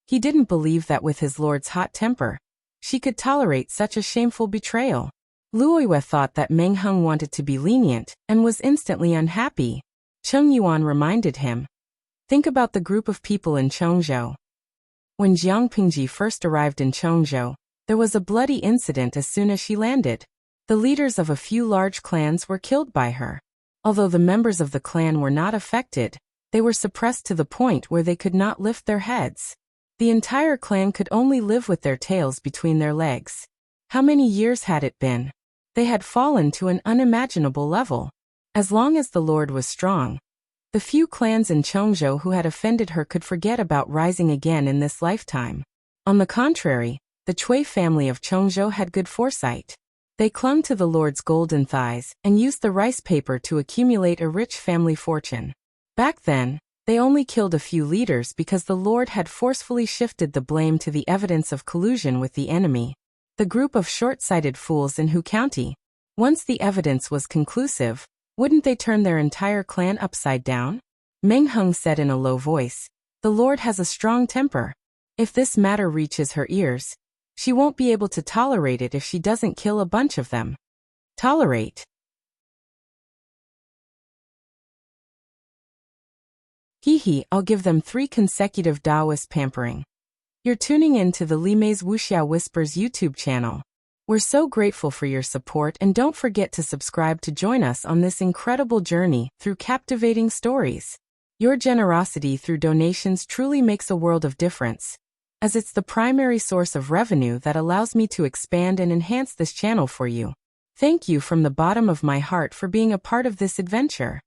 He didn't believe that with his lord's hot temper, she could tolerate such a shameful betrayal. Luoyue thought that Meng Heng wanted to be lenient and was instantly unhappy. Cheng Yuan reminded him, think about the group of people in Chongzhou. When Jiang Pingji first arrived in Chongzhou, there was a bloody incident as soon as she landed. The leaders of a few large clans were killed by her. Although the members of the clan were not affected, they were suppressed to the point where they could not lift their heads. The entire clan could only live with their tails between their legs. How many years had it been? They had fallen to an unimaginable level. As long as the Lord was strong, the few clans in Chongzhou who had offended her could forget about rising again in this lifetime. On the contrary, the Cui family of Chongzhou had good foresight. They clung to the Lord's golden thighs and used the rice paper to accumulate a rich family fortune. Back then, they only killed a few leaders because the Lord had forcefully shifted the blame to the evidence of collusion with the enemy. The group of short-sighted fools in Hu County. Once the evidence was conclusive, wouldn't they turn their entire clan upside down? Meng Heng said in a low voice, the Lord has a strong temper. If this matter reaches her ears, she won't be able to tolerate it if she doesn't kill a bunch of them. Tolerate? Hee, I'll give them 3 consecutive Taoist pampering. You're tuning in to the Li Mei's Wuxia Whispers YouTube channel. We're so grateful for your support and don't forget to subscribe to join us on this incredible journey through captivating stories. Your generosity through donations truly makes a world of difference, as it's the primary source of revenue that allows me to expand and enhance this channel for you. Thank you from the bottom of my heart for being a part of this adventure.